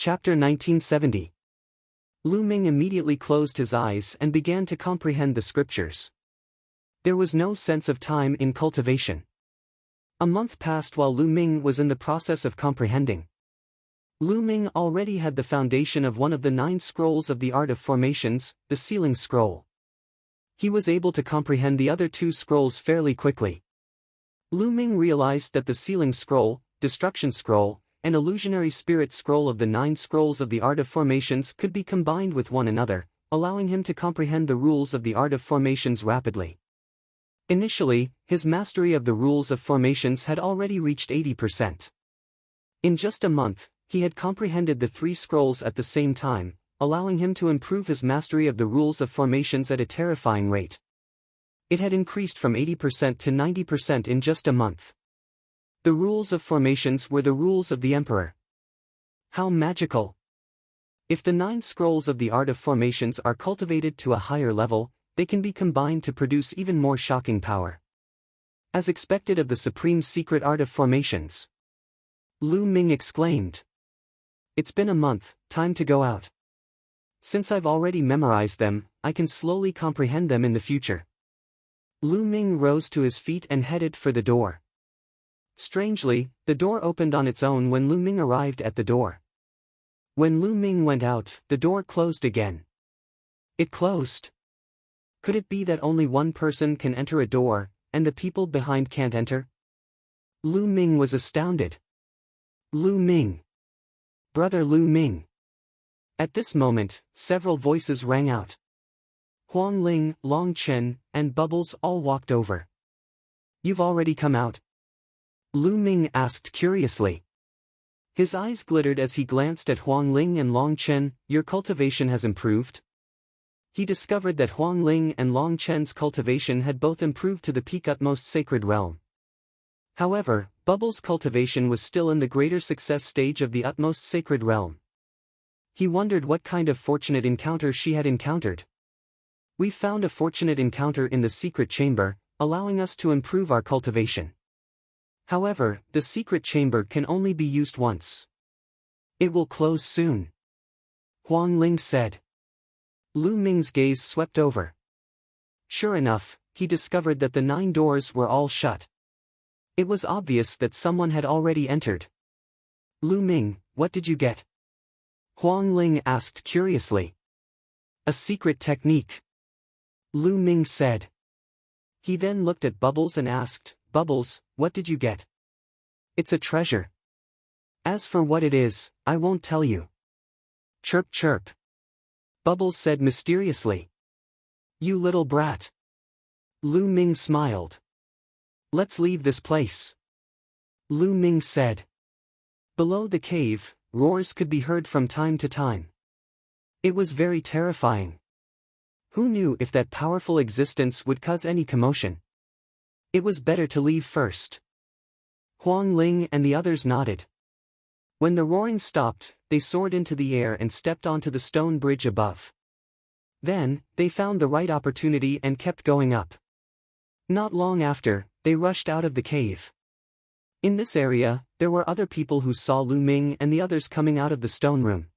Chapter 1970. Lu Ming immediately closed his eyes and began to comprehend the scriptures. There was no sense of time in cultivation. A month passed while Lu Ming was in the process of comprehending. Lu Ming already had the foundation of one of the 9 scrolls of the art of formations, the sealing scroll. He was able to comprehend the other 2 scrolls fairly quickly. Lu Ming realized that the sealing scroll, destruction scroll, and illusionary spirit scroll of the 9 scrolls of the art of formations could be combined with one another, allowing him to comprehend the rules of the art of formations rapidly. Initially, his mastery of the rules of formations had already reached 80%. In just a month, he had comprehended the 3 scrolls at the same time, allowing him to improve his mastery of the rules of formations at a terrifying rate. It had increased from 80% to 90% in just a month. The rules of formations were the rules of the Emperor. How magical! If the 9 scrolls of the art of formations are cultivated to a higher level, they can be combined to produce even more shocking power. As expected of the supreme secret art of formations. Lu Ming exclaimed. It's been a month, time to go out. Since I've already memorized them, I can slowly comprehend them in the future. Lu Ming rose to his feet and headed for the door. Strangely, the door opened on its own when Lu Ming arrived at the door. When Lu Ming went out, the door closed again. It closed. Could it be that only one person can enter a door, and the people behind can't enter? Lu Ming was astounded. Lu Ming. Brother Lu Ming. At this moment, several voices rang out. Huang Ling, Long Chen, and Bubbles all walked over. You've already come out? Lu Ming asked curiously. His eyes glittered as he glanced at Huang Ling and Long Chen. Your cultivation has improved? He discovered that Huang Ling and Long Chen's cultivation had both improved to the peak utmost sacred realm. However, Bubbles' cultivation was still in the greater success stage of the utmost sacred realm. He wondered what kind of fortunate encounter she had encountered. We found a fortunate encounter in the secret chamber, allowing us to improve our cultivation. However, the secret chamber can only be used once. It will close soon. Huang Ling said. Lu Ming's gaze swept over. Sure enough, he discovered that the 9 doors were all shut. It was obvious that someone had already entered. Lu Ming, what did you get? Huang Ling asked curiously. A secret technique. Lu Ming said. He then looked at Bubbles and asked, Bubbles, what did you get? It's a treasure. As for what it is, I won't tell you. Chirp chirp. Bubbles said mysteriously. You little brat. Lu Ming smiled. Let's leave this place. Lu Ming said. Below the cave, roars could be heard from time to time. It was very terrifying. Who knew if that powerful existence would cause any commotion? It was better to leave first. Huang Ling and the others nodded. When the roaring stopped, they soared into the air and stepped onto the stone bridge above. Then, they found the right opportunity and kept going up. Not long after, they rushed out of the cave. In this area, there were other people who saw Lu Ming and the others coming out of the stone room.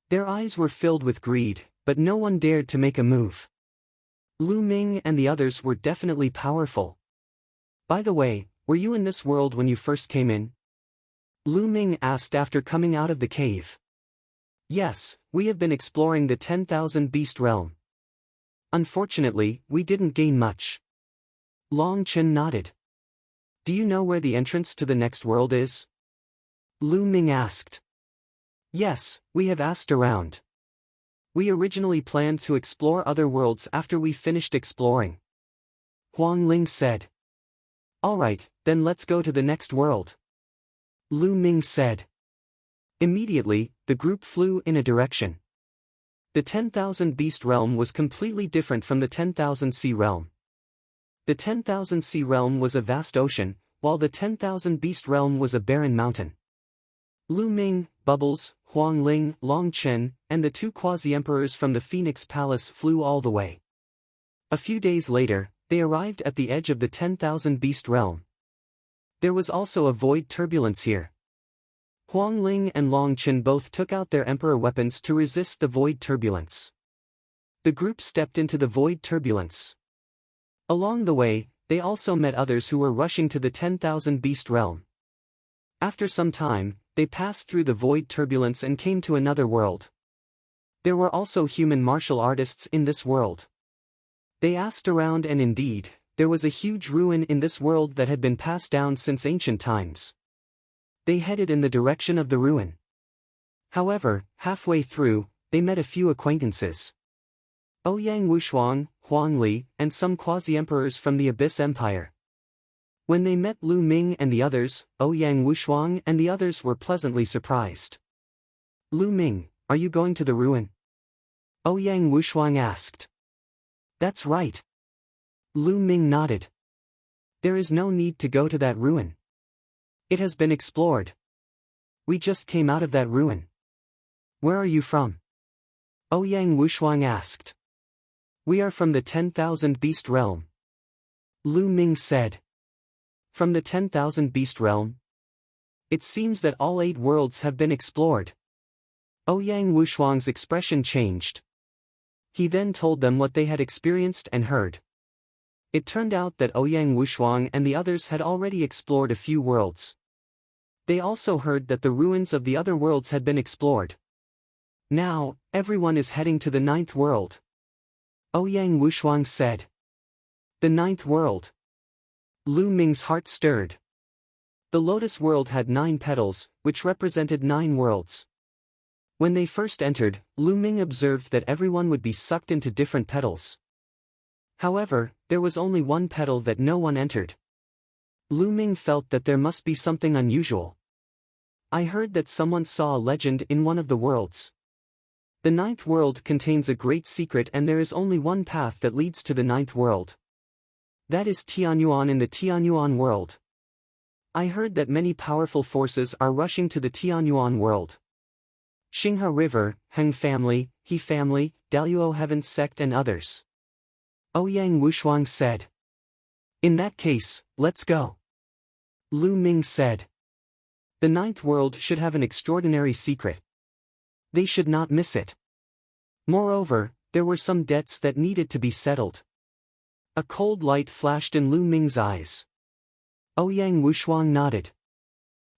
Their eyes were filled with greed, but no one dared to make a move. Lu Ming and the others were definitely powerful. By the way, were you in this world when you first came in? Lu Ming asked after coming out of the cave. Yes, we have been exploring the 10,000 beast realm. Unfortunately, we didn't gain much. Long Chen nodded. Do you know where the entrance to the next world is? Lu Ming asked. Yes, we have asked around. We originally planned to explore other worlds after we finished exploring. Huang Ling said. Alright, then let's go to the next world. Lu Ming said. Immediately, the group flew in a direction. The 10,000 beast realm was completely different from the 10,000 sea realm. The 10,000 sea realm was a vast ocean, while the 10,000 beast realm was a barren mountain. Lu Ming, Bubbles, Huang Ling, Long Chen, and the 2 quasi-emperors from the Phoenix Palace flew all the way. A few days later, they arrived at the edge of the 10,000 beast realm. There was also a void turbulence here. Huang Ling and Long Chen both took out their emperor weapons to resist the void turbulence. The group stepped into the void turbulence. Along the way, they also met others who were rushing to the 10,000 beast realm. After some time, they passed through the void turbulence and came to another world. There were also human martial artists in this world. They asked around, and indeed, there was a huge ruin in this world that had been passed down since ancient times. They headed in the direction of the ruin. However, halfway through, they met a few acquaintances. Ouyang Wushuang, Huang Li, and some quasi-emperors from the Abyss Empire. When they met Lu Ming and the others, Ouyang Wushuang and the others were pleasantly surprised. Lu Ming, are you going to the ruin? Ouyang Wushuang asked. That's right. Lu Ming nodded. There is no need to go to that ruin. It has been explored. We just came out of that ruin. Where are you from? Ouyang Wushuang asked. We are from the 10,000 beast realm. Lu Ming said. From the 10,000 beast realm? It seems that all 8 worlds have been explored. Ouyang Wushuang's expression changed. He then told them what they had experienced and heard. It turned out that Ouyang Wushuang and the others had already explored a few worlds. They also heard that the ruins of the other worlds had been explored. Now, everyone is heading to the 9th world. Ouyang Wushuang said. The 9th world. Lu Ming's heart stirred. The Lotus World had 9 petals, which represented 9 worlds. When they first entered, Lu Ming observed that everyone would be sucked into different petals. However, there was only one petal that no one entered. Lu Ming felt that there must be something unusual. I heard that someone saw a legend in one of the worlds. The 9th world contains a great secret, and there is only one path that leads to the 9th world. That is Tianyuan in the Tianyuan world. I heard that many powerful forces are rushing to the Tianyuan world. Xinghe River, Heng family, He family, Daluo Heaven sect and others. Ouyang Wushuang said. In that case, let's go. Lu Ming said. The 9th world should have an extraordinary secret. They should not miss it. Moreover, there were some debts that needed to be settled. A cold light flashed in Lu Ming's eyes. Ouyang Wushuang nodded.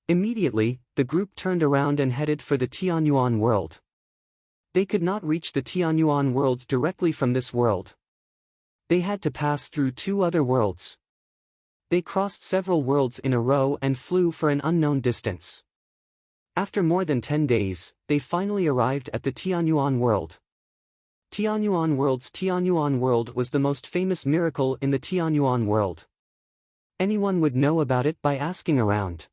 Immediately, the group turned around and headed for the Tianyuan world. They could not reach the Tianyuan world directly from this world. They had to pass through 2 other worlds. They crossed several worlds in a row and flew for an unknown distance. After more than 10 days, they finally arrived at the Tianyuan world. Tianyuan world was the most famous miracle in the Tianyuan world. Anyone would know about it by asking around.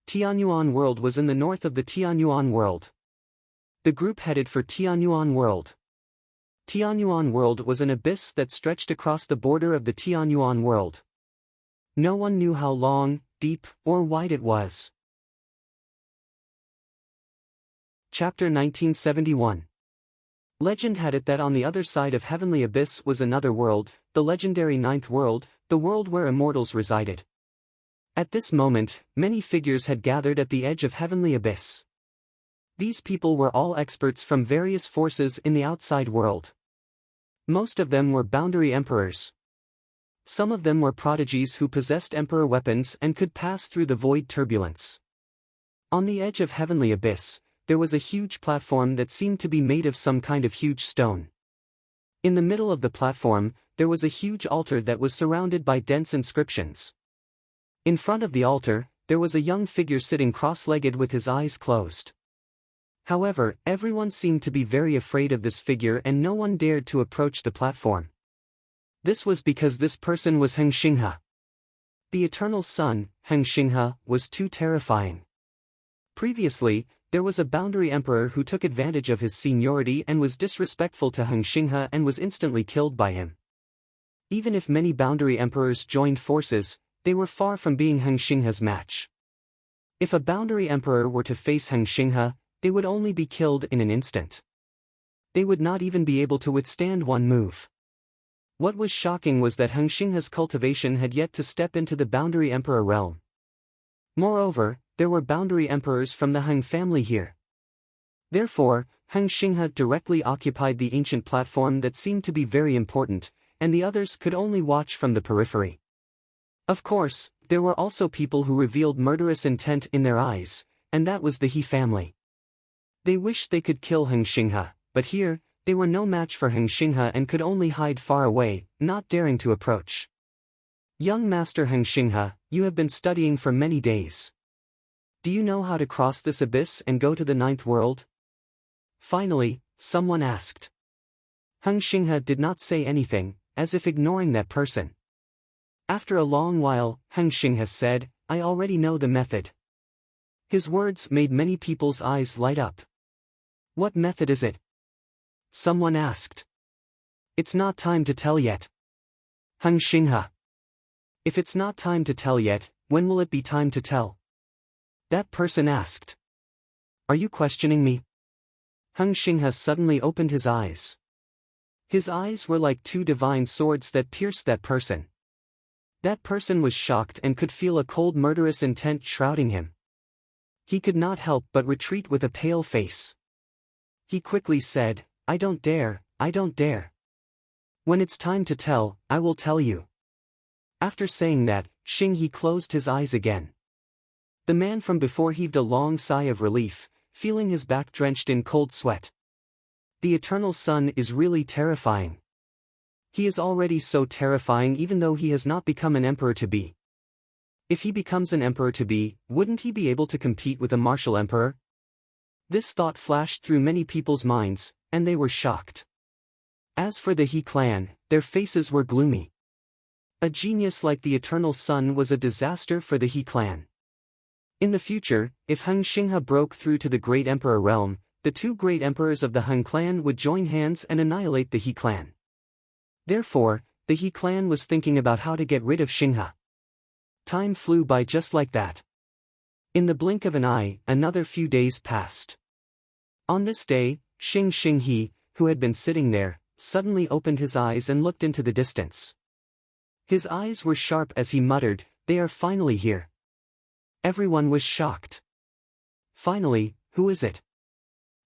Tianyuan world was in the north of the Tianyuan world. The group headed for Tianyuan world. Tianyuan world was an abyss that stretched across the border of the Tianyuan world. No one knew how long, deep, or wide it was. Chapter 1971. Legend had it that on the other side of Heavenly Abyss was another world, the legendary 9th world, the world where immortals resided. At this moment, many figures had gathered at the edge of Heavenly Abyss. These people were all experts from various forces in the outside world. Most of them were boundary emperors. Some of them were prodigies who possessed emperor weapons and could pass through the void turbulence. On the edge of Heavenly Abyss, there was a huge platform that seemed to be made of some kind of huge stone. In the middle of the platform, there was a huge altar that was surrounded by dense inscriptions. In front of the altar, there was a young figure sitting cross-legged with his eyes closed. However, everyone seemed to be very afraid of this figure and no one dared to approach the platform. This was because this person was Heng Xinghe. The Eternal Sun, Heng Xinghe, was too terrifying. Previously, there was a boundary emperor who took advantage of his seniority and was disrespectful to Heng Xinghe and was instantly killed by him. Even if many boundary emperors joined forces, they were far from being Heng Xinghe's match. If a boundary emperor were to face Heng Xinghe, they would only be killed in an instant. They would not even be able to withstand one move. What was shocking was that Heng Xinghe's cultivation had yet to step into the boundary emperor realm. Moreover, there were boundary emperors from the Han family here. Therefore, Han Xinghe directly occupied the ancient platform that seemed to be very important, and the others could only watch from the periphery. Of course, there were also people who revealed murderous intent in their eyes, and that was the He family. They wished they could kill Han Xinghe, but here, they were no match for Han Xinghe and could only hide far away, not daring to approach. Young Master Han Xinghe, you have been studying for many days. Do you know how to cross this abyss and go to the ninth world? Finally, someone asked. Han Xinghe did not say anything, as if ignoring that person. After a long while, Han Xinghe said, I already know the method. His words made many people's eyes light up. What method is it? Someone asked. It's not time to tell yet. Han Xinghe. If it's not time to tell yet, when will it be time to tell? That person asked. Are you questioning me? Han Xinghe suddenly opened his eyes. His eyes were like two divine swords that pierced that person. That person was shocked and could feel a cold murderous intent shrouding him. He could not help but retreat with a pale face. He quickly said, I don't dare, I don't dare. When it's time to tell, I will tell you. After saying that, Xinghe closed his eyes again. The man from before heaved a long sigh of relief, feeling his back drenched in cold sweat. The Eternal Sun is really terrifying. He is already so terrifying even though he has not become an emperor-to-be. If he becomes an emperor-to-be, wouldn't he be able to compete with a martial emperor? This thought flashed through many people's minds, and they were shocked. As for the He clan, their faces were gloomy. A genius like the Eternal Sun was a disaster for the He clan. In the future, if Han Xinghe broke through to the Great Emperor realm, the two great emperors of the Han clan would join hands and annihilate the He clan. Therefore, the He clan was thinking about how to get rid of Xinghe. Time flew by just like that. In the blink of an eye, another few days passed. On this day, Xinghe, who had been sitting there, suddenly opened his eyes and looked into the distance. His eyes were sharp as he muttered, They are finally here. Everyone was shocked. Finally, who is it?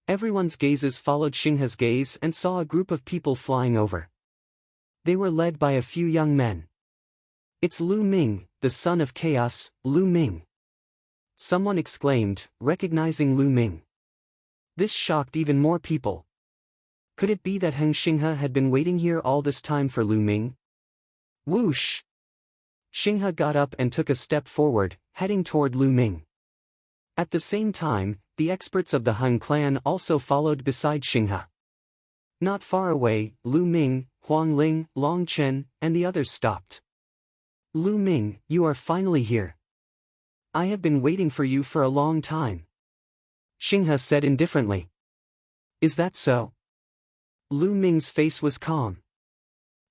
Everyone's gazes followed Xinghe's gaze and saw a group of people flying over. They were led by a few young men. It's Lu Ming, the son of chaos, Lu Ming. Someone exclaimed, recognizing Lu Ming. This shocked even more people. Could it be that Han Xinghe had been waiting here all this time for Lu Ming? Whoosh! Xinghe got up and took a step forward, heading toward Lu Ming. At the same time, the experts of the Han clan also followed beside Xinghe. Not far away, Lu Ming, Huang Ling, Long Chen, and the others stopped. Lu Ming, you are finally here. I have been waiting for you for a long time. Xinghe said indifferently. Is that so? Lu Ming's face was calm.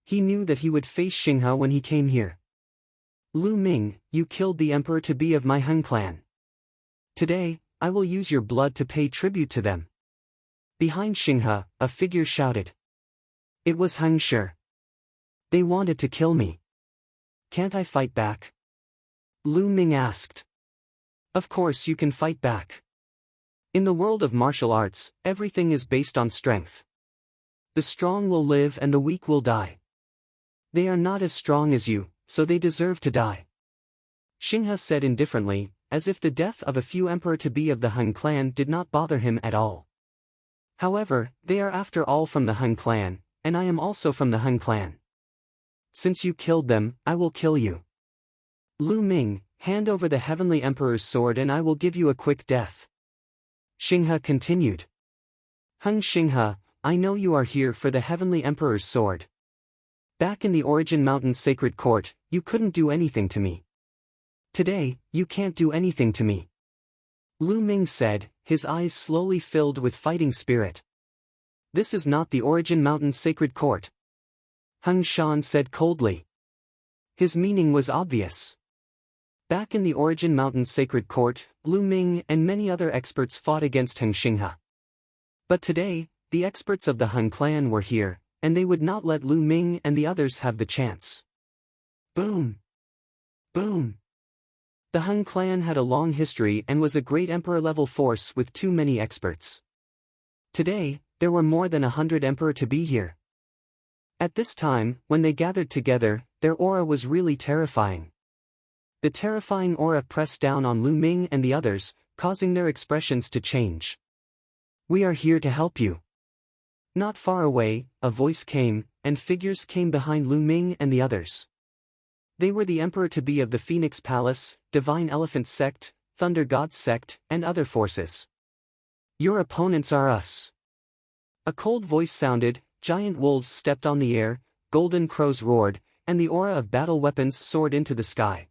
He knew that he would face Xinghe when he came here. Lu Ming, you killed the emperor-to-be of my Han clan. Today, I will use your blood to pay tribute to them. Behind Xinghe, a figure shouted. It was Han Shi. They wanted to kill me. Can't I fight back? Lu Ming asked. Of course you can fight back. In the world of martial arts, everything is based on strength. The strong will live and the weak will die. They are not as strong as you, so they deserve to die. Xinghe said indifferently, as if the death of a few emperor-to-be of the Han clan did not bother him at all. However, they are after all from the Han clan, and I am also from the Han clan. Since you killed them, I will kill you. Lu Ming, hand over the Heavenly Emperor's sword and I will give you a quick death. Xinghe continued. Han Xinghe, I know you are here for the Heavenly Emperor's sword. Back in the Origin Mountain Sacred Court, you couldn't do anything to me. Today, you can't do anything to me. Lu Ming said, his eyes slowly filled with fighting spirit. This is not the Origin Mountain Sacred Court. Hung Shan said coldly. His meaning was obvious. Back in the Origin Mountain Sacred Court, Lu Ming and many other experts fought against Han Xinghe. But today, the experts of the Han clan were here, and they would not let Lu Ming and the others have the chance. Boom! Boom! The Han clan had a long history and was a great emperor-level force with too many experts. Today, there were more than 100 emperor-to-be here. At this time, when they gathered together, their aura was really terrifying. The terrifying aura pressed down on Lu Ming and the others, causing their expressions to change. "We are here to help you." Not far away, a voice came, and figures came behind Lu Ming and the others. They were the emperor-to-be of the Phoenix Palace, Divine Elephant Sect, Thunder God Sect, and other forces. "Your opponents are us." A cold voice sounded, giant wolves stepped on the air, golden crows roared, and the aura of battle weapons soared into the sky.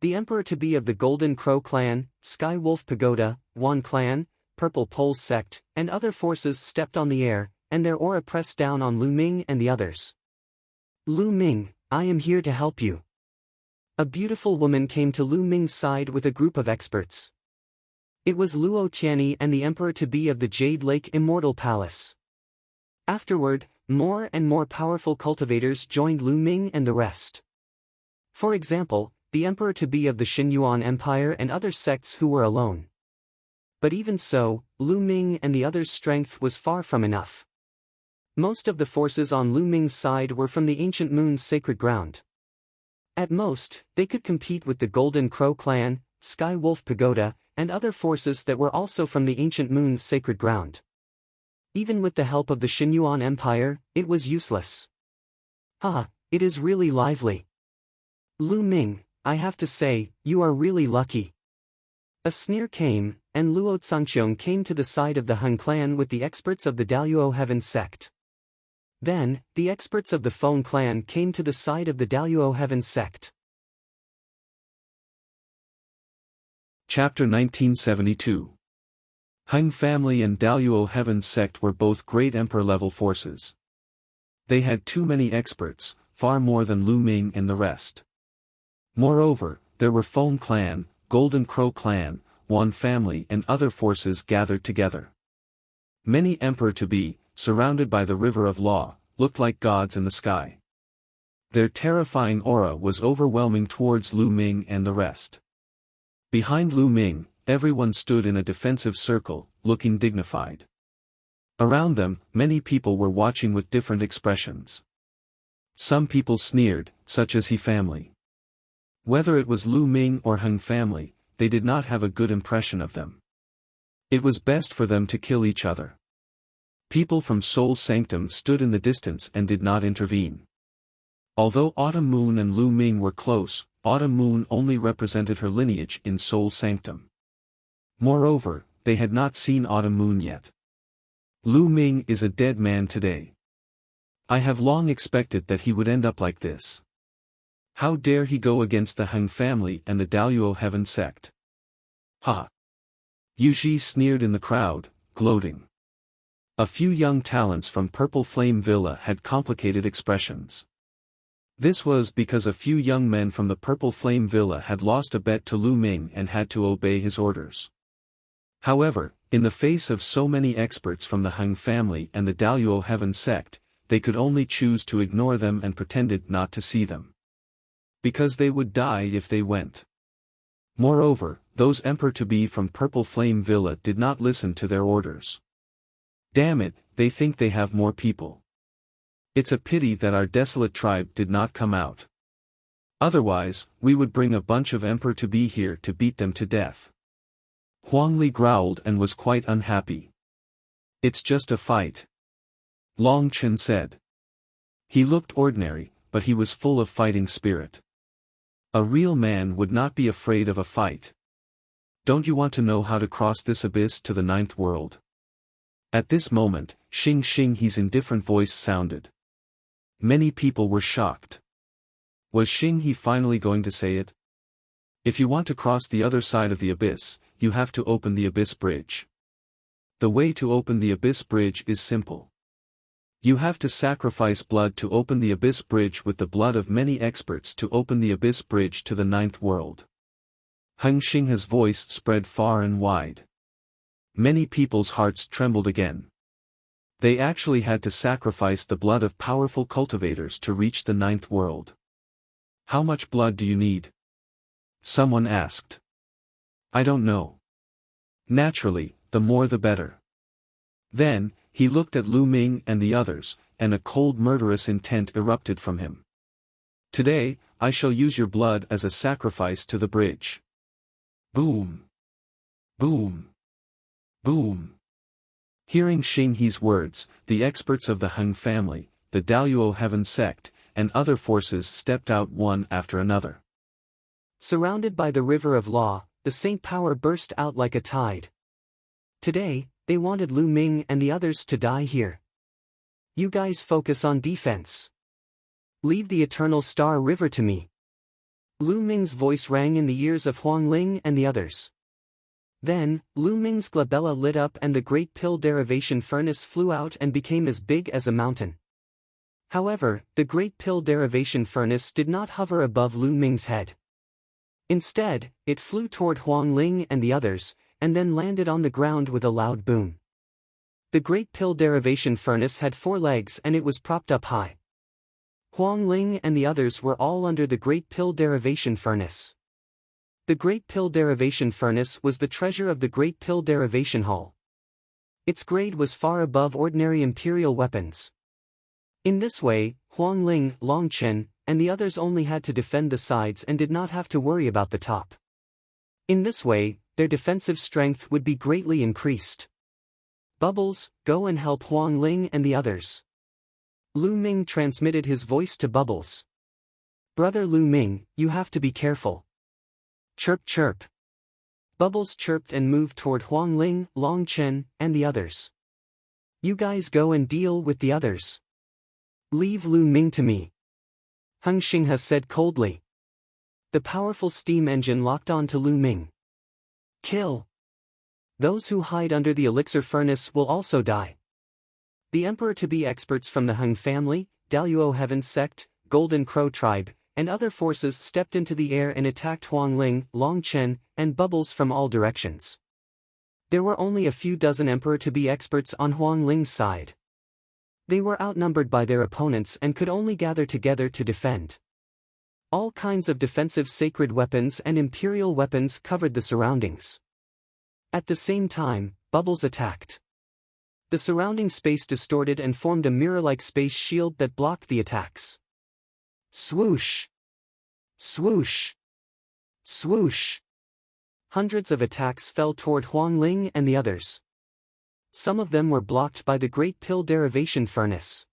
The emperor-to-be of the Golden Crow Clan, Sky Wolf Pagoda, Wan Clan, Purple Pole Sect, and other forces stepped on the air, and their aura pressed down on Lu Ming and the others. "Lu Ming, I am here to help you." A beautiful woman came to Lu Ming's side with a group of experts. It was Luo Tianyi and the emperor-to-be of the Jade Lake Immortal Palace. Afterward, more and more powerful cultivators joined Lu Ming and the rest. For example, the emperor-to-be of the Xinyuan Empire and other sects who were alone. But even so, Lu Ming and the others' strength was far from enough. Most of the forces on Lu Ming's side were from the Ancient Moon's sacred ground. At most, they could compete with the Golden Crow Clan, Sky Wolf Pagoda, and other forces that were also from the Ancient Moon's sacred ground. Even with the help of the Xinyuan Empire, it was useless. It is really lively. Lu Ming, I have to say, you are really lucky. A sneer came, and Luo Zhangqiong came to the side of the Han clan with the experts of the Daluo Heaven sect. Then, the experts of the Feng clan came to the side of the Daluo Heaven sect. Chapter 1972. Han family and Daluo Heaven sect were both great emperor-level forces. They had too many experts, far more than Lu Ming and the rest. Moreover, there were Feng clan, Golden Crow clan, Wan family and other forces gathered together. Many emperor-to-be, surrounded by the river of law, looked like gods in the sky. Their terrifying aura was overwhelming towards Lu Ming and the rest. Behind Lu Ming, everyone stood in a defensive circle, looking dignified. Around them, many people were watching with different expressions. Some people sneered, such as He family. Whether it was Lu Ming or Han family, they did not have a good impression of them. It was best for them to kill each other. People from Soul Sanctum stood in the distance and did not intervene. Although Autumn Moon and Lu Ming were close, Autumn Moon only represented her lineage in Soul Sanctum. Moreover, they had not seen Autumn Moon yet. Lu Ming is a dead man today. I have long expected that he would end up like this. How dare he go against the Han family and the Daluo Heaven sect? Yu Ji sneered in the crowd, gloating. A few young talents from Purple Flame Villa had complicated expressions. This was because a few young men from the Purple Flame Villa had lost a bet to Lu Ming and had to obey his orders. However, in the face of so many experts from the Han family and the Daluo Heaven sect, they could only choose to ignore them and pretended not to see them. Because they would die if they went. Moreover, those emperor-to-be from Purple Flame Villa did not listen to their orders. Damn it, they think they have more people. It's a pity that our desolate tribe did not come out. Otherwise, we would bring a bunch of emperor-to-be here to beat them to death. Huang Li growled and was quite unhappy. It's just a fight. Long Chen said. He looked ordinary, but he was full of fighting spirit. A real man would not be afraid of a fight. Don't you want to know how to cross this abyss to the ninth world? At this moment, Xing Xinghe's indifferent voice sounded. Many people were shocked. Was Xing He finally going to say it? If you want to cross the other side of the abyss, you have to open the abyss bridge. The way to open the abyss bridge is simple. You have to sacrifice blood to open the abyss bridge with the blood of many experts to open the abyss bridge to the ninth world. Heng Xinghe's voice spread far and wide. Many people's hearts trembled again. They actually had to sacrifice the blood of powerful cultivators to reach the ninth world. How much blood do you need? Someone asked. I don't know. Naturally, the more the better. Then, he looked at Lu Ming and the others, and a cold murderous intent erupted from him. Today, I shall use your blood as a sacrifice to the bridge. Boom! Boom! Boom! Hearing Xing He's words, the experts of the Heng family, the Daluo Heaven sect, and other forces stepped out one after another. Surrounded by the river of law, the Saint Power burst out like a tide. Today, they wanted Lu Ming and the others to die here. You guys focus on defense. Leave the Eternal Star River to me. Lu Ming's voice rang in the ears of Huang Ling and the others. Then, Lu Ming's glabella lit up and the great pill derivation furnace flew out and became as big as a mountain. However, the great pill derivation furnace did not hover above Lu Ming's head. Instead, it flew toward Huang Ling and the others, and then landed on the ground with a loud boom. The great pill derivation furnace had 4 legs and it was propped up high. Huang Ling and the others were all under the great pill derivation furnace. The great pill derivation furnace was the treasure of the great pill derivation hall. Its grade was far above ordinary imperial weapons. In this way, Huang Ling, Long Chen, and the others only had to defend the sides and did not have to worry about the top. In this way, their defensive strength would be greatly increased. Bubbles, go and help Huang Ling and the others. Lu Ming transmitted his voice to Bubbles. Brother Lu Ming, you have to be careful. Chirp chirp. Bubbles chirped and moved toward Huang Ling, Long Chen, and the others. You guys go and deal with the others. Leave Lu Ming to me. Heng Xinghe said coldly. The powerful steam engine locked on to Lu Ming. Kill. Those who hide under the elixir furnace will also die. The emperor-to-be experts from the Heng family, Daluo Heaven sect, Golden Crow tribe, and other forces stepped into the air and attacked Huang Ling, Long Chen, and Bubbles from all directions. There were only a few dozen emperor-to-be experts on Huang Ling's side. They were outnumbered by their opponents and could only gather together to defend. All kinds of defensive sacred weapons and imperial weapons covered the surroundings. At the same time, Bubbles attacked. The surrounding space distorted and formed a mirror-like space shield that blocked the attacks. Swoosh! Swoosh! Swoosh! Hundreds of attacks fell toward Huang Ling and the others. Some of them were blocked by the great pill derivation furnace.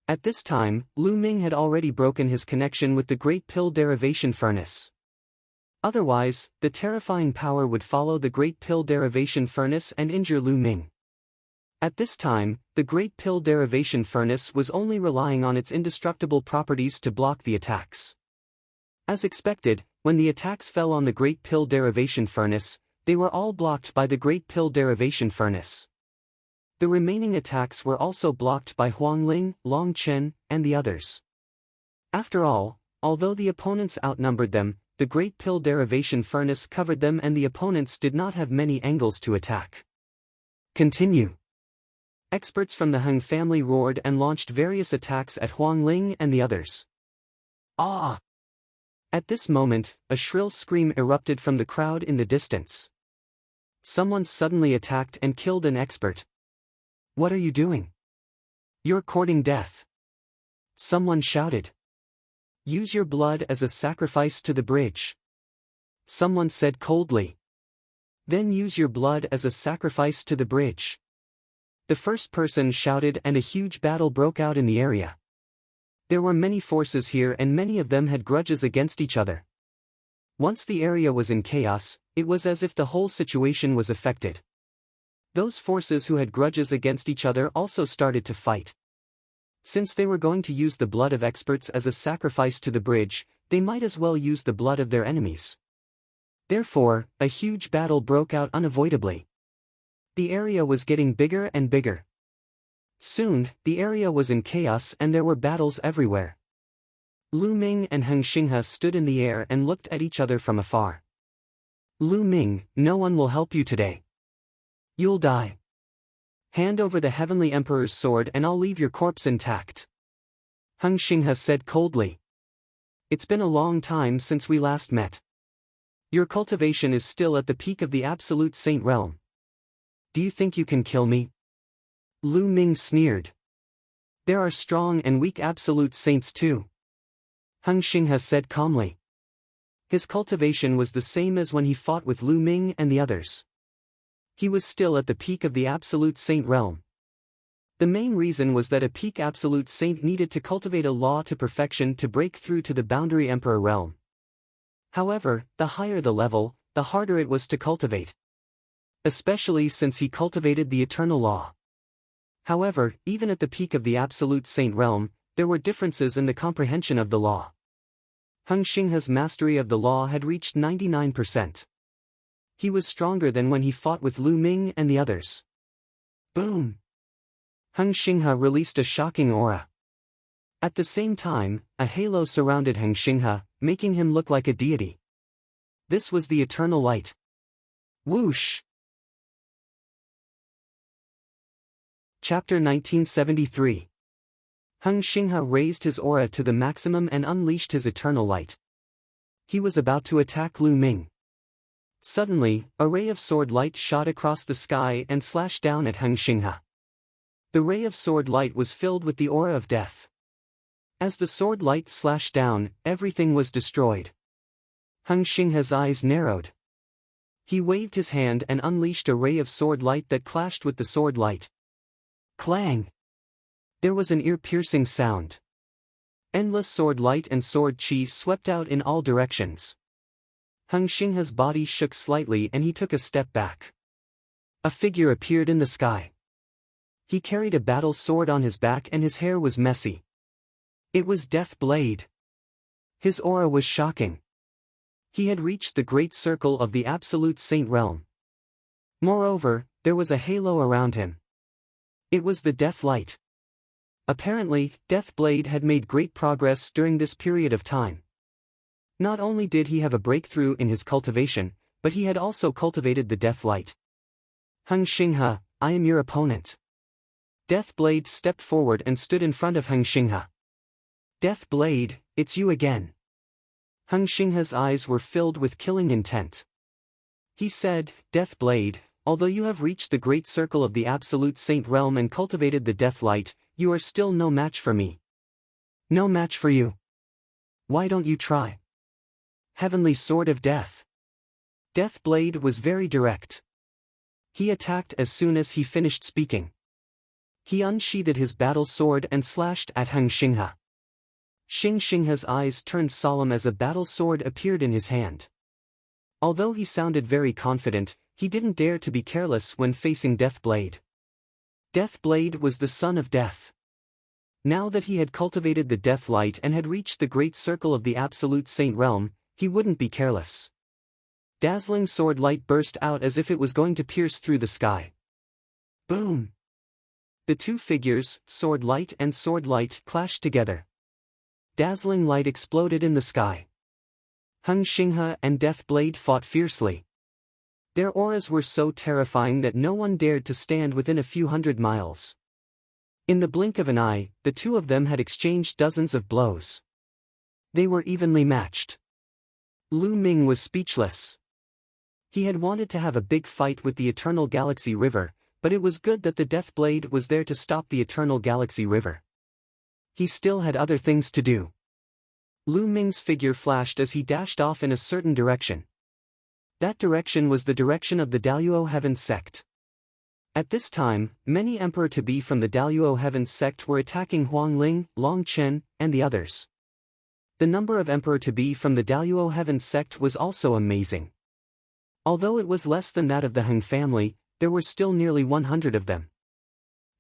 At this time, Lu Ming had already broken his connection with the great pill derivation furnace. Otherwise, the terrifying power would follow the great pill derivation furnace and injure Lu Ming. At this time, the great pill derivation furnace was only relying on its indestructible properties to block the attacks. As expected, when the attacks fell on the great pill derivation furnace, they were all blocked by the great pill derivation furnace. The remaining attacks were also blocked by Huang Ling, Long Chen, and the others. After all, although the opponents outnumbered them, the great pill derivation furnace covered them and the opponents did not have many angles to attack. Continue. Experts from the Heng family roared and launched various attacks at Huang Ling and the others. Ah! At this moment, a shrill scream erupted from the crowd in the distance. Someone suddenly attacked and killed an expert. What are you doing? You're courting death. Someone shouted. Use your blood as a sacrifice to the bridge. Someone said coldly. Then use your blood as a sacrifice to the bridge. The first person shouted and a huge battle broke out in the area. There were many forces here and many of them had grudges against each other. Once the area was in chaos, it was as if the whole situation was affected. Those forces who had grudges against each other also started to fight. Since they were going to use the blood of experts as a sacrifice to the bridge, they might as well use the blood of their enemies. Therefore, a huge battle broke out unavoidably. The area was getting bigger and bigger. Soon, the area was in chaos and there were battles everywhere. Lu Ming and Heng Xinghe stood in the air and looked at each other from afar. Lu Ming, no one will help you today. You'll die. Hand over the Heavenly Emperor's sword and I'll leave your corpse intact. Heng Xinghe said coldly. It's been a long time since we last met. Your cultivation is still at the peak of the absolute saint realm. Do you think you can kill me? Lu Ming sneered. There are strong and weak absolute saints too. Heng Xinghe said calmly. His cultivation was the same as when he fought with Lu Ming and the others. He was still at the peak of the absolute saint realm. The main reason was that a peak absolute saint needed to cultivate a law to perfection to break through to the boundary emperor realm. However, the higher the level, the harder it was to cultivate. Especially since he cultivated the eternal law. However, even at the peak of the absolute saint realm, there were differences in the comprehension of the law. Heng Xinghe's mastery of the law had reached 99%. He was stronger than when he fought with Lu Ming and the others. Boom! Heng Xinghe released a shocking aura. At the same time, a halo surrounded Heng Xinghe, making him look like a deity. This was the eternal light. Whoosh! Chapter 1973. Heng Xinghe raised his aura to the maximum and unleashed his eternal light. He was about to attack Lu Ming. Suddenly, a ray of sword light shot across the sky and slashed down at Heng Xinghe. The ray of sword light was filled with the aura of death. As the sword light slashed down, everything was destroyed. Heng Xinghe's eyes narrowed. He waved his hand and unleashed a ray of sword light that clashed with the sword light. Clang! There was an ear-piercing sound. Endless sword light and sword chi swept out in all directions. Heng Xinghe's body shook slightly and he took a step back. A figure appeared in the sky. He carried a battle sword on his back and his hair was messy. It was Death Blade. His aura was shocking. He had reached the great circle of the absolute saint realm. Moreover, there was a halo around him. It was the Death Light. Apparently, Death Blade had made great progress during this period of time. Not only did he have a breakthrough in his cultivation, but he had also cultivated the Death Light. Heng Xinghe, I am your opponent. Death Blade stepped forward and stood in front of Heng Xinghe. Death Blade, it's you again. Heng Xinghe's eyes were filled with killing intent. He said, Death Blade, although you have reached the great circle of the absolute saint realm and cultivated the Death Light, you are still no match for me. No match for you. Why don't you try? Heavenly Sword of Death. Death Blade was very direct. He attacked as soon as he finished speaking. He unsheathed his battle sword and slashed at Heng Xinghe. Heng Xinghe's eyes turned solemn as a battle sword appeared in his hand. Although he sounded very confident, he didn't dare to be careless when facing Death Blade. Death Blade was the son of death. Now that he had cultivated the Death Light and had reached the great circle of the absolute saint realm, he wouldn't be careless. Dazzling sword light burst out as if it was going to pierce through the sky. Boom! The two figures, sword light and sword light, clashed together. Dazzling light exploded in the sky. Heng Xinghe and Death Blade fought fiercely. Their auras were so terrifying that no one dared to stand within a few hundred miles. In the blink of an eye, the two of them had exchanged dozens of blows. They were evenly matched. Lu Ming was speechless. He had wanted to have a big fight with the Eternal Galaxy River, but it was good that the Death Blade was there to stop the Eternal Galaxy River. He still had other things to do. Lu Ming's figure flashed as he dashed off in a certain direction. That direction was the direction of the Daluo Heavens sect. At this time, many emperor-to-be from the Daluo Heavens sect were attacking Huangling, Long Chen, and the others. The number of emperor-to-be from the Daluo Heavens sect was also amazing. Although it was less than that of the Heng family, there were still nearly 100 of them.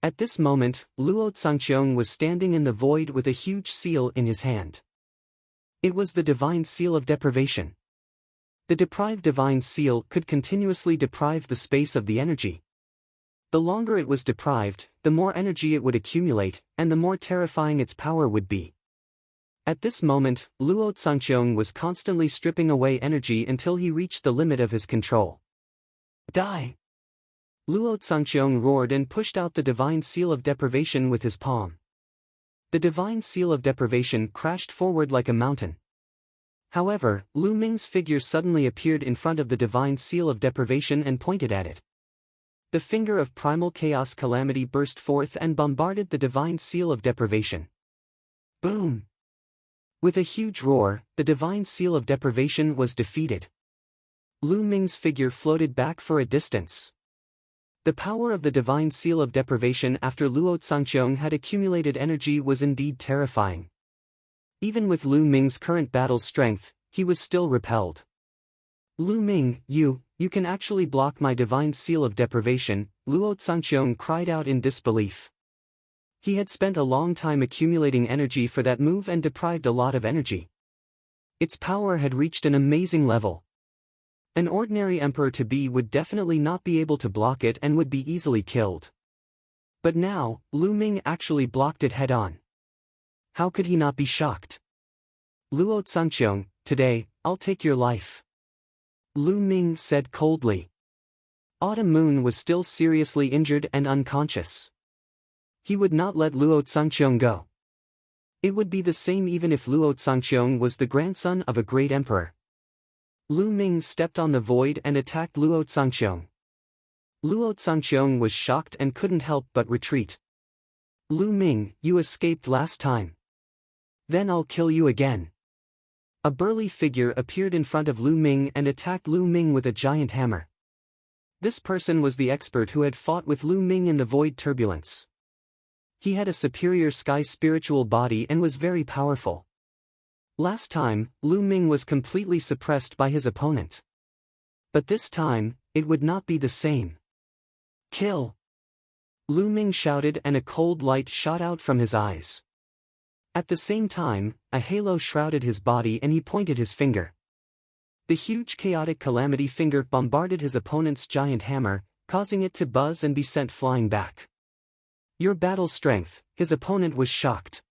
At this moment, Luo Zhangqiong was standing in the void with a huge seal in his hand. It was the divine seal of deprivation. The deprived divine seal could continuously deprive the space of the energy. The longer it was deprived, the more energy it would accumulate, and the more terrifying its power would be. At this moment, Luo Zhangqiong was constantly stripping away energy until he reached the limit of his control. Die! Luo Zhangqiong roared and pushed out the divine seal of deprivation with his palm. The divine seal of deprivation crashed forward like a mountain. However, Lu Ming's figure suddenly appeared in front of the divine seal of deprivation and pointed at it. The finger of primal chaos calamity burst forth and bombarded the divine seal of deprivation. Boom! With a huge roar, the divine seal of deprivation was defeated. Lu Ming's figure floated back for a distance. The power of the divine seal of deprivation after Luo Zhangqiong had accumulated energy was indeed terrifying. Even with Lu Ming's current battle strength, he was still repelled. Lu Ming, you can actually block my divine seal of deprivation, Luo Zhangqiong cried out in disbelief. He had spent a long time accumulating energy for that move and deprived a lot of energy. Its power had reached an amazing level. An ordinary emperor-to-be would definitely not be able to block it and would be easily killed. But now, Lu Ming actually blocked it head-on. How could he not be shocked? Luo Zhangqiong, today, I'll take your life. Lu Ming said coldly. Autumn Moon was still seriously injured and unconscious. He would not let Luo Zhangqiong go. It would be the same even if Luo Zhangqiong was the grandson of a great emperor. Lu Ming stepped on the void and attacked Luo Zhangqiong. Luo Zhangqiong was shocked and couldn't help but retreat. Lu Ming, you escaped last time. Then I'll kill you again. A burly figure appeared in front of Lu Ming and attacked Lu Ming with a giant hammer. This person was the expert who had fought with Lu Ming in the void turbulence. He had a superior sky spiritual body and was very powerful. Last time, Lu Ming was completely suppressed by his opponent. But this time, it would not be the same. Kill! Lu Ming shouted and a cold light shot out from his eyes. At the same time, a halo shrouded his body and he pointed his finger. The huge chaotic calamity finger bombarded his opponent's giant hammer, causing it to buzz and be sent flying back. Your battle strength, his opponent was shocked.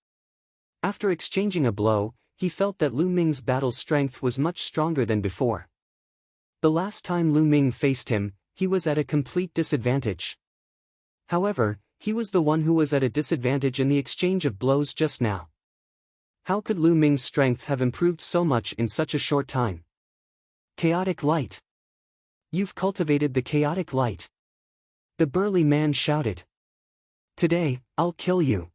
After exchanging a blow, he felt that Lu Ming's battle strength was much stronger than before. The last time Lu Ming faced him, he was at a complete disadvantage. However, he was the one who was at a disadvantage in the exchange of blows just now. How could Lu Ming's strength have improved so much in such a short time? Chaotic light. You've cultivated the chaotic light. The burly man shouted. Today, I'll kill you.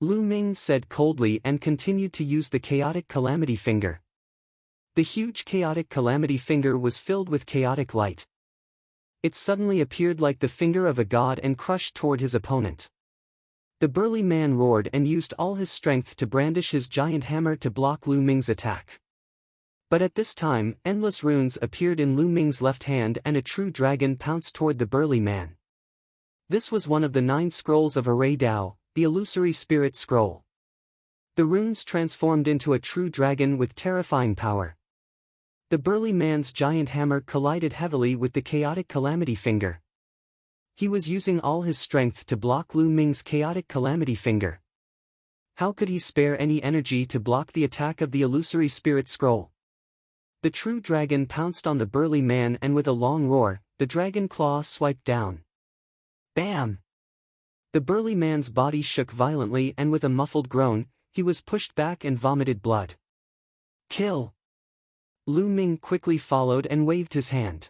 Lu Ming said coldly and continued to use the chaotic calamity finger. The huge chaotic calamity finger was filled with chaotic light. It suddenly appeared like the finger of a god and crushed toward his opponent. The burly man roared and used all his strength to brandish his giant hammer to block Lu Ming's attack. But at this time, endless runes appeared in Lu Ming's left hand and a true dragon pounced toward the burly man. This was one of the 9 scrolls of Array Dao, the illusory spirit scroll. The runes transformed into a true dragon with terrifying power. The burly man's giant hammer collided heavily with the chaotic calamity finger. He was using all his strength to block Lu Ming's chaotic calamity finger. How could he spare any energy to block the attack of the illusory spirit scroll? The true dragon pounced on the burly man and with a long roar, the dragon claw swiped down. Bam! The burly man's body shook violently and with a muffled groan, he was pushed back and vomited blood. Kill! Lu Ming quickly followed and waved his hand.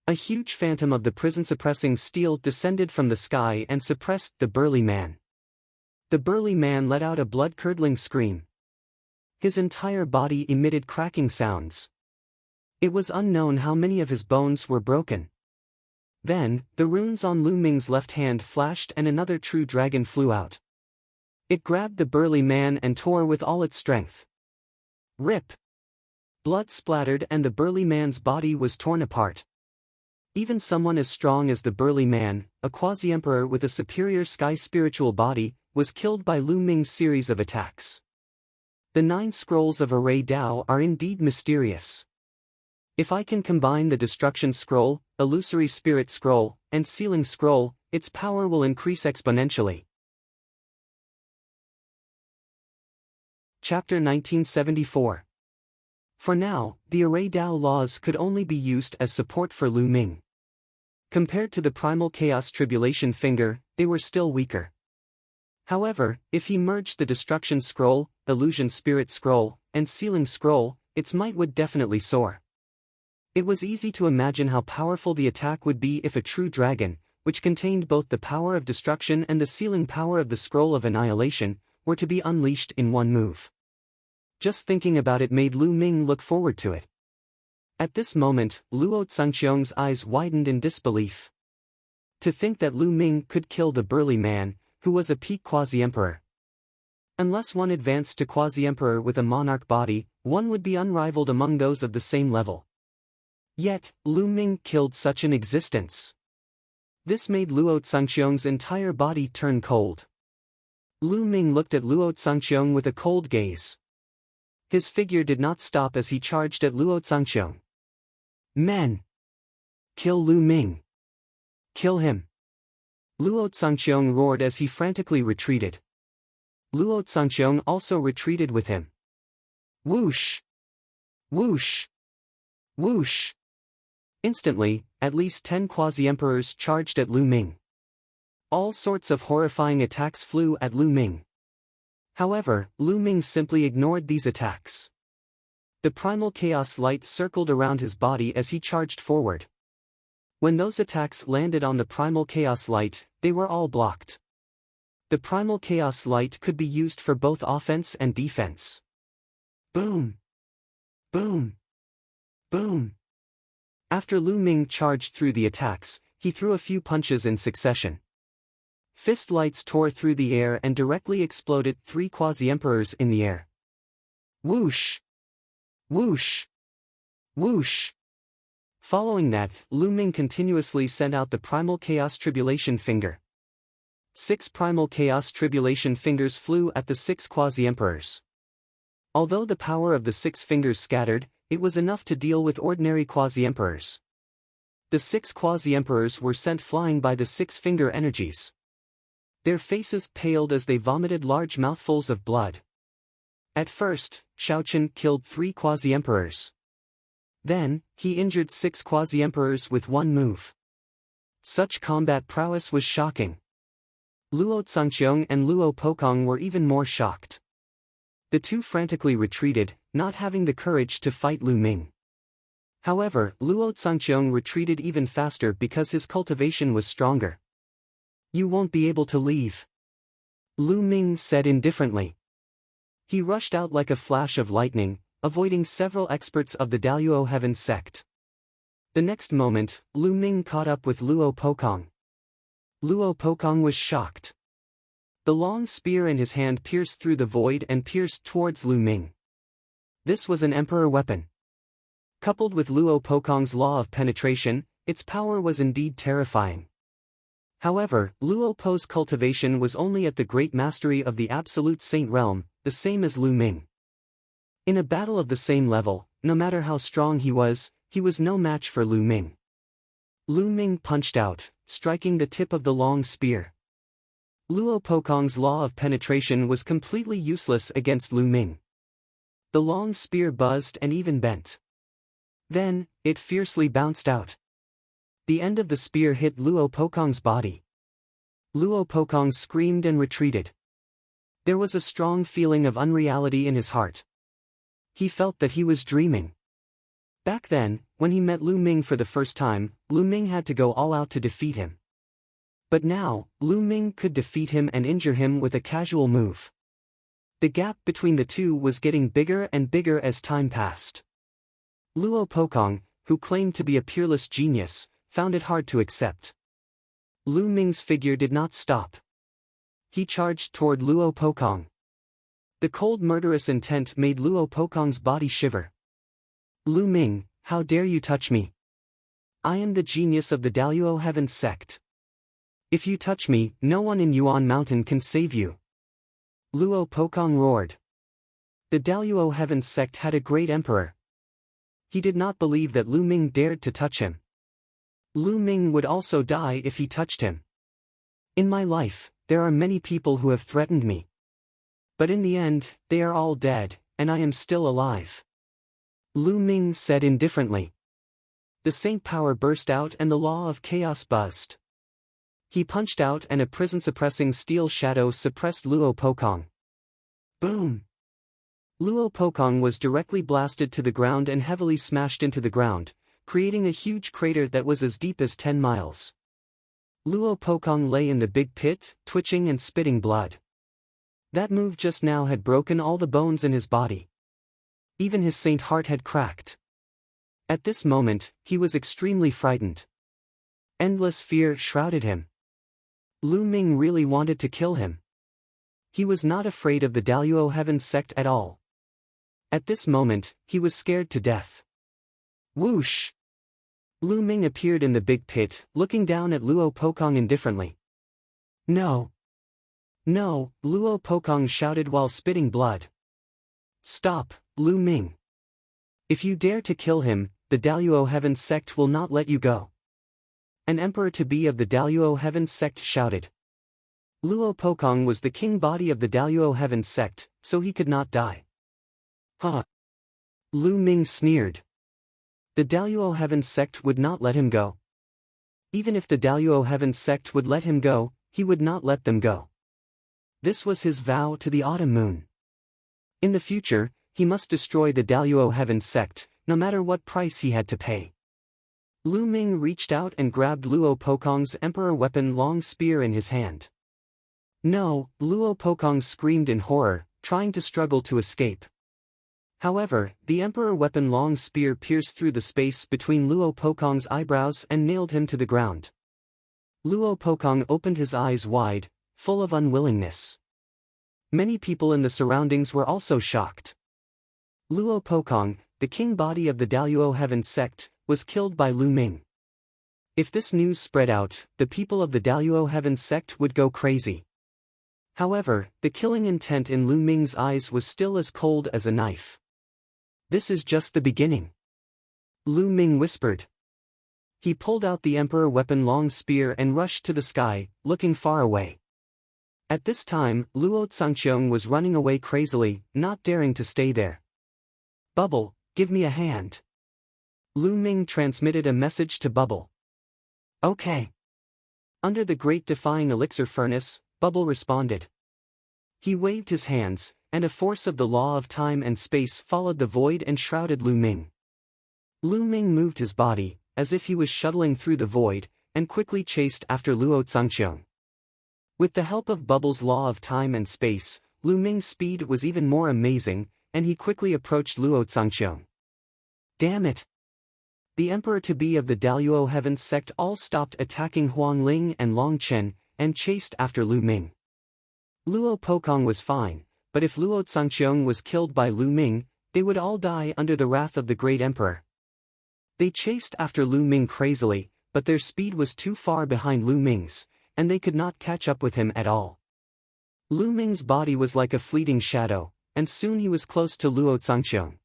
A huge phantom of the prison-suppressing steel descended from the sky and suppressed the burly man. The burly man let out a blood-curdling scream. His entire body emitted cracking sounds. It was unknown how many of his bones were broken. Then, the runes on Lu Ming's left hand flashed and another true dragon flew out. It grabbed the burly man and tore with all its strength. Rip! Blood splattered and the burly man's body was torn apart. Even someone as strong as the burly man, a quasi-emperor with a superior sky spiritual body, was killed by Lu Ming's series of attacks. The 9 scrolls of Array Dao are indeed mysterious. If I can combine the Destruction Scroll, Illusory Spirit Scroll, and Sealing Scroll, its power will increase exponentially. Chapter 1974. For now, the Array Dao laws could only be used as support for Lu Ming. Compared to the Primal Chaos Tribulation Finger, they were still weaker. However, if he merged the Destruction Scroll, Illusion Spirit Scroll, and sealing scroll, its might would definitely soar. It was easy to imagine how powerful the attack would be if a true dragon, which contained both the power of destruction and the sealing power of the scroll of annihilation, were to be unleashed in one move. Just thinking about it made Lu Ming look forward to it. At this moment, Luo Zhangqiong's eyes widened in disbelief. To think that Lu Ming could kill the burly man, who was a peak quasi-emperor. Unless one advanced to quasi-emperor with a monarch body, one would be unrivaled among those of the same level. Yet, Lu Ming killed such an existence. This made Luo Zhangqiong's entire body turn cold. Lu Ming looked at Luo Zhangqiong with a cold gaze. His figure did not stop as he charged at Luo Zhangqiong. Men! Kill Lu Ming! Kill him! Luo Zhangqiong roared as he frantically retreated. Luo Zhangqiong also retreated with him. Whoosh! Whoosh! Whoosh! Instantly, at least 10 quasi-emperors charged at Lu Ming. All sorts of horrifying attacks flew at Lu Ming. However, Lu Ming simply ignored these attacks. The primal chaos light circled around his body as he charged forward. When those attacks landed on the primal chaos light, they were all blocked. The primal chaos light could be used for both offense and defense. Boom! Boom! Boom! After Lu Ming charged through the attacks, he threw a few punches in succession. Fist lights tore through the air and directly exploded 3 quasi-emperors in the air. Whoosh! Whoosh! Whoosh! Following that, Lu Ming continuously sent out the Primal Chaos Tribulation Finger. 6 Primal Chaos Tribulation Fingers flew at the 6 quasi-emperors. Although the power of the 6 fingers scattered, it was enough to deal with ordinary quasi-emperors. The 6 quasi-emperors were sent flying by the 6-finger energies. Their faces paled as they vomited large mouthfuls of blood. At first, Shaochen killed 3 quasi-emperors. Then, he injured 6 quasi-emperors with one move. Such combat prowess was shocking. Luo Zhangqiong and Luo Pokong were even more shocked. The two frantically retreated, not having the courage to fight Lu Ming. However, Luo Zhangqiong retreated even faster because his cultivation was stronger. You won't be able to leave, Lu Ming said indifferently. He rushed out like a flash of lightning, avoiding several experts of the Daluo Heaven sect. The next moment, Lu Ming caught up with Luo Pokong. Luo Pokong was shocked. The long spear in his hand pierced through the void and pierced towards Lu Ming. This was an emperor weapon. Coupled with Luo Pokong's law of penetration, its power was indeed terrifying. However, Luo Po's cultivation was only at the great mastery of the absolute saint realm, the same as Lu Ming. In a battle of the same level, no matter how strong he was no match for Lu Ming. Lu Ming punched out, striking the tip of the long spear. Luo Pokong's law of penetration was completely useless against Lu Ming. The long spear buzzed and even bent. Then, it fiercely bounced out. The end of the spear hit Luo Pokong's body. Luo Pokong screamed and retreated. There was a strong feeling of unreality in his heart. He felt that he was dreaming. Back then, when he met Lu Ming for the first time, Lu Ming had to go all out to defeat him. But now, Lu Ming could defeat him and injure him with a casual move. The gap between the two was getting bigger and bigger as time passed. Luo Pokong, who claimed to be a peerless genius, found it hard to accept. Lu Ming's figure did not stop. He charged toward Luo Pokong. The cold murderous intent made Luo Pokong's body shiver. Lu Ming, how dare you touch me? I am the genius of the Daluo Heaven sect. If you touch me, no one in Yuan Mountain can save you. Luo Pokong roared. The Daluo Heaven sect had a great emperor. He did not believe that Lu Ming dared to touch him. Lu Ming would also die if he touched him. In my life, there are many people who have threatened me. But in the end, they are all dead, and I am still alive. Lu Ming said indifferently. The saint power burst out and the law of chaos buzzed. He punched out and a prison-suppressing steel shadow suppressed Luo Pokong. Boom! Luo Pokong was directly blasted to the ground and heavily smashed into the ground, creating a huge crater that was as deep as 10 miles. Luo Pokong lay in the big pit, twitching and spitting blood. That move just now had broken all the bones in his body. Even his saint heart had cracked. At this moment, he was extremely frightened. Endless fear shrouded him. Lu Ming really wanted to kill him. He was not afraid of the Daluo Heaven sect at all. At this moment, he was scared to death. Whoosh! Lu Ming appeared in the big pit, looking down at Luo Pokong indifferently. No! No! Luo Pokong shouted while spitting blood. Stop, Lu Ming! If you dare to kill him, the Daluo Heaven sect will not let you go. An emperor-to-be of the Daluo Heaven sect shouted. Luo Pokong was the king body of the Daluo Heaven sect, so he could not die. Huh! Lu Ming sneered. The Daluo Heaven sect would not let him go. Even if the Daluo Heaven sect would let him go, he would not let them go. This was his vow to the autumn moon. In the future, he must destroy the Daluo Heaven sect, no matter what price he had to pay. Lu Ming reached out and grabbed Luo Pokong's emperor weapon long spear in his hand. No, Luo Pokong screamed in horror, trying to struggle to escape. However, the emperor weapon long spear pierced through the space between Luo Pokong's eyebrows and nailed him to the ground. Luo Pokong opened his eyes wide, full of unwillingness. Many people in the surroundings were also shocked. Luo Pokong, the king body of the Daluo Heaven sect, was killed by Lu Ming. If this news spread out, the people of the Daluo Heaven sect would go crazy. However, the killing intent in Lu Ming's eyes was still as cold as a knife. This is just the beginning. Lu Ming whispered. He pulled out the emperor weapon long spear and rushed to the sky, looking far away. At this time, Luo Zhangqiong was running away crazily, not daring to stay there. Bubble, give me a hand. Lu Ming transmitted a message to Bubble. Okay. Under the great defying elixir furnace, Bubble responded. He waved his hands, and a force of the law of time and space followed the void and shrouded Lu Ming. Lu Ming moved his body, as if he was shuttling through the void, and quickly chased after Luo Zhangqiong. With the help of Bubble's law of time and space, Lu Ming's speed was even more amazing, and he quickly approached Luo Zhangqiong. Damn it! The emperor-to-be of the Daluo Heaven sect all stopped attacking Huang Ling and Long Chen, and chased after Lu Ming. Luo Pokong was fine, but if Luo Zhangqiong was killed by Lu Ming, they would all die under the wrath of the great emperor. They chased after Lu Ming crazily, but their speed was too far behind Lu Ming's, and they could not catch up with him at all. Lu Ming's body was like a fleeting shadow, and soon he was close to Luo Zhangqiong.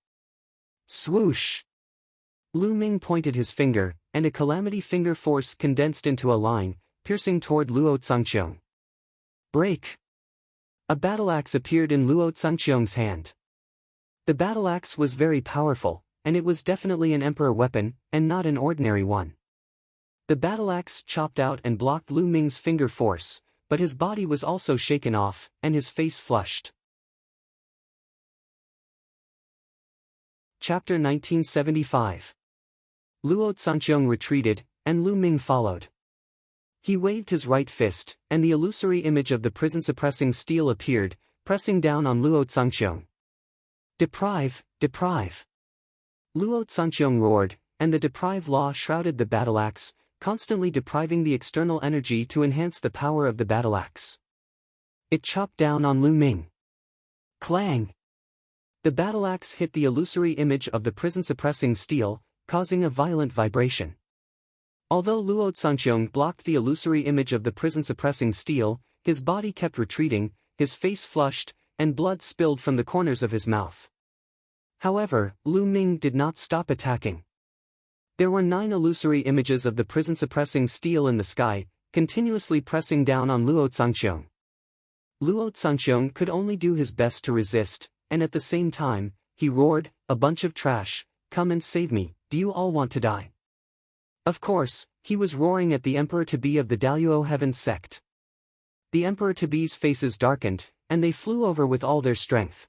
Swoosh! Lu Ming pointed his finger, and a calamity finger force condensed into a line, piercing toward Luo Zhangqiong. Break! A battle axe appeared in Luo Zhangqiong's hand. The battle axe was very powerful, and it was definitely an emperor weapon, and not an ordinary one. The battle axe chopped out and blocked Lu Ming's finger force, but his body was also shaken off, and his face flushed. Chapter 1975. Luo Zhangqiong retreated, and Lu Ming followed. He waved his right fist, and the illusory image of the prison-suppressing steel appeared, pressing down on Luo Zhangqiong. Deprive, deprive! Luo Zhangqiong roared, and the deprive law shrouded the battle axe, constantly depriving the external energy to enhance the power of the battle axe. It chopped down on Lu Ming. Clang! The battle axe hit the illusory image of the prison-suppressing steel, causing a violent vibration. Although Luo Zhangqiong blocked the illusory image of the prison-suppressing steel, his body kept retreating, his face flushed, and blood spilled from the corners of his mouth. However, Lu Ming did not stop attacking. There were 9 illusory images of the prison-suppressing steel in the sky, continuously pressing down on Luo Zhangqiong. Luo Zhangqiong could only do his best to resist, and at the same time, he roared, "A bunch of trash, come and save me, do you all want to die?" Of course, he was roaring at the emperor-to-be of the Daluo Heaven sect. The emperor-to-be's faces darkened, and they flew over with all their strength.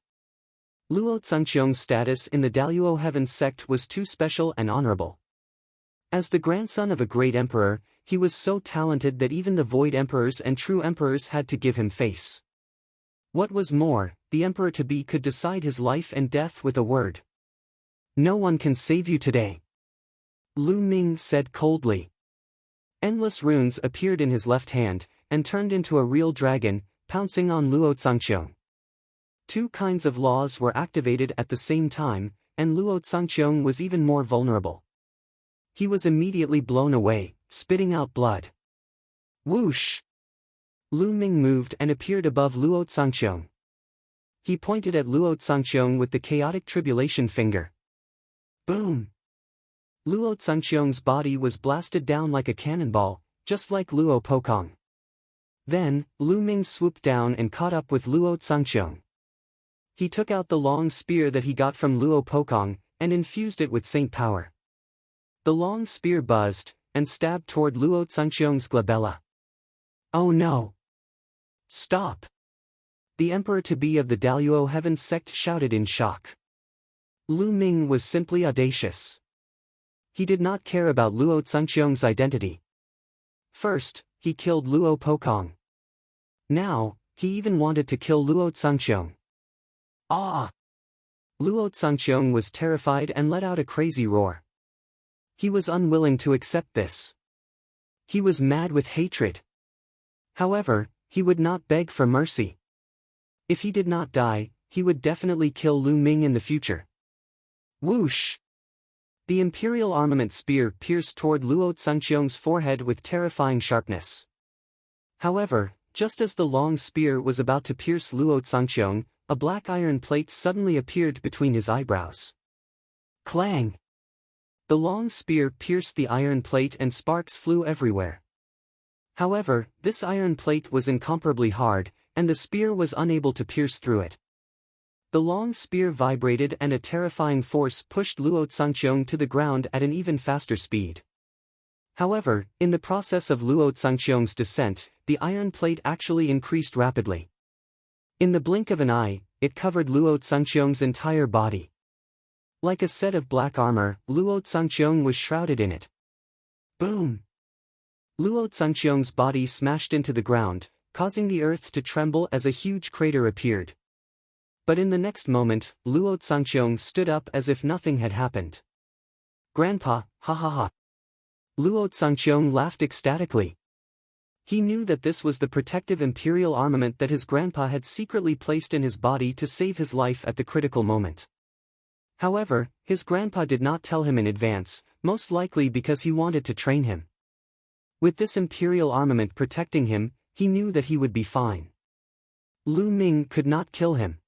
Luo Zhangqiong's status in the Daluo Heaven sect was too special and honorable. As the grandson of a great emperor, he was so talented that even the void emperors and true emperors had to give him face. What was more, the emperor-to-be could decide his life and death with a word. "No one can save you today," Lu Ming said coldly. Endless runes appeared in his left hand, and turned into a real dragon, pouncing on Luo Zhangqiong. Two kinds of laws were activated at the same time, and Luo Zhangqiong was even more vulnerable. He was immediately blown away, spitting out blood. Whoosh! Lu Ming moved and appeared above Luo Zhangqiong. He pointed at Luo Zhangqiong with the chaotic tribulation finger. Boom! Luo Zhangqiong's body was blasted down like a cannonball, just like Luo Pokong. Then, Lu Ming swooped down and caught up with Luo Zhangqiong. He took out the long spear that he got from Luo Pokong, and infused it with saint power. The long spear buzzed, and stabbed toward Luo Zhangqiong's glabella. Oh no! Stop! The emperor-to-be of the Daluo Heaven sect shouted in shock. Lu Ming was simply audacious. He did not care about Luo Zhangqiong's identity. First, he killed Luo Pokong. Now, he even wanted to kill Luo Zhangqiong. Ah! Luo Zhangqiong was terrified and let out a crazy roar. He was unwilling to accept this. He was mad with hatred. However, he would not beg for mercy. If he did not die, he would definitely kill Lu Ming in the future. Whoosh! The Imperial Armament spear pierced toward Luo Zhangqiong's forehead with terrifying sharpness. However, just as the long spear was about to pierce Luo Zhangqiong, a black iron plate suddenly appeared between his eyebrows. Clang! The long spear pierced the iron plate and sparks flew everywhere. However, this iron plate was incomparably hard, and the spear was unable to pierce through it. The long spear vibrated and a terrifying force pushed Luo Zhangqiong to the ground at an even faster speed. However, in the process of Luo Zhangqiong's descent, the iron plate actually increased rapidly. In the blink of an eye, it covered Luo Zhangqiong's entire body. Like a set of black armor, Luo Zhangqiong was shrouded in it. Boom! Luo Zhangqiong's body smashed into the ground, causing the earth to tremble as a huge crater appeared. But in the next moment, Luo Zhangqiong stood up as if nothing had happened. Grandpa, ha ha ha! Luo Zhangqiong laughed ecstatically. He knew that this was the protective imperial armament that his grandpa had secretly placed in his body to save his life at the critical moment. However, his grandpa did not tell him in advance, most likely because he wanted to train him. With this imperial armament protecting him, he knew that he would be fine. Lu Ming could not kill him.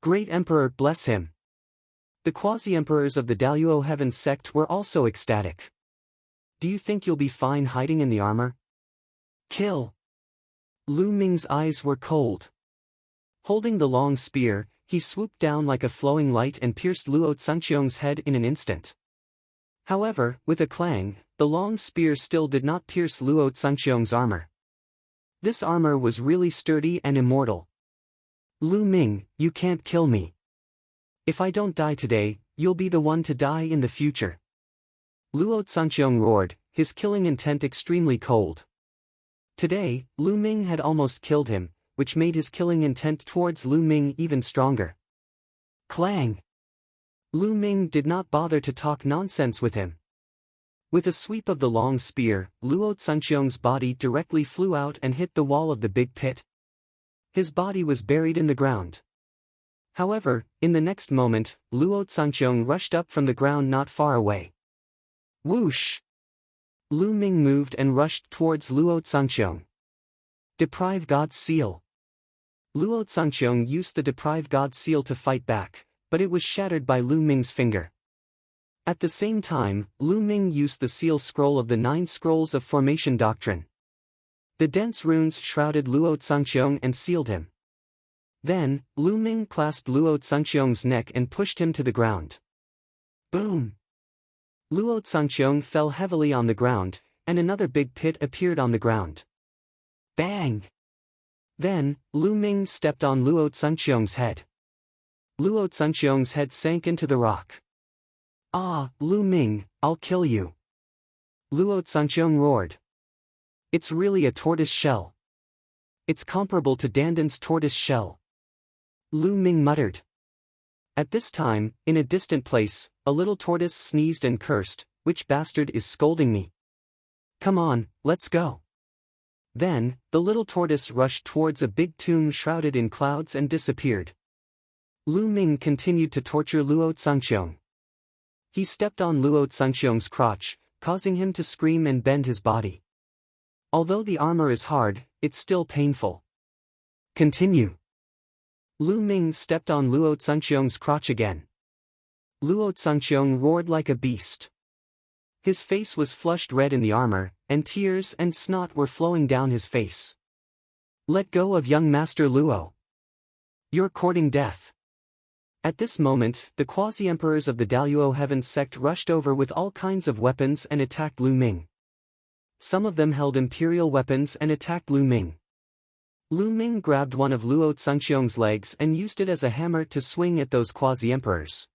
Great Emperor bless him. The quasi-emperors of the Daluo Heaven sect were also ecstatic. Do you think you'll be fine hiding in the armor? Kill! Lu Ming's eyes were cold. Holding the long spear, he swooped down like a flowing light and pierced Luo Zhangqiong's head in an instant. However, with a clang, the long spear still did not pierce Luo Zhangqiong's armor. This armor was really sturdy and immortal. Lu Ming, you can't kill me. If I don't die today, you'll be the one to die in the future. Luo Zhangqiong roared, his killing intent extremely cold. Today, Lu Ming had almost killed him, which made his killing intent towards Lu Ming even stronger. Clang! Lu Ming did not bother to talk nonsense with him. With a sweep of the long spear, Luo Zhangqiong's body directly flew out and hit the wall of the big pit. His body was buried in the ground. However, in the next moment, Luo Zhangqiong rushed up from the ground not far away. Whoosh! Lu Ming moved and rushed towards Luo Zhangqiong. Deprive God's seal. Luo Zhangqiong used the Deprive God seal to fight back, but it was shattered by Lu Ming's finger. At the same time, Lu Ming used the seal scroll of the 9 scrolls of formation doctrine. The dense runes shrouded Luo Zhangqiong and sealed him. Then, Lu Ming clasped Luo Zhangqiong's neck and pushed him to the ground. Boom! Luo Zhangqiong fell heavily on the ground, and another big pit appeared on the ground. Bang! Then, Lu Ming stepped on Luo Zhangqiong's head. Luo Zhangqiong's head sank into the rock. Ah, Lu Ming, I'll kill you. Luo Zhangqiong roared. It's really a tortoise shell. It's comparable to Dandan's tortoise shell. Lu Ming muttered. At this time, in a distant place, a little tortoise sneezed and cursed, "Which bastard is scolding me? Come on, let's go." Then, the little tortoise rushed towards a big tomb shrouded in clouds and disappeared. Lu Ming continued to torture Luo Zhangqiong. He stepped on Luo Zhangqiong's crotch, causing him to scream and bend his body. Although the armor is hard, it's still painful. Continue. Lu Ming stepped on Luo Zhangqiong's crotch again. Luo Zhangqiong roared like a beast. His face was flushed red in the armor, and tears and snot were flowing down his face. Let go of young Master Luo. You're courting death. At this moment, the quasi-emperors of the Daluo Heaven sect rushed over with all kinds of weapons and attacked Lu Ming. Some of them held imperial weapons and attacked Lu Ming. Lu Ming grabbed one of Luo Zhangqiong's legs and used it as a hammer to swing at those quasi-emperors.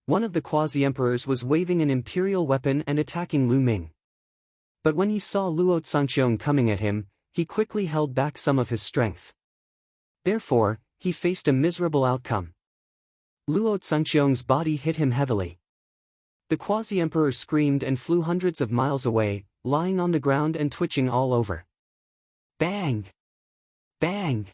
One of the quasi-emperors was waving an imperial weapon and attacking Lu Ming. But when he saw Luo Zhangqiong coming at him, he quickly held back some of his strength. Therefore, he faced a miserable outcome. Luo Zhangqiong's body hit him heavily. The quasi-emperor screamed and flew hundreds of miles away, lying on the ground and twitching all over. Bang! Bang!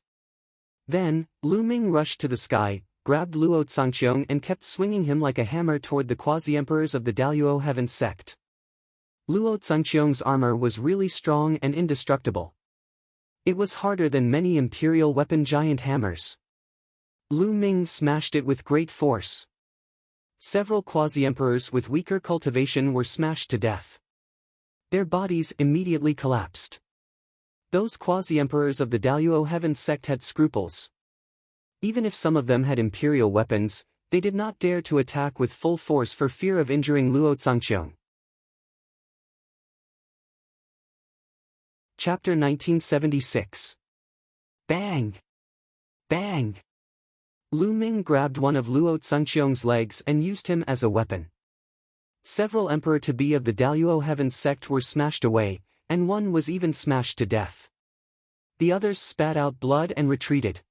Then, Lu Ming rushed to the sky, grabbed Luo Zhangqiong and kept swinging him like a hammer toward the quasi-emperors of the Daluo Heaven sect. Luo Zhangqiong's armor was really strong and indestructible. It was harder than many imperial weapon giant hammers. Lu Ming smashed it with great force. Several quasi-emperors with weaker cultivation were smashed to death. Their bodies immediately collapsed. Those quasi-emperors of the Daluo Heaven sect had scruples. Even if some of them had imperial weapons, they did not dare to attack with full force for fear of injuring Luo Zhangqiong. Chapter 1976. Bang! Bang! Lu Ming grabbed one of Luo Zhangqiong's legs and used him as a weapon. Several emperor-to-be of the Daluo Heaven sect were smashed away, and one was even smashed to death. The others spat out blood and retreated.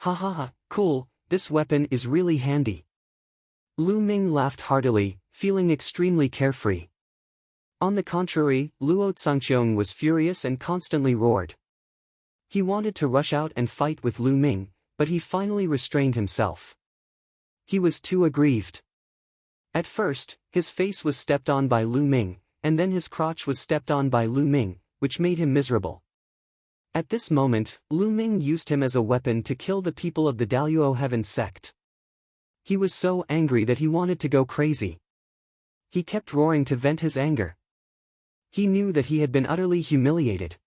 Ha ha ha, cool, this weapon is really handy. Lu Ming laughed heartily, feeling extremely carefree. On the contrary, Luo Zhangqiong was furious and constantly roared. He wanted to rush out and fight with Lu Ming, but he finally restrained himself. He was too aggrieved. At first, his face was stepped on by Lu Ming, and then his crotch was stepped on by Lu Ming, which made him miserable. At this moment, Lu Ming used him as a weapon to kill the people of the Daluo Heaven sect. He was so angry that he wanted to go crazy. He kept roaring to vent his anger. He knew that he had been utterly humiliated.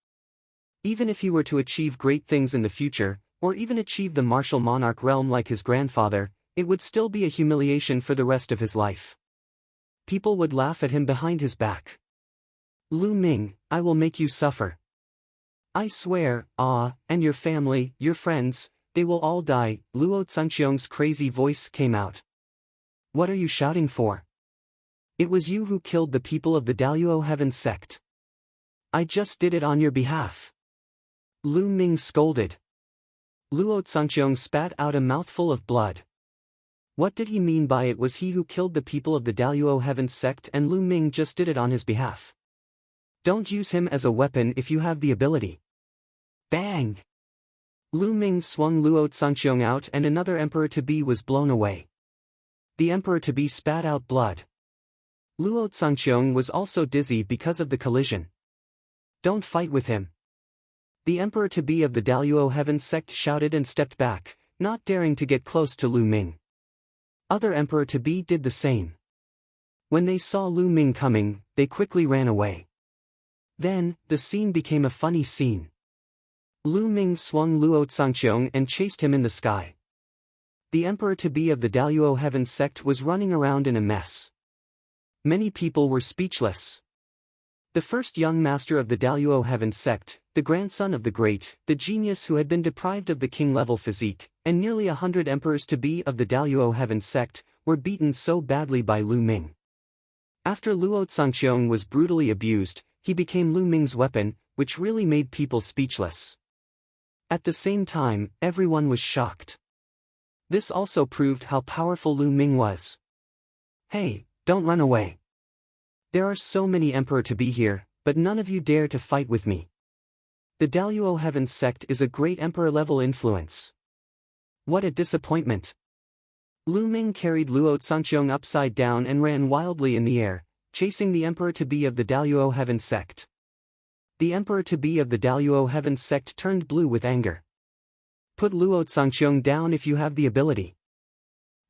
Even if he were to achieve great things in the future, or even achieve the martial monarch realm like his grandfather, it would still be a humiliation for the rest of his life. People would laugh at him behind his back. Lu Ming, I will make you suffer. I swear, and your family, your friends, they will all die. Luo Zhangqiong's crazy voice came out. What are you shouting for? It was you who killed the people of the Daluo Heaven sect. I just did it on your behalf. Lu Ming scolded. Luo Zhangqiong spat out a mouthful of blood. What did he mean by it was he who killed the people of the Daluo Heaven sect and Lu Ming just did it on his behalf? Don't use him as a weapon if you have the ability. Bang! Lu Ming swung Luo Zhangqiong out and another emperor-to-be was blown away. The emperor-to-be spat out blood. Luo Zhangqiong was also dizzy because of the collision. Don't fight with him. The emperor-to-be of the Daluo Heaven sect shouted and stepped back, not daring to get close to Lu Ming. Other emperor-to-be did the same. When they saw Lu Ming coming, they quickly ran away. Then, the scene became a funny scene. Lu Ming swung Luo Zhangqiong and chased him in the sky. The emperor-to-be of the Daluo Heaven sect was running around in a mess. Many people were speechless. The first young master of the Daluo Heaven sect, the grandson of the great, the genius who had been deprived of the king-level physique, and nearly 100 emperors-to-be of the Daluo Heaven sect, were beaten so badly by Lu Ming. After Luo Zhangqiong was brutally abused, he became Lu Ming's weapon, which really made people speechless. At the same time, everyone was shocked. This also proved how powerful Lu Ming was. "Hey, don't run away. There are so many emperor-to-be here, but none of you dare to fight with me. The Daluo Heaven sect is a great emperor-level influence." What a disappointment! Lu Ming carried Luo Zhangqiong upside down and ran wildly in the air, chasing the emperor-to-be of the Daluo Heaven sect. The emperor-to-be of the Daluo Heaven sect turned blue with anger. "Put Luo Zhangqiong down if you have the ability.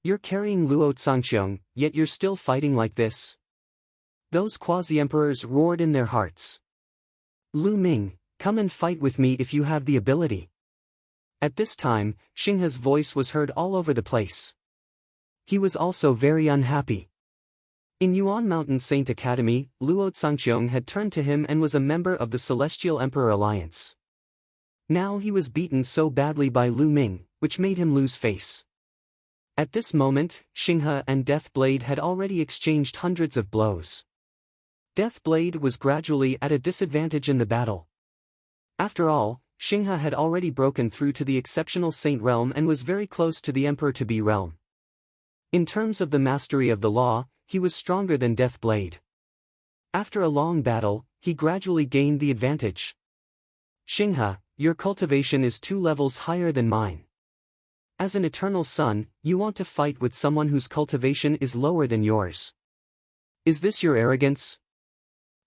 You're carrying Luo Zhangqiong, yet you're still fighting like this?" Those quasi-emperors roared in their hearts. "Lu Ming, come and fight with me if you have the ability." At this time, Xinghe's voice was heard all over the place. He was also very unhappy. In Yuan Mountain Saint Academy, Luo Zhangqiong had turned to him and was a member of the Celestial Emperor Alliance. Now he was beaten so badly by Lu Ming, which made him lose face. At this moment, Xinghe and Death Blade had already exchanged hundreds of blows. Death Blade was gradually at a disadvantage in the battle. After all, Xinghe had already broken through to the exceptional Saint realm and was very close to the Emperor-to-be realm. In terms of the mastery of the law, he was stronger than Death Blade. After a long battle, he gradually gained the advantage. "Xinghe, your cultivation is 2 levels higher than mine. As an eternal son, you want to fight with someone whose cultivation is lower than yours. Is this your arrogance?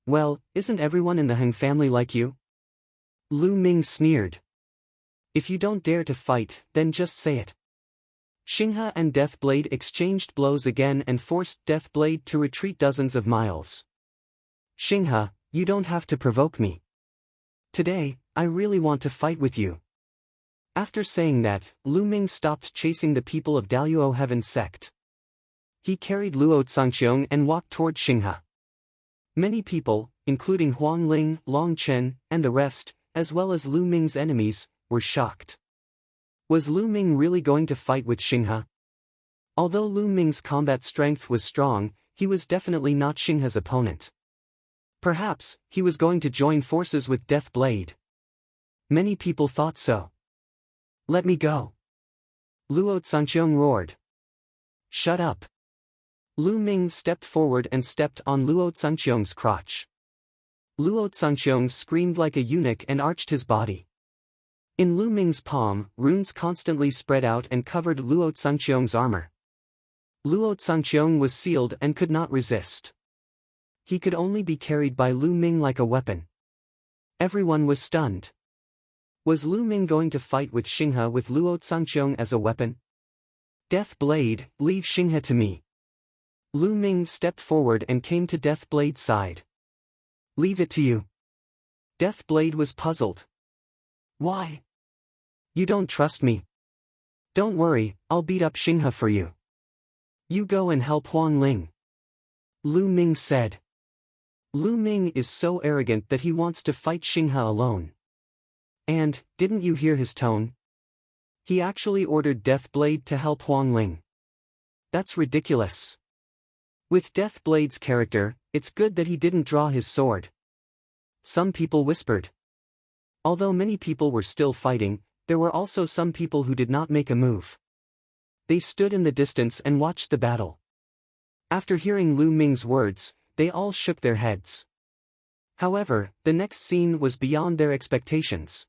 Well, isn't everyone in the Heng family like you?" Lu Ming sneered. "If you don't dare to fight, then just say it." Xinghe and Death Blade exchanged blows again and forced Death Blade to retreat dozens of miles. "Xinghe, you don't have to provoke me. Today, I really want to fight with you." After saying that, Lu Ming stopped chasing the people of Daluo Heaven sect. He carried Luo Zhangqiong and walked toward Xinghe. Many people, including Huang Ling, Long Chen, and the rest, as well as Lu Ming's enemies, were shocked. Was Lu Ming really going to fight with Xinghe? Although Lu Ming's combat strength was strong, he was definitely not Xinghe's opponent. Perhaps, he was going to join forces with Death Blade. Many people thought so. "Let me go!" Luo Zhangqiong roared. "Shut up!" Lu Ming stepped forward and stepped on Luo Zhangqiong's crotch. Luo Zhangqiong screamed like a eunuch and arched his body. In Lu Ming's palm, runes constantly spread out and covered Luo Zhangqiong's armor. Luo Zhangqiong was sealed and could not resist. He could only be carried by Lu Ming like a weapon. Everyone was stunned. Was Lu Ming going to fight with Xinghe with Luo Zhangqiong as a weapon? "Death Blade, leave Xinghe to me." Lu Ming stepped forward and came to Death Blade's side. "Leave it to you." Death Blade was puzzled. "Why? You don't trust me? Don't worry, I'll beat up Xinghe for you. You go and help Huang Ling," Lu Ming said. Lu Ming is so arrogant that he wants to fight Xinghe alone. And, didn't you hear his tone? He actually ordered Death Blade to help Huang Ling. That's ridiculous. With Death Blade's character, it's good that he didn't draw his sword. Some people whispered. Although many people were still fighting, there were also some people who did not make a move. They stood in the distance and watched the battle. After hearing Lu Ming's words, they all shook their heads. However, the next scene was beyond their expectations.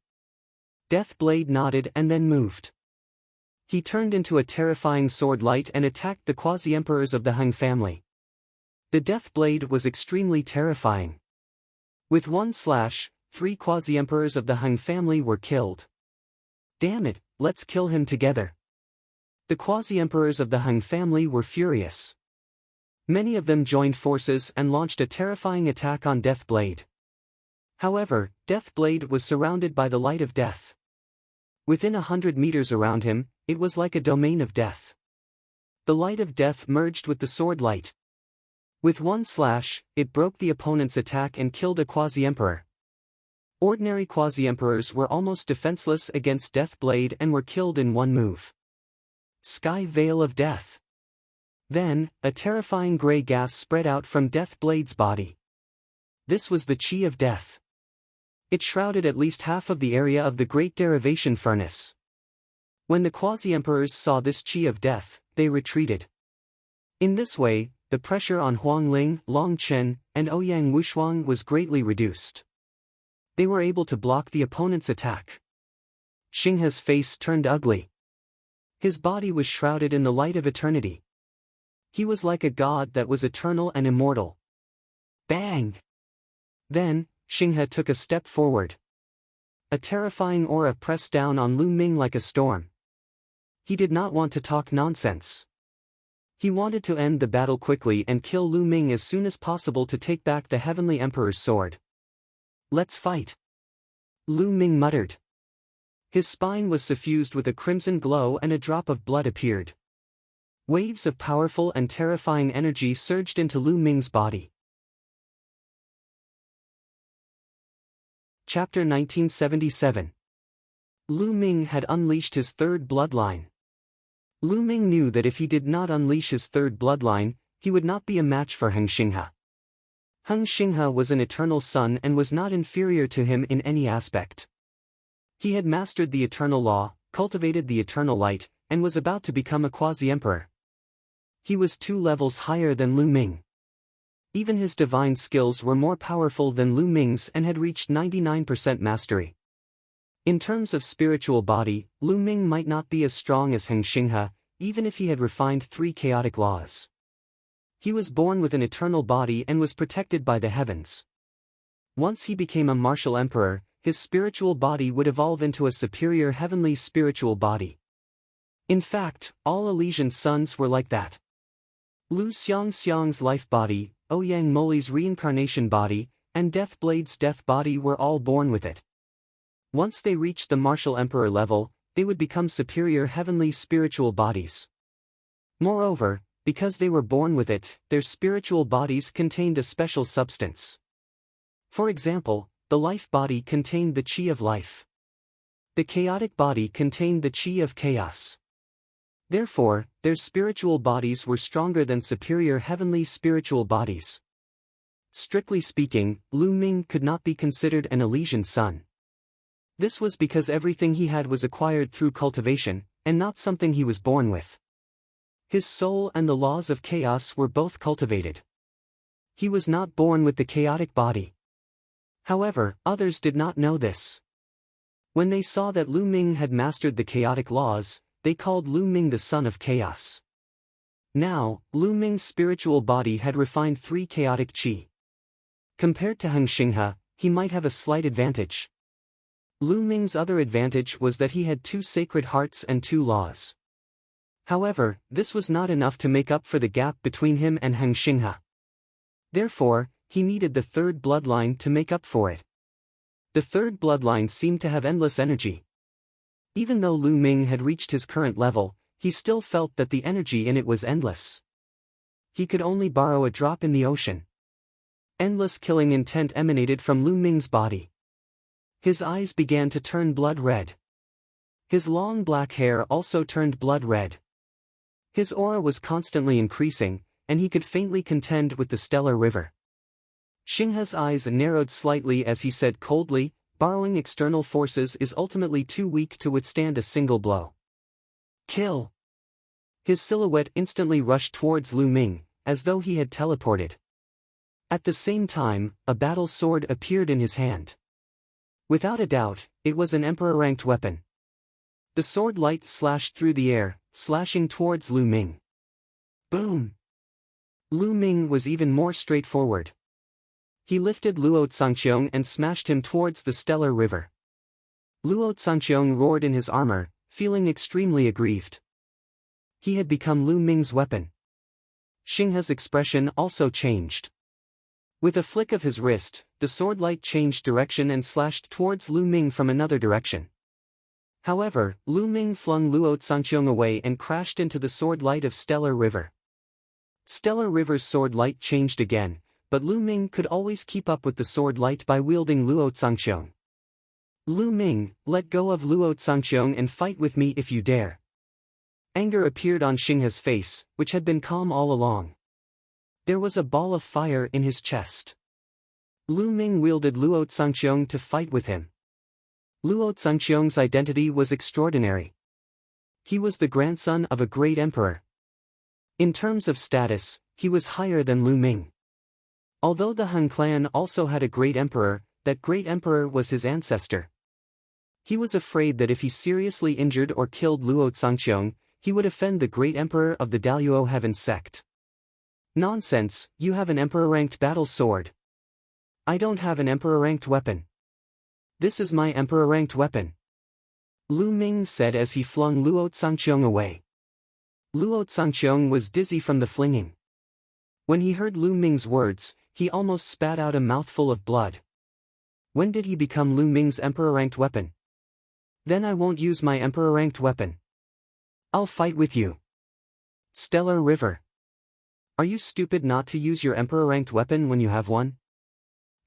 Death Blade nodded and then moved. He turned into a terrifying sword light and attacked the quasi-emperors of the Heng family. The Death Blade was extremely terrifying. With one slash, 3 quasi-emperors of the Heng family were killed. "Damn it, let's kill him together." The quasi-emperors of the Heng family were furious. Many of them joined forces and launched a terrifying attack on Death Blade. However, Death Blade was surrounded by the light of death. Within 100 meters around him, it was like a domain of death. The light of death merged with the sword light. With one slash, it broke the opponent's attack and killed a quasi-emperor. Ordinary quasi-emperors were almost defenseless against Death Blade and were killed in one move. Sky Veil of Death. Then, a terrifying gray gas spread out from Death Blade's body. This was the Chi of Death. It shrouded at least half of the area of the Great Derivation Furnace. When the quasi-emperors saw this Chi of Death, they retreated. In this way, the pressure on Huangling, Long Chen, and Ouyang Wushuang was greatly reduced. They were able to block the opponent's attack. Xinghe's face turned ugly. His body was shrouded in the light of eternity. He was like a god that was eternal and immortal. Bang! Then, Xinghe took a step forward. A terrifying aura pressed down on Lu Ming like a storm. He did not want to talk nonsense. He wanted to end the battle quickly and kill Lu Ming as soon as possible to take back the Heavenly Emperor's sword. Let's fight. Lu Ming muttered. His spine was suffused with a crimson glow and a drop of blood appeared. Waves of powerful and terrifying energy surged into Lu Ming's body. Chapter 1977. Lu Ming had unleashed his third bloodline. Lu Ming knew that if he did not unleash his third bloodline, he would not be a match for Heng Xinghe. Heng Xinghe was an eternal son and was not inferior to him in any aspect. He had mastered the eternal law, cultivated the eternal light, and was about to become a quasi-emperor. He was 2 levels higher than Lu Ming. Even his divine skills were more powerful than Lu Ming's and had reached 99% mastery. In terms of spiritual body, Lu Ming might not be as strong as Heng Xinghe, even if he had refined 3 chaotic laws. He was born with an eternal body and was protected by the heavens. Once he became a martial emperor, his spiritual body would evolve into a superior heavenly spiritual body. In fact, all Elysian sons were like that. Lu Xiang's life body, Ouyang Moli's reincarnation body, and Death Blade's death body were all born with it. Once they reached the martial emperor level, they would become superior heavenly spiritual bodies. Moreover, because they were born with it, their spiritual bodies contained a special substance. For example, the life body contained the Chi of life. The chaotic body contained the Chi of chaos. Therefore, their spiritual bodies were stronger than superior heavenly spiritual bodies. Strictly speaking, Lu Ming could not be considered an Elysian son. This was because everything he had was acquired through cultivation, and not something he was born with. His soul and the laws of chaos were both cultivated. He was not born with the chaotic body. However, others did not know this. When they saw that Lu Ming had mastered the chaotic laws, they called Lu Ming the son of chaos. Now, Lu Ming's spiritual body had refined 3 chaotic Qi. Compared to Heng Xinghe, he might have a slight advantage. Lu Ming's other advantage was that he had 2 sacred hearts and 2 laws. However, this was not enough to make up for the gap between him and Heng Xinghe. Therefore, he needed the third bloodline to make up for it. The third bloodline seemed to have endless energy. Even though Lu Ming had reached his current level, he still felt that the energy in it was endless. He could only borrow a drop in the ocean. Endless killing intent emanated from Lu Ming's body. His eyes began to turn blood red. His long black hair also turned blood red. His aura was constantly increasing, and he could faintly contend with the stellar river. Xinghe's eyes narrowed slightly as he said coldly, "Borrowing external forces is ultimately too weak to withstand a single blow. Kill!" His silhouette instantly rushed towards Lu Ming, as though he had teleported. At the same time, a battle sword appeared in his hand. Without a doubt, it was an emperor-ranked weapon. The sword light slashed through the air, slashing towards Lu Ming. Boom! Lu Ming was even more straightforward. He lifted Luo Zhangqiong and smashed him towards the stellar river. Luo Zhangqiong roared in his armor, feeling extremely aggrieved. He had become Lu Ming's weapon. Xinghe's expression also changed. With a flick of his wrist, the sword light changed direction and slashed towards Lu Ming from another direction. However, Lu Ming flung Luo Zhangqiong away and crashed into the sword light of Stellar River. Stellar River's sword light changed again, but Lu Ming could always keep up with the sword light by wielding Luo Zhangqiong. Lu Ming, let go of Luo Zhangqiong and fight with me if you dare. Anger appeared on Xinghe's face, which had been calm all along. There was a ball of fire in his chest. Lu Ming wielded Luo Zhangqiong to fight with him. Luo Zhangqiong's identity was extraordinary. He was the grandson of a great emperor. In terms of status, he was higher than Lu Ming. Although the Han clan also had a great emperor, that great emperor was his ancestor. He was afraid that if he seriously injured or killed Luo Zhangqiong, he would offend the great emperor of the Daluo Heaven sect. Nonsense, you have an emperor-ranked battle sword. I don't have an emperor-ranked weapon. This is my emperor-ranked weapon. Lu Ming said as he flung Luo Zhangqiong away. Luo Zhangqiong was dizzy from the flinging. When he heard Lu Ming's words, he almost spat out a mouthful of blood. When did he become Lu Ming's emperor-ranked weapon? Then I won't use my emperor-ranked weapon. I'll fight with you. Stellar River. Are you stupid not to use your emperor-ranked weapon when you have one?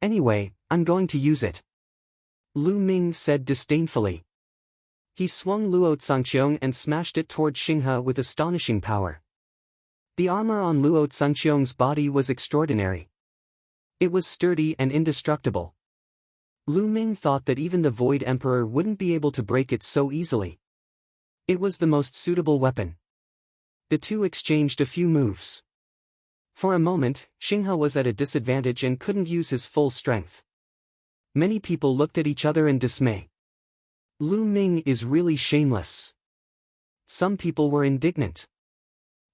Anyway, I'm going to use it. Lu Ming said disdainfully. He swung Luo Zhangqiong and smashed it toward Xinghe with astonishing power. The armor on Luo Zhangqiong's body was extraordinary. It was sturdy and indestructible. Lu Ming thought that even the Void Emperor wouldn't be able to break it so easily. It was the most suitable weapon. The two exchanged a few moves. For a moment, Xinghe was at a disadvantage and couldn't use his full strength. Many people looked at each other in dismay. Lu Ming is really shameless. Some people were indignant.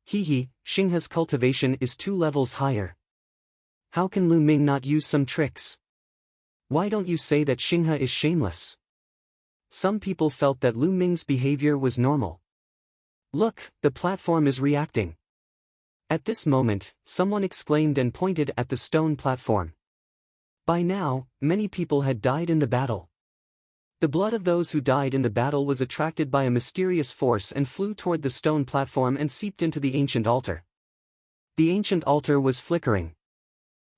Xinghe's cultivation is 2 levels higher. How can Lu Ming not use some tricks? Why don't you say that Xinghe is shameless? Some people felt that Lu Ming's behavior was normal. Look, the platform is reacting. At this moment, someone exclaimed and pointed at the stone platform. By now, many people had died in the battle. The blood of those who died in the battle was attracted by a mysterious force and flew toward the stone platform and seeped into the ancient altar. The ancient altar was flickering.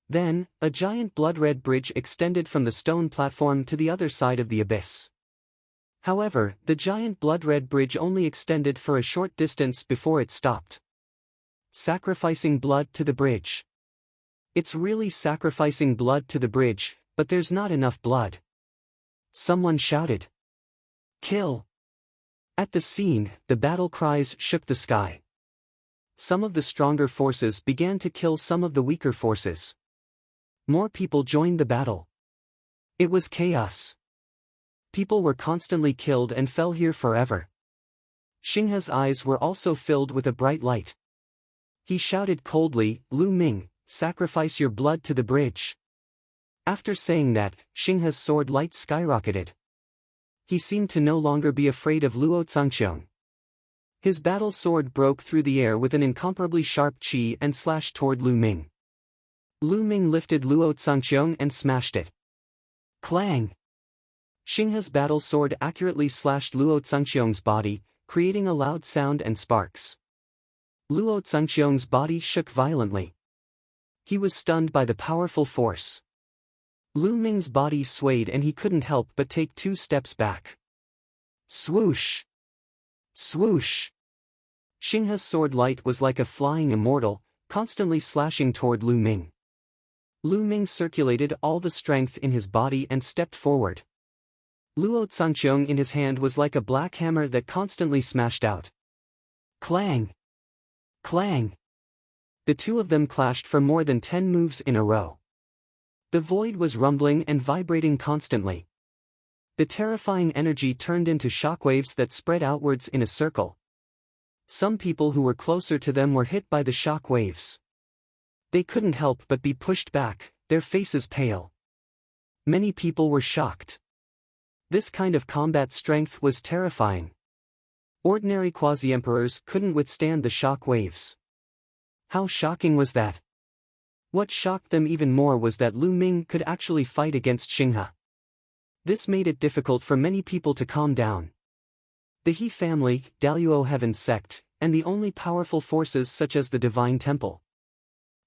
Then, a giant blood-red bridge extended from the stone platform to the other side of the abyss. However, the giant blood-red bridge only extended for a short distance before it stopped. Sacrificing blood to the bridge. It's really sacrificing blood to the bridge, but there's not enough blood. Someone shouted. Kill! At the scene, the battle cries shook the sky. Some of the stronger forces began to kill some of the weaker forces. More people joined the battle. It was chaos. People were constantly killed and fell here forever. Xinghe's eyes were also filled with a bright light. He shouted coldly, Lu Ming, sacrifice your blood to the bridge. After saying that, Xinghe's sword light skyrocketed. He seemed to no longer be afraid of Luo Zhangqiong. His battle sword broke through the air with an incomparably sharp chi and slashed toward Lu Ming. Lu Ming lifted Luo Zhangqiong and smashed it. Clang! Xinghe's battle sword accurately slashed Luo Zhangqiong's body, creating a loud sound and sparks. Luo Zhangqiong's body shook violently. He was stunned by the powerful force. Lu Ming's body swayed and he couldn't help but take 2 steps back. Swoosh! Swoosh! Xinghe's sword light was like a flying immortal, constantly slashing toward Lu Ming. Lu Ming circulated all the strength in his body and stepped forward. Luo Zhangqiong in his hand was like a black hammer that constantly smashed out. Clang! Clang! The two of them clashed for more than 10 moves in a row. The void was rumbling and vibrating constantly. The terrifying energy turned into shockwaves that spread outwards in a circle. Some people who were closer to them were hit by the shock waves. They couldn't help but be pushed back, their faces pale. Many people were shocked. This kind of combat strength was terrifying. Ordinary quasi-emperors couldn't withstand the shock waves. How shocking was that? What shocked them even more was that Lu Ming could actually fight against Xinghe. This made it difficult for many people to calm down. The He family, Daluo Heaven sect, and the only powerful forces such as the Divine Temple.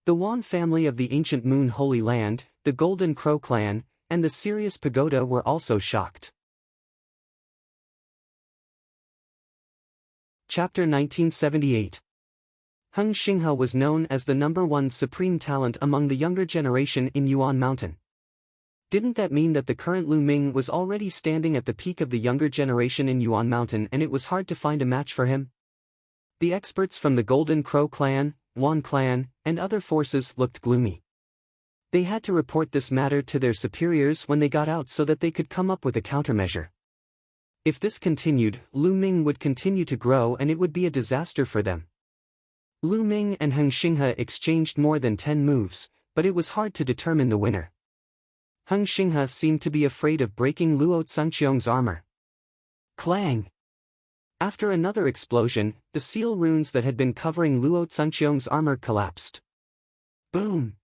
The Wan family of the Ancient Moon Holy Land, the Golden Crow clan, and the Sirius Pagoda were also shocked. Chapter 1978. Heng Xinghe was known as the #1 supreme talent among the younger generation in Yuan Mountain. Didn't that mean that the current Lu Ming was already standing at the peak of the younger generation in Yuan Mountain and it was hard to find a match for him? The experts from the Golden Crow clan, Wan clan, and other forces looked gloomy. They had to report this matter to their superiors when they got out so that they could come up with a countermeasure. If this continued, Lu Ming would continue to grow and it would be a disaster for them. Lu Ming and Heng Xinghe exchanged more than 10 moves, but it was hard to determine the winner. Heng Xinghe seemed to be afraid of breaking Luo Zhangqiong's armor. Clang! After another explosion, the seal runes that had been covering Luo Zhangqiong's armor collapsed. Boom!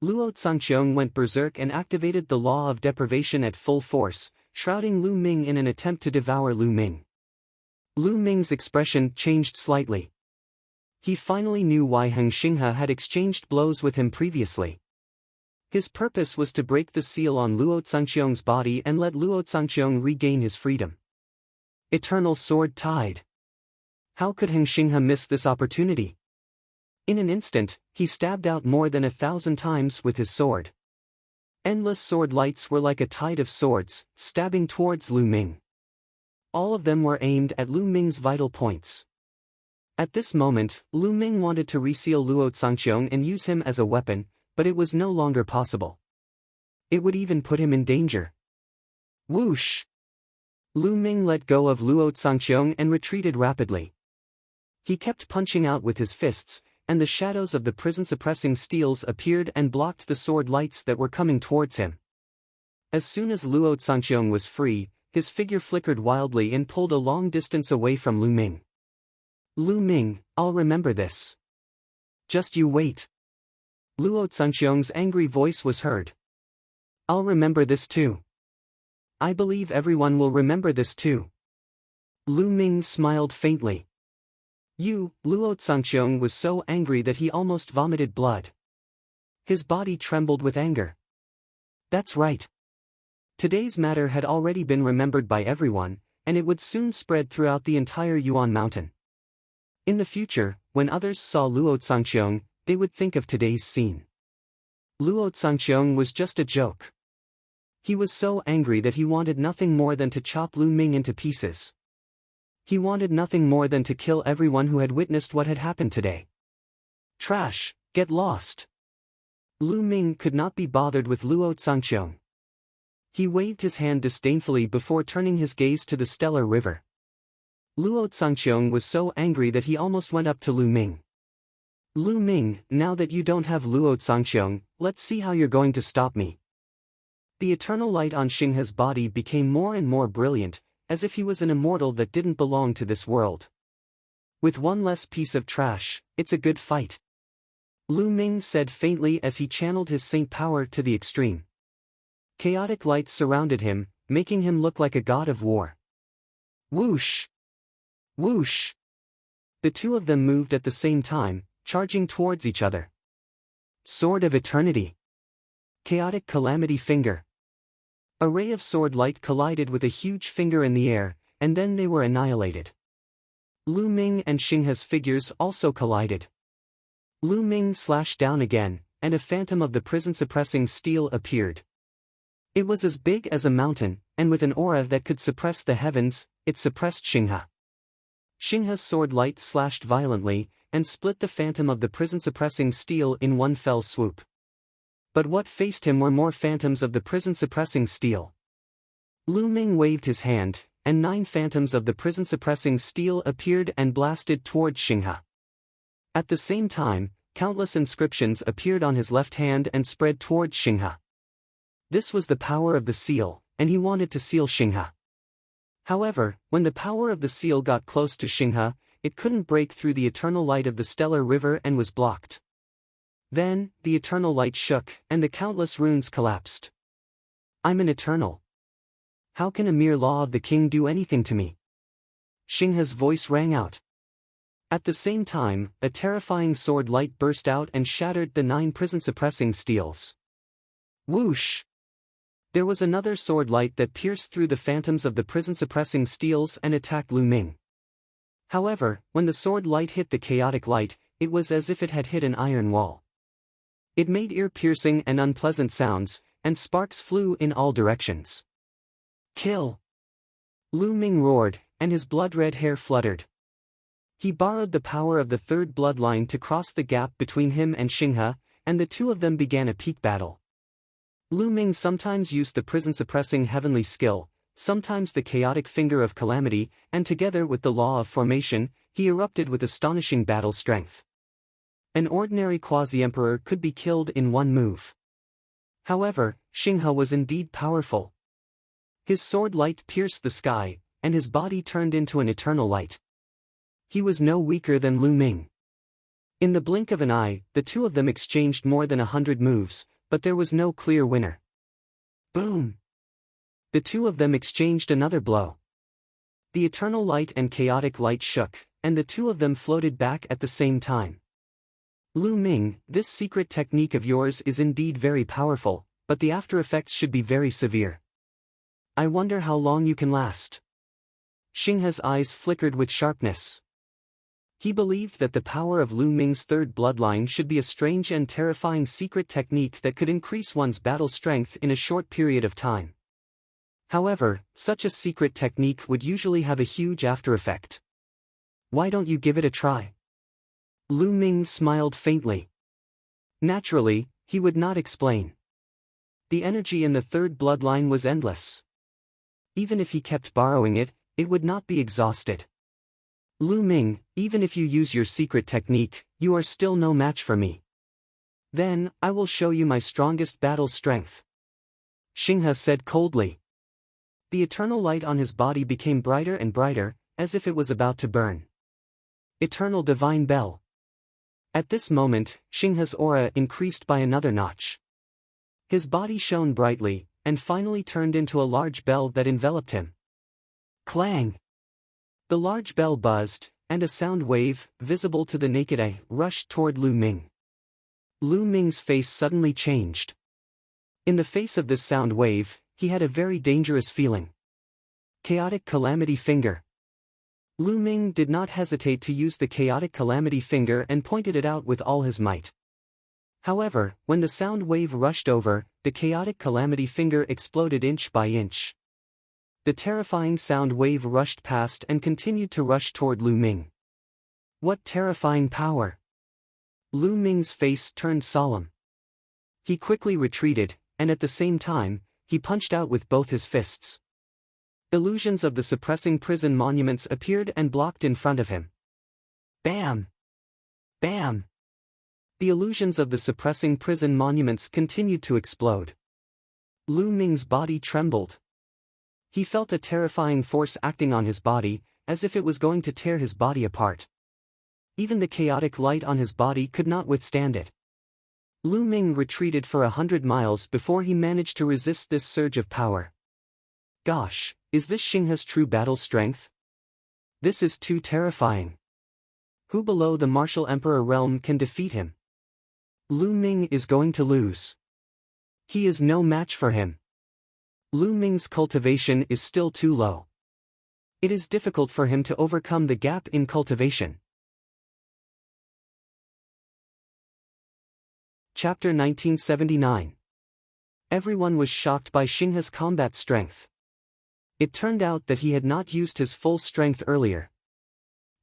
Luo Zhangqiong went berserk and activated the law of deprivation at full force, shrouding Lu Ming in an attempt to devour Lu Ming. Lu Ming's expression changed slightly. He finally knew why Heng Xinghe had exchanged blows with him previously. His purpose was to break the seal on Luo Zhangqiong's body and let Luo Zhangqiong regain his freedom. Eternal Sword Tide. How could Heng Xinghe miss this opportunity? In an instant, he stabbed out more than 1,000 times with his sword. Endless sword lights were like a tide of swords, stabbing towards Lu Ming. All of them were aimed at Lu Ming's vital points. At this moment, Lu Ming wanted to reseal Luo Zhangqiong and use him as a weapon, but it was no longer possible. It would even put him in danger. Whoosh! Lu Ming let go of Luo Zhangqiong and retreated rapidly. He kept punching out with his fists, and the shadows of the prison-suppressing steels appeared and blocked the sword lights that were coming towards him. As soon as Luo Zhangqiong was free, his figure flickered wildly and pulled a long distance away from Lu Ming. Lu Ming, I'll remember this. Just you wait. Luo Zhangqiong's angry voice was heard. I'll remember this too. I believe everyone will remember this too. Lu Ming smiled faintly. Luo Zhangqiong was so angry that he almost vomited blood. His body trembled with anger. That's right. Today's matter had already been remembered by everyone, and it would soon spread throughout the entire Yuan Mountain. In the future, when others saw Luo Zhangqiong, they would think of today's scene. Luo Zhangqiong was just a joke. He was so angry that he wanted nothing more than to chop Lu Ming into pieces. He wanted nothing more than to kill everyone who had witnessed what had happened today. Trash, get lost. Lu Ming could not be bothered with Luo Zhangqiong. He waved his hand disdainfully before turning his gaze to the stellar river. Luo Zhangqiong was so angry that he almost went up to Lu Ming. Lu Ming, now that you don't have Luo Zhangqiong, let's see how you're going to stop me. The eternal light on Xinghe's body became more and more brilliant, as if he was an immortal that didn't belong to this world. With one less piece of trash, it's a good fight. Lu Ming said faintly as he channeled his saint power to the extreme. Chaotic light surrounded him, making him look like a god of war. Whoosh! Whoosh! The two of them moved at the same time, charging towards each other. Sword of Eternity. Chaotic Calamity Finger. A ray of sword light collided with a huge finger in the air, and then they were annihilated. Lu Ming and Xinghe's figures also collided. Lu Ming slashed down again, and a phantom of the prison-suppressing steel appeared. It was as big as a mountain, and with an aura that could suppress the heavens, it suppressed Xinghe. Xinghe's sword light slashed violently, and split the phantom of the prison-suppressing steel in one fell swoop. But what faced him were more phantoms of the prison-suppressing steel. Lu Ming waved his hand, and 9 phantoms of the prison-suppressing steel appeared and blasted towards Xinghe. At the same time, countless inscriptions appeared on his left hand and spread towards Xinghe. This was the power of the seal, and he wanted to seal Xinghe. However, when the power of the seal got close to Xinghe, it couldn't break through the eternal light of the stellar river and was blocked. Then, the eternal light shook, and the countless runes collapsed. I'm an eternal. How can a mere law of the king do anything to me? Xinghe's voice rang out. At the same time, a terrifying sword light burst out and shattered the 9 prison-suppressing steels. Whoosh! There was another sword light that pierced through the phantoms of the prison-suppressing steels and attacked Lu Ming. However, when the sword light hit the chaotic light, it was as if it had hit an iron wall. It made ear-piercing and unpleasant sounds, and sparks flew in all directions. Kill! Lu Ming roared, and his blood-red hair fluttered. He borrowed the power of the third bloodline to cross the gap between him and Xinghe, and the two of them began a peak battle. Lu Ming sometimes used the prison-suppressing heavenly skill, sometimes the chaotic finger of calamity, and together with the law of formation, he erupted with astonishing battle strength. An ordinary quasi-emperor could be killed in one move. However, Xinghe was indeed powerful. His sword light pierced the sky, and his body turned into an eternal light. He was no weaker than Lu Ming. In the blink of an eye, the two of them exchanged more than 100 moves, but there was no clear winner. Boom! The two of them exchanged another blow. The eternal light and chaotic light shook, and the two of them floated back at the same time. Lu Ming, this secret technique of yours is indeed very powerful, but the after effects should be very severe. I wonder how long you can last. Xinghe's eyes flickered with sharpness. He believed that the power of Lu Ming's third bloodline should be a strange and terrifying secret technique that could increase one's battle strength in a short period of time. However, such a secret technique would usually have a huge after effect. Why don't you give it a try? Lu Ming smiled faintly. Naturally, he would not explain. The energy in the third bloodline was endless. Even if he kept borrowing it, it would not be exhausted. Lu Ming, even if you use your secret technique, you are still no match for me. Then, I will show you my strongest battle strength. Xinghe said coldly. The eternal light on his body became brighter and brighter, as if it was about to burn. Eternal Divine Bell. At this moment, Xinghe's aura increased by another notch. His body shone brightly, and finally turned into a large bell that enveloped him. Clang! The large bell buzzed, and a sound wave, visible to the naked eye, rushed toward Lu Ming. Lu Ming's face suddenly changed. In the face of this sound wave, he had a very dangerous feeling. Chaotic Calamity Finger. Lu Ming did not hesitate to use the Chaotic Calamity Finger and pointed it out with all his might. However, when the sound wave rushed over, the Chaotic Calamity Finger exploded inch by inch. The terrifying sound wave rushed past and continued to rush toward Lu Ming. What terrifying power! Lu Ming's face turned solemn. He quickly retreated, and at the same time, he punched out with both his fists. Illusions of the suppressing prison monuments appeared and blocked in front of him. Bam! Bam! The illusions of the suppressing prison monuments continued to explode. Lu Ming's body trembled. He felt a terrifying force acting on his body, as if it was going to tear his body apart. Even the chaotic light on his body could not withstand it. Lu Ming retreated for 100 miles before he managed to resist this surge of power. Gosh, is this Xinghe's true battle strength? This is too terrifying. Who below the martial emperor realm can defeat him? Lu Ming is going to lose. He is no match for him. Lu Ming's cultivation is still too low. It is difficult for him to overcome the gap in cultivation. Chapter 1979. Everyone was shocked by Xinghe's combat strength. It turned out that he had not used his full strength earlier.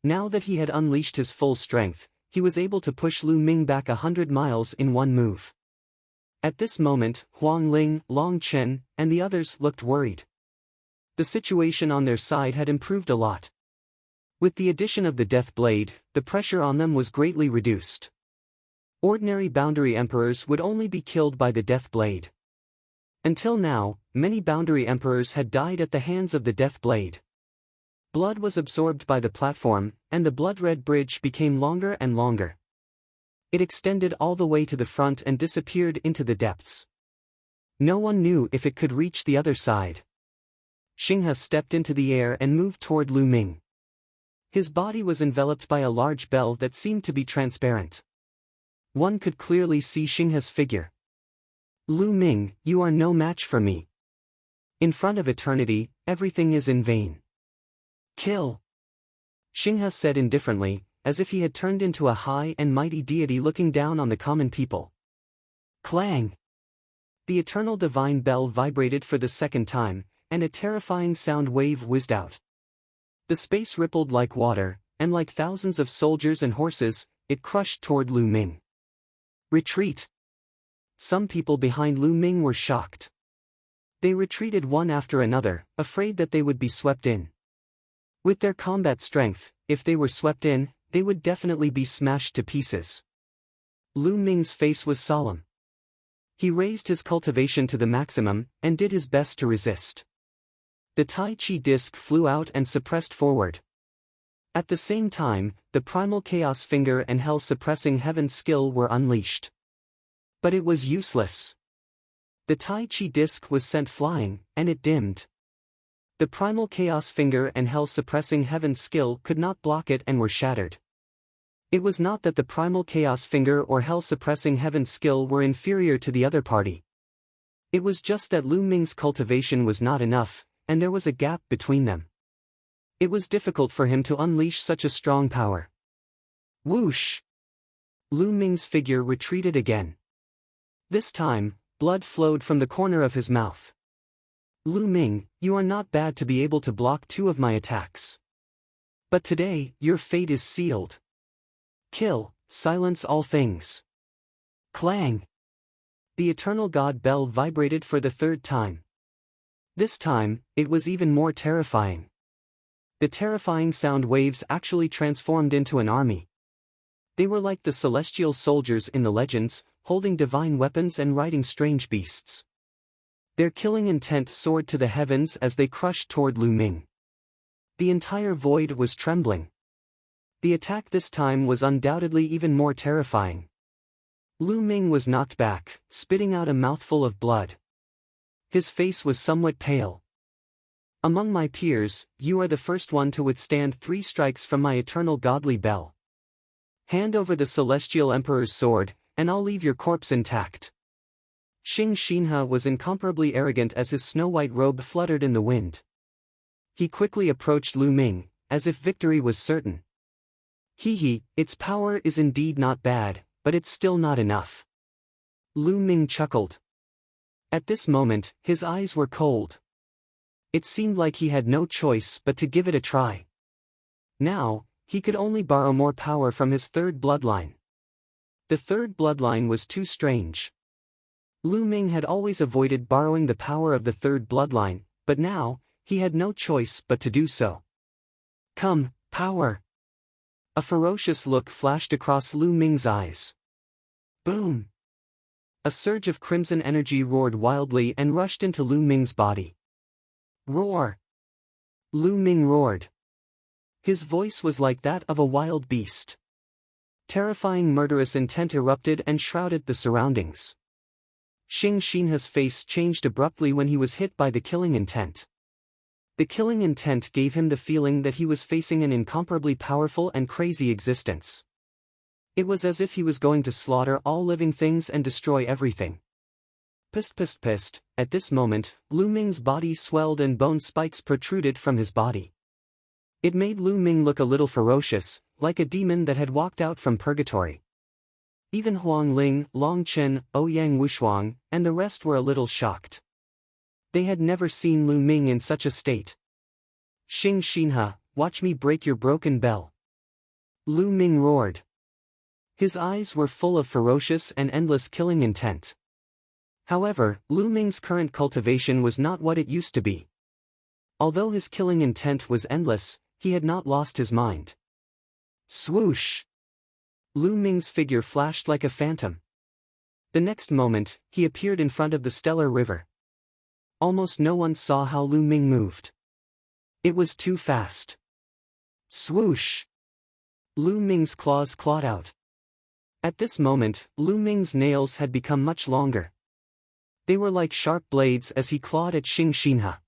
Now that he had unleashed his full strength, he was able to push Lu Ming back 100 miles in one move. At this moment, Huang Ling, Long Chen, and the others looked worried. The situation on their side had improved a lot. With the addition of the Death Blade, the pressure on them was greatly reduced. Ordinary boundary emperors would only be killed by the Death Blade. Until now, many boundary emperors had died at the hands of the Death Blade. Blood was absorbed by the platform, and the blood-red bridge became longer and longer. It extended all the way to the front and disappeared into the depths. No one knew if it could reach the other side. Xinghe stepped into the air and moved toward Lu Ming. His body was enveloped by a large bell that seemed to be transparent. One could clearly see Xinghe's figure. Lu Ming, you are no match for me. In front of eternity, everything is in vain. Kill! Xinghe said indifferently, as if he had turned into a high and mighty deity looking down on the common people. Clang! The eternal divine bell vibrated for the second time, and a terrifying sound wave whizzed out. The space rippled like water, and like thousands of soldiers and horses, it crushed toward Lu Ming. Retreat! Some people behind Lu Ming were shocked. They retreated one after another, afraid that they would be swept in. With their combat strength, if they were swept in, they would definitely be smashed to pieces. Lu Ming's face was solemn. He raised his cultivation to the maximum, and did his best to resist. The Tai Chi disc flew out and suppressed forward. At the same time, the primal chaos finger and hell-suppressing heaven skill were unleashed. But it was useless. The Tai Chi disc was sent flying, and it dimmed. The primal chaos finger and hell-suppressing heaven skill could not block it and were shattered. It was not that the primal chaos finger or hell-suppressing heaven skill were inferior to the other party. It was just that Lu Ming's cultivation was not enough, and there was a gap between them. It was difficult for him to unleash such a strong power. Whoosh! Lu Ming's figure retreated again. This time, blood flowed from the corner of his mouth. Lu Ming, you are not bad to be able to block 2 of my attacks. But today, your fate is sealed. Kill, silence all things. Clang! The eternal god bell vibrated for the 3rd time. This time, it was even more terrifying. The terrifying sound waves actually transformed into an army. They were like the celestial soldiers in the legends, holding divine weapons and riding strange beasts. Their killing intent soared to the heavens as they crushed toward Lu Ming. The entire void was trembling. The attack this time was undoubtedly even more terrifying. Lu Ming was knocked back, spitting out a mouthful of blood. His face was somewhat pale. Among my peers, you are the first one to withstand 3 strikes from my eternal godly bell. Hand over the celestial emperor's sword, and I'll leave your corpse intact. Xinghe was incomparably arrogant as his snow-white robe fluttered in the wind. He quickly approached Lu Ming, as if victory was certain. Its power is indeed not bad, but it's still not enough. Lu Ming chuckled. At this moment, his eyes were cold. It seemed like he had no choice but to give it a try. Now, he could only borrow more power from his 3rd bloodline. The 3rd bloodline was too strange. Lu Ming had always avoided borrowing the power of the 3rd bloodline, but now, he had no choice but to do so. Come, power! A ferocious look flashed across Lu Ming's eyes. Boom! A surge of crimson energy roared wildly and rushed into Lu Ming's body. Roar! Lu Ming roared. His voice was like that of a wild beast. Terrifying murderous intent erupted and shrouded the surroundings. Xinghe's face changed abruptly when he was hit by the killing intent. The killing intent gave him the feeling that he was facing an incomparably powerful and crazy existence. It was as if he was going to slaughter all living things and destroy everything. Pist. At this moment, Lu Ming's body swelled and bone spikes protruded from his body. It made Lu Ming look a little ferocious, like a demon that had walked out from purgatory. Even Huang Ling, Long Chen, Ouyang Wushuang, and the rest were a little shocked. They had never seen Lu Ming in such a state. Xinghe, watch me break your broken bell. Lu Ming roared. His eyes were full of ferocious and endless killing intent. However, Lu Ming's current cultivation was not what it used to be. Although his killing intent was endless, he had not lost his mind. Swoosh! Lu Ming's figure flashed like a phantom. The next moment, he appeared in front of the stellar river. Almost no one saw how Lu Ming moved. It was too fast. Swoosh! Lu Ming's claws clawed out. At this moment, Lu Ming's nails had become much longer. They were like sharp blades as he clawed at Xinghe.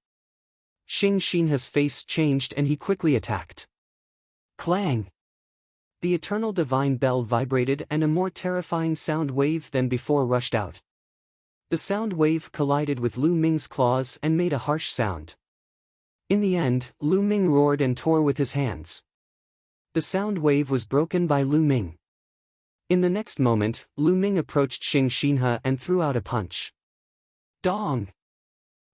Xinghe's face changed and he quickly attacked. Clang! The eternal divine bell vibrated and a more terrifying sound wave than before rushed out. The sound wave collided with Lu Ming's claws and made a harsh sound. In the end, Lu Ming roared and tore with his hands. The sound wave was broken by Lu Ming. In the next moment, Lu Ming approached Xing Xinhe and threw out a punch. Dong!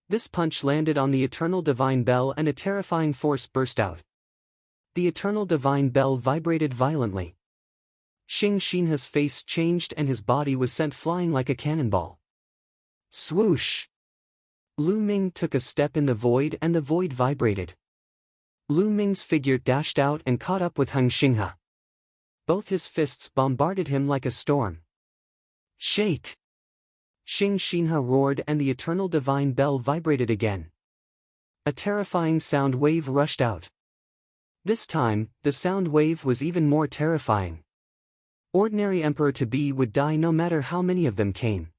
This punch landed on the Eternal Divine Bell and a terrifying force burst out. The Eternal Divine Bell vibrated violently. Xing Xinhe's face changed and his body was sent flying like a cannonball. Swoosh! Lu Ming took a step in the void and the void vibrated. Lu Ming's figure dashed out and caught up with Heng Xinghe. Both his fists bombarded him like a storm. Shake! Xing Xinhe roared and the Eternal Divine Bell vibrated again. A terrifying sound wave rushed out. This time, the sound wave was even more terrifying. Ordinary Emperor-to-be would die no matter how many of them came.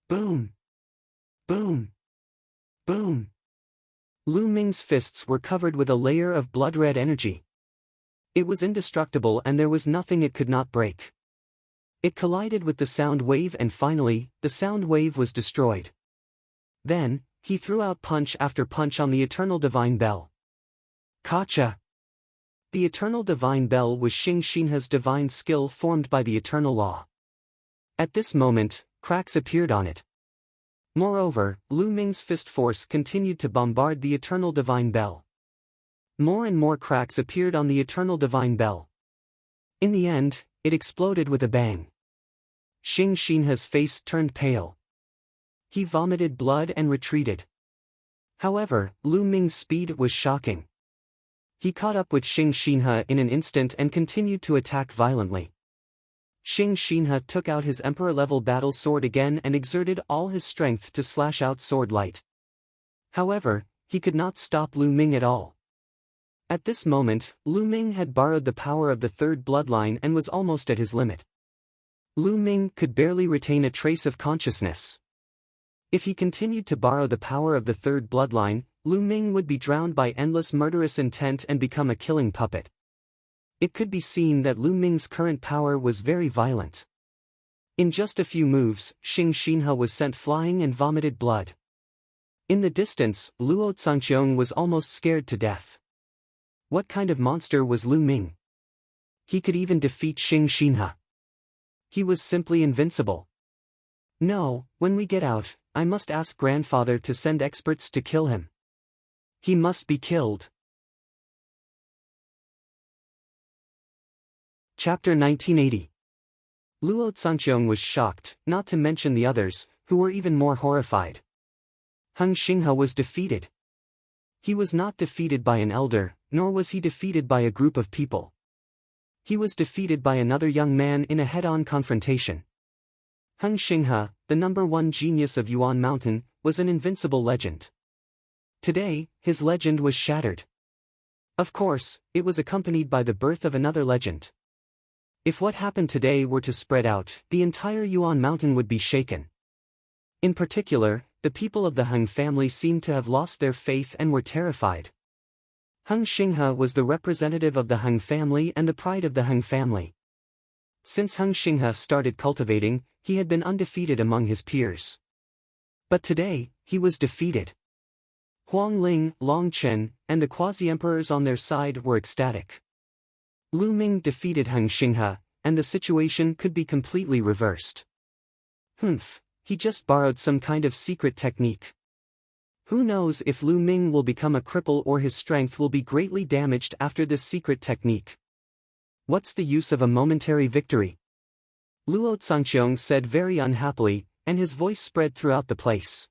Boom! Boom! Boom! Lu Ming's fists were covered with a layer of blood-red energy. It was indestructible and there was nothing it could not break. It collided with the sound wave and finally, the sound wave was destroyed. Then, he threw out punch after punch on the Eternal Divine Bell. Kacha! The Eternal Divine Bell was Xing Xinhe's divine skill formed by the Eternal Law. At this moment, cracks appeared on it. Moreover, Lu Ming's fist force continued to bombard the Eternal Divine Bell. More and more cracks appeared on the Eternal Divine Bell. In the end, it exploded with a bang. Xing Xinhe's face turned pale. He vomited blood and retreated. However, Lu Ming's speed was shocking. He caught up with Xing Xinhe in an instant and continued to attack violently. Xing Xinhe took out his Emperor-level battle sword again and exerted all his strength to slash out sword light. However, he could not stop Lu Ming at all. At this moment, Lu Ming had borrowed the power of the third bloodline and was almost at his limit. Lu Ming could barely retain a trace of consciousness. If he continued to borrow the power of the third bloodline, Lu Ming would be drowned by endless murderous intent and become a killing puppet. It could be seen that Lu Ming's current power was very violent. In just a few moves, Xing Xinhe was sent flying and vomited blood. In the distance, Luo Zhangqiong was almost scared to death. What kind of monster was Lu Ming? He could even defeat Xing Xinhe. He was simply invincible. No, when we get out, I must ask grandfather to send experts to kill him. He must be killed. Chapter 1980. Luo Zhangqiong was shocked, not to mention the others, who were even more horrified. Heng Xinghe was defeated. He was not defeated by an elder, nor was he defeated by a group of people. He was defeated by another young man in a head-on confrontation. Heng Xinghe, the #1 genius of Yuan Mountain, was an invincible legend. Today, his legend was shattered. Of course, it was accompanied by the birth of another legend. If what happened today were to spread out, the entire Yuan Mountain would be shaken. In particular, the people of the Heng family seemed to have lost their faith and were terrified. Heng Xinghe was the representative of the Heng family and the pride of the Heng family. Since Heng Xinghe started cultivating, he had been undefeated among his peers. But today, he was defeated. Huang Ling, Long Chen, and the quasi-emperors on their side were ecstatic. Lu Ming defeated Heng Xinghe, and the situation could be completely reversed. He just borrowed some kind of secret technique. Who knows if Lu Ming will become a cripple or his strength will be greatly damaged after this secret technique. What's the use of a momentary victory? Luo Zhangqiong said very unhappily, and his voice spread throughout the place.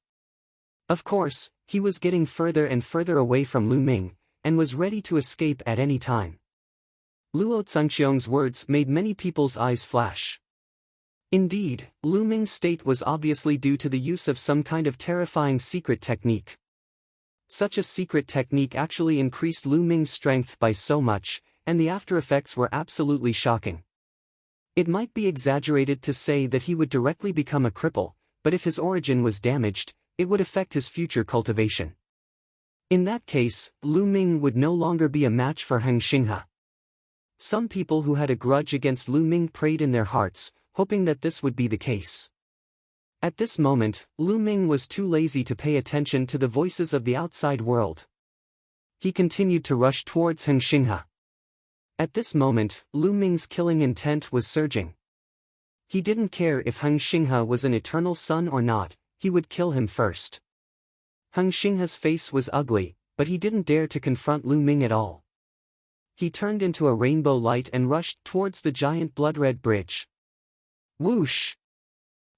Of course, he was getting further and further away from Lu Ming, and was ready to escape at any time. Luo Zhangqiong's words made many people's eyes flash. Indeed, Lu Ming's state was obviously due to the use of some kind of terrifying secret technique. Such a secret technique actually increased Lu Ming's strength by so much, and the after effects were absolutely shocking. It might be exaggerated to say that he would directly become a cripple, but if his origin was damaged, it would affect his future cultivation. In that case, Lu Ming would no longer be a match for Heng Xinghe. Some people who had a grudge against Lu Ming prayed in their hearts, hoping that this would be the case. At this moment, Lu Ming was too lazy to pay attention to the voices of the outside world. He continued to rush towards Heng Xinghe. At this moment, Lu Ming's killing intent was surging. He didn't care if Heng Xinghe was an eternal son or not, he would kill him first. Heng Xinghe's face was ugly, but he didn't dare to confront Lu Ming at all. He turned into a rainbow light and rushed towards the giant blood-red bridge. Whoosh!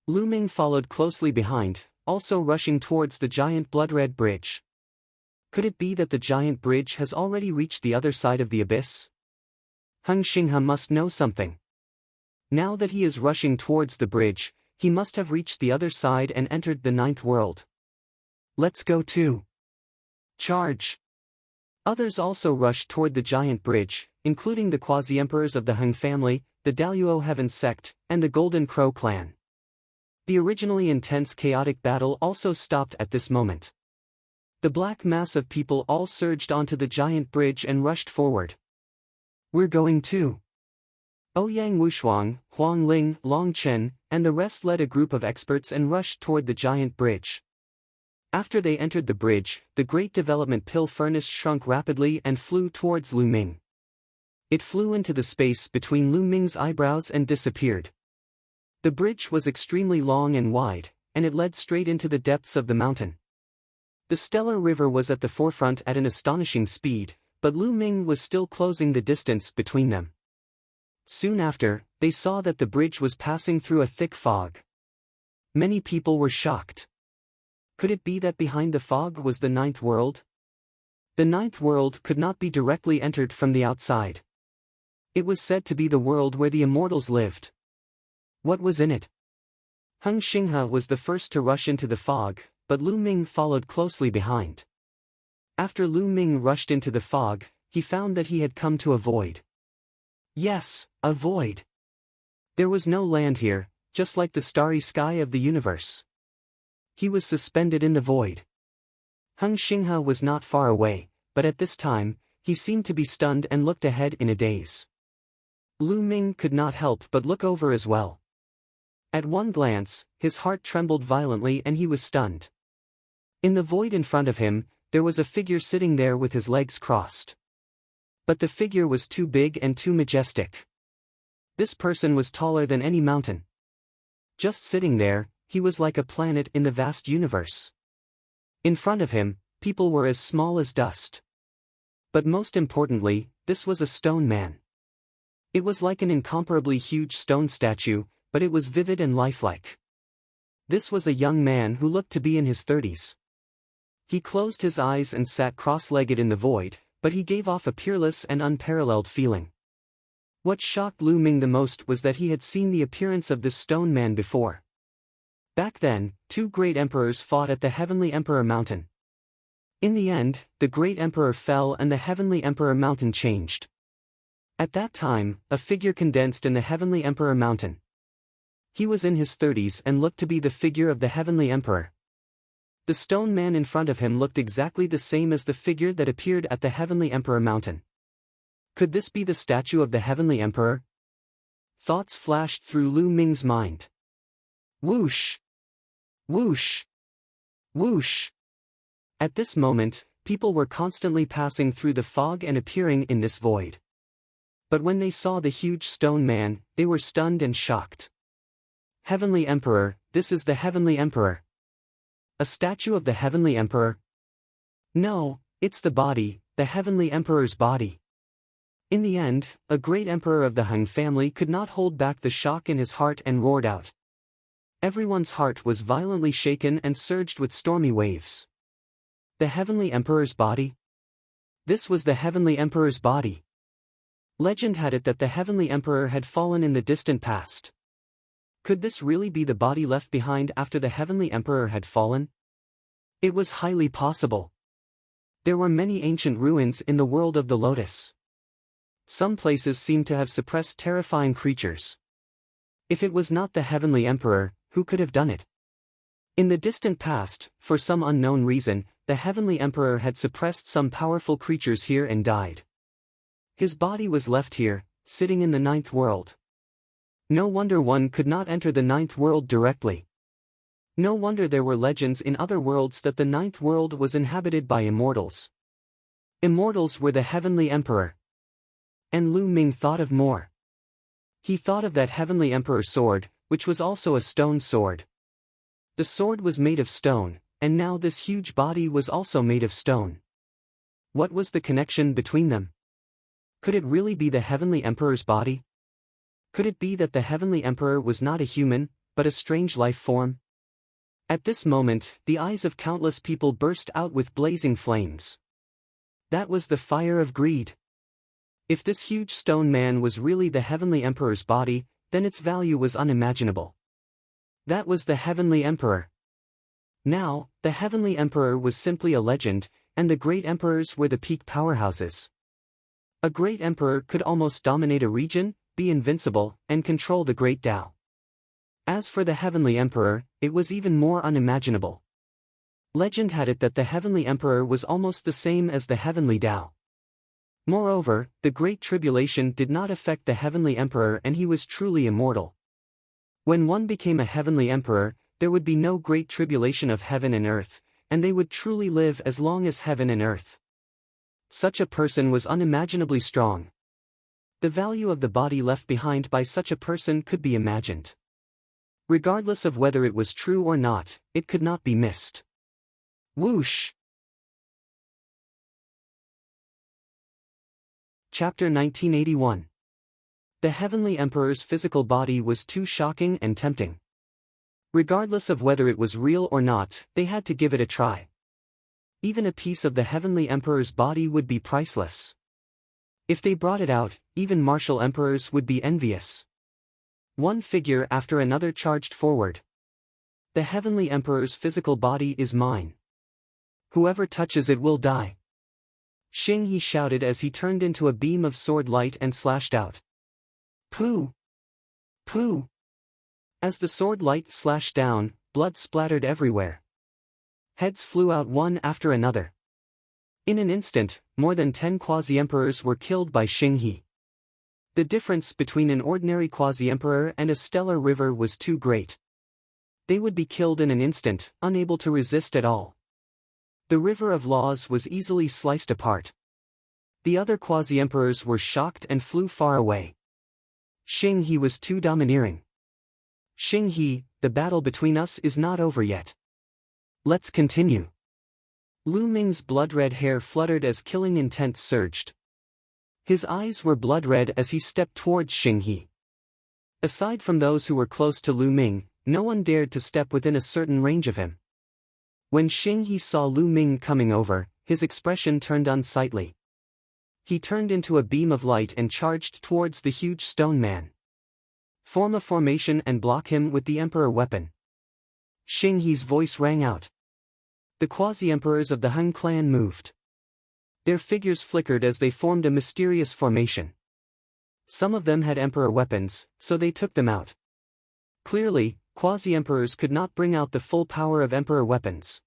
Lu Ming followed closely behind, also rushing towards the giant blood-red bridge. Could it be that the giant bridge has already reached the other side of the abyss? Heng Xinghe must know something. Now that he is rushing towards the bridge, he must have reached the other side and entered the ninth world. Let's go too. Charge! Others also rushed toward the giant bridge, including the quasi-emperors of the Heng family, the Daluo Heaven sect, and the Golden Crow clan. The originally intense chaotic battle also stopped at this moment. The black mass of people all surged onto the giant bridge and rushed forward. We're going too. Ouyang Wushuang, Huang Ling, Long Chen, and the rest led a group of experts and rushed toward the giant bridge. After they entered the bridge, the great development pill furnace shrunk rapidly and flew towards Lu Ming. It flew into the space between Lu Ming's eyebrows and disappeared. The bridge was extremely long and wide, and it led straight into the depths of the mountain. The stellar river was at the forefront at an astonishing speed, but Lu Ming was still closing the distance between them. Soon after, they saw that the bridge was passing through a thick fog. Many people were shocked. Could it be that behind the fog was the ninth world? The ninth world could not be directly entered from the outside. It was said to be the world where the immortals lived. What was in it? Heng Xinghe was the first to rush into the fog, but Lu Ming followed closely behind. After Lu Ming rushed into the fog, he found that he had come to a void. Yes, a void. There was no land here, just like the starry sky of the universe. He was suspended in the void. Heng Xinghe was not far away, but at this time, he seemed to be stunned and looked ahead in a daze. Lu Ming could not help but look over as well. At one glance, his heart trembled violently and he was stunned. In the void in front of him, there was a figure sitting there with his legs crossed. But the figure was too big and too majestic. This person was taller than any mountain. Just sitting there, he was like a planet in the vast universe. In front of him, people were as small as dust. But most importantly, this was a stone man. It was like an incomparably huge stone statue, but it was vivid and lifelike. This was a young man who looked to be in his 30s. He closed his eyes and sat cross-legged in the void, but he gave off a peerless and unparalleled feeling. What shocked Lu Ming the most was that he had seen the appearance of this stone man before. Back then, two great emperors fought at the Heavenly Emperor Mountain. In the end, the great emperor fell and the Heavenly Emperor Mountain changed. At that time, a figure condensed in the Heavenly Emperor Mountain. He was in his 30s and looked to be the figure of the Heavenly Emperor. The stone man in front of him looked exactly the same as the figure that appeared at the Heavenly Emperor Mountain. Could this be the statue of the Heavenly Emperor? Thoughts flashed through Lu Ming's mind. Whoosh! Whoosh! Whoosh! At this moment, people were constantly passing through the fog and appearing in this void. But when they saw the huge stone man, they were stunned and shocked. Heavenly Emperor, this is the Heavenly Emperor. A statue of the Heavenly Emperor? No, it's the body, the Heavenly Emperor's body. In the end, a great emperor of the Heng family could not hold back the shock in his heart and roared out. Everyone's heart was violently shaken and surged with stormy waves. The Heavenly Emperor's body? This was the Heavenly Emperor's body. Legend had it that the Heavenly Emperor had fallen in the distant past. Could this really be the body left behind after the Heavenly Emperor had fallen? It was highly possible. There were many ancient ruins in the world of the Lotus. Some places seemed to have suppressed terrifying creatures. If it was not the Heavenly Emperor, who could have done it? In the distant past, for some unknown reason, the Heavenly Emperor had suppressed some powerful creatures here and died. His body was left here, sitting in the ninth world. No wonder one could not enter the ninth world directly. No wonder there were legends in other worlds that the ninth world was inhabited by immortals. Immortals were the Heavenly Emperor. And Lu Ming thought of more. He thought of that heavenly emperor's sword, which was also a stone sword. The sword was made of stone, and now this huge body was also made of stone. What was the connection between them? Could it really be the heavenly emperor's body? Could it be that the heavenly emperor was not a human, but a strange life form? At this moment, the eyes of countless people burst out with blazing flames. That was the fire of greed. If this huge stone man was really the heavenly emperor's body, then its value was unimaginable. That was the heavenly emperor. Now, the heavenly emperor was simply a legend, and the great emperors were the peak powerhouses. A great emperor could almost dominate a region, be invincible, and control the great Tao. As for the heavenly emperor, it was even more unimaginable. Legend had it that the heavenly emperor was almost the same as the heavenly Tao. Moreover, the Great Tribulation did not affect the heavenly emperor and he was truly immortal. When one became a heavenly emperor, there would be no great tribulation of heaven and earth, and they would truly live as long as heaven and earth. Such a person was unimaginably strong. The value of the body left behind by such a person could be imagined. Regardless of whether it was true or not, it could not be missed. Whoosh! Chapter 1981. The heavenly emperor's physical body was too shocking and tempting. Regardless of whether it was real or not, they had to give it a try. Even a piece of the heavenly emperor's body would be priceless. If they brought it out, even martial emperors would be envious. One figure after another charged forward. The heavenly emperor's physical body is mine. Whoever touches it will die. Xing He shouted as he turned into a beam of sword light and slashed out. Pooh! Pooh! As the sword light slashed down, blood splattered everywhere. Heads flew out one after another. In an instant, more than 10 quasi-emperors were killed by Xing He. The difference between an ordinary quasi-emperor and a stellar river was too great. They would be killed in an instant, unable to resist at all. The river of laws was easily sliced apart. The other quasi-emperors were shocked and flew far away. Xing He was too domineering. Xing He, the battle between us is not over yet. Let's continue. Lu Ming's blood-red hair fluttered as killing intent surged. His eyes were blood-red as he stepped towards Xing He. Aside from those who were close to Lu Ming, no one dared to step within a certain range of him. When Xing He saw Lu Ming coming over, his expression turned unsightly. He turned into a beam of light and charged towards the huge stone man. Form a formation and block him with the Emperor weapon. Xing He's voice rang out. The quasi-emperors of the Han clan moved. Their figures flickered as they formed a mysterious formation. Some of them had emperor weapons, so they took them out. Clearly, quasi-emperors could not bring out the full power of emperor weapons.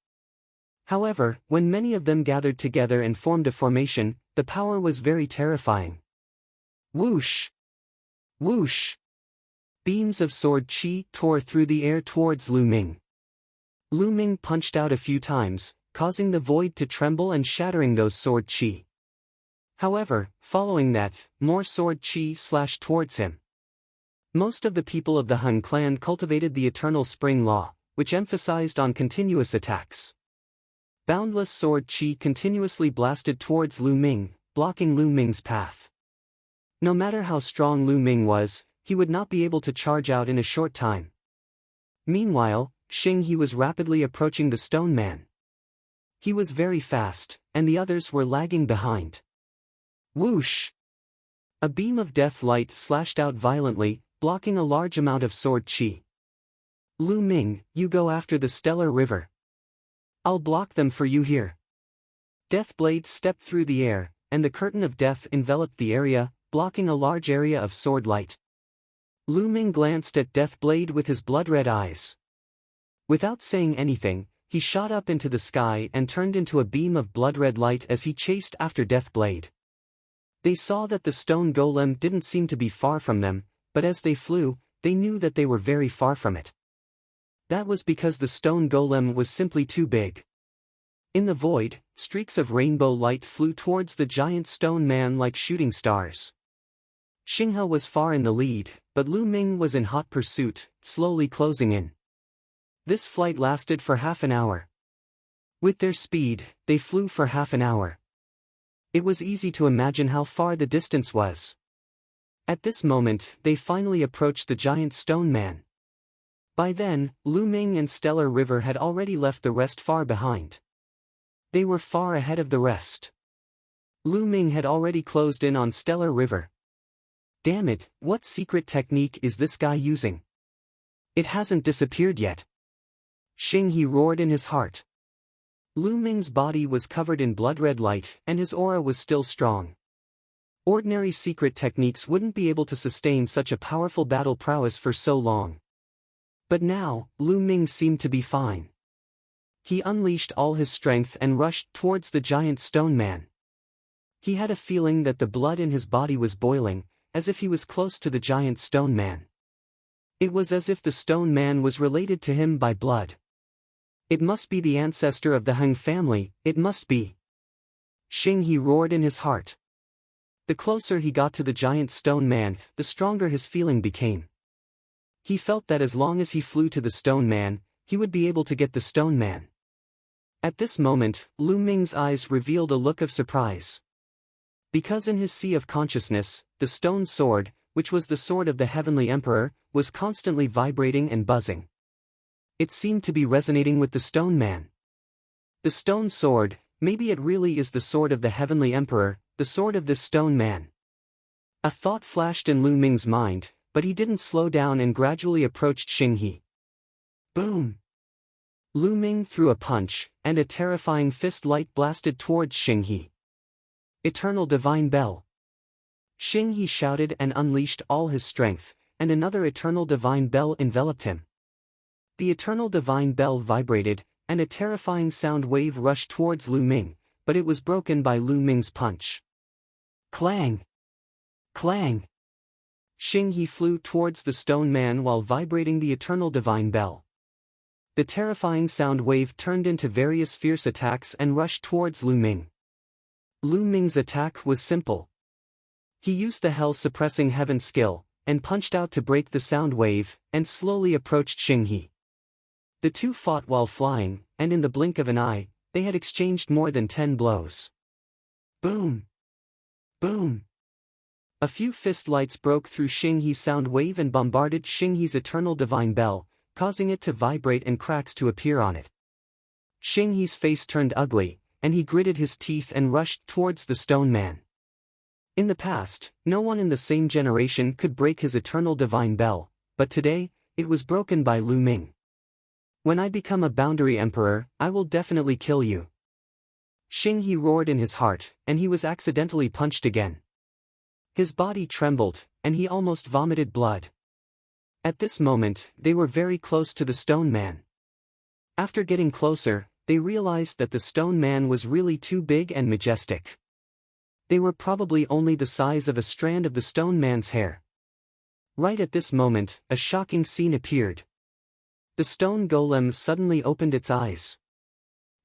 However, when many of them gathered together and formed a formation, the power was very terrifying. Whoosh! Whoosh! Beams of sword qi tore through the air towards Lu Ming. Lu Ming punched out a few times, causing the void to tremble and shattering those sword qi. However, following that, more sword qi slashed towards him. Most of the people of the Han clan cultivated the eternal spring law, which emphasized on continuous attacks. Boundless sword qi continuously blasted towards Lu Ming, blocking Lu Ming's path. No matter how strong Lu Ming was, he would not be able to charge out in a short time. Meanwhile, Xing He was rapidly approaching the stone man. He was very fast, and the others were lagging behind. Whoosh! A beam of death light slashed out violently, blocking a large amount of sword qi. Lu Ming, you go after the stellar river. I'll block them for you here. Death Blade stepped through the air, and the curtain of death enveloped the area, blocking a large area of sword light. Lu Ming glanced at Death Blade with his blood-red eyes. Without saying anything, he shot up into the sky and turned into a beam of blood-red light as he chased after Death Blade. They saw that the stone golem didn't seem to be far from them, but as they flew, they knew that they were very far from it. That was because the stone golem was simply too big. In the void, streaks of rainbow light flew towards the giant stone man like shooting stars. Xinghe was far in the lead, but Lu Ming was in hot pursuit, slowly closing in. This flight lasted for half an hour. With their speed, they flew for half an hour. It was easy to imagine how far the distance was. At this moment, they finally approached the giant stone man. By then, Lu Ming and Stellar River had already left the rest far behind. They were far ahead of the rest. Lu Ming had already closed in on Stellar River. Damn it, what secret technique is this guy using? It hasn't disappeared yet. Xinghe roared in his heart. Lu Ming's body was covered in blood-red light, and his aura was still strong. Ordinary secret techniques wouldn't be able to sustain such a powerful battle prowess for so long. But now, Lu Ming seemed to be fine. He unleashed all his strength and rushed towards the giant stone man. He had a feeling that the blood in his body was boiling, as if he was close to the giant stone man. It was as if the stone man was related to him by blood. It must be the ancestor of the Hung family, it must be. Xinghe roared in his heart. The closer he got to the giant stone man, the stronger his feeling became. He felt that as long as he flew to the stone man, he would be able to get the stone man. At this moment, Lu Ming's eyes revealed a look of surprise. Because in his sea of consciousness, the stone sword, which was the sword of the Heavenly Emperor, was constantly vibrating and buzzing. It seemed to be resonating with the stone man. The stone sword, maybe it really is the sword of the Heavenly Emperor, the sword of this stone man. A thought flashed in Lu Ming's mind, but he didn't slow down and gradually approached Xinghe. Boom! Lu Ming threw a punch, and a terrifying fist light blasted towards Xinghe. Eternal Divine Bell. Xinghe shouted and unleashed all his strength, and another Eternal Divine Bell enveloped him. The Eternal Divine Bell vibrated, and a terrifying sound wave rushed towards Lu Ming, but it was broken by Lu Ming's punch. Clang! Clang! Xinghe flew towards the stone man while vibrating the Eternal Divine Bell. The terrifying sound wave turned into various fierce attacks and rushed towards Lu Ming. Lu Ming's attack was simple. He used the hell-suppressing heaven skill, and punched out to break the sound wave, and slowly approached Xinghe. The two fought while flying, and in the blink of an eye, they had exchanged more than 10 blows. Boom! Boom! A few fist lights broke through Xinghe's sound wave and bombarded Xinghe's Eternal Divine Bell, causing it to vibrate and cracks to appear on it. Xinghe's face turned ugly, and he gritted his teeth and rushed towards the stone man. In the past, no one in the same generation could break his Eternal Divine Bell, but today, it was broken by Lu Ming. When I become a Boundary Emperor, I will definitely kill you. Xinghe roared in his heart, and he was accidentally punched again. His body trembled, and he almost vomited blood. At this moment, they were very close to the stone man. After getting closer, they realized that the stone man was really too big and majestic. They were probably only the size of a strand of the stone man's hair. Right at this moment, a shocking scene appeared. The stone golem suddenly opened its eyes.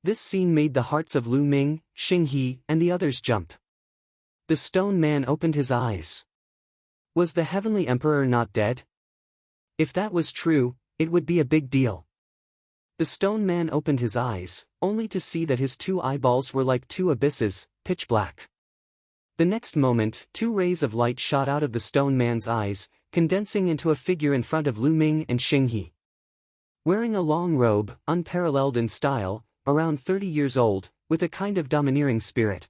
This scene made the hearts of Lu Ming, Xinghe, and the others jump. The stone man opened his eyes. Was the Heavenly Emperor not dead? If that was true, it would be a big deal. The stone man opened his eyes, only to see that his two eyeballs were like two abysses, pitch black. The next moment, two rays of light shot out of the stone man's eyes, condensing into a figure in front of Lu Ming and Xinghe. Wearing a long robe, unparalleled in style, around 30 years old, with a kind of domineering spirit.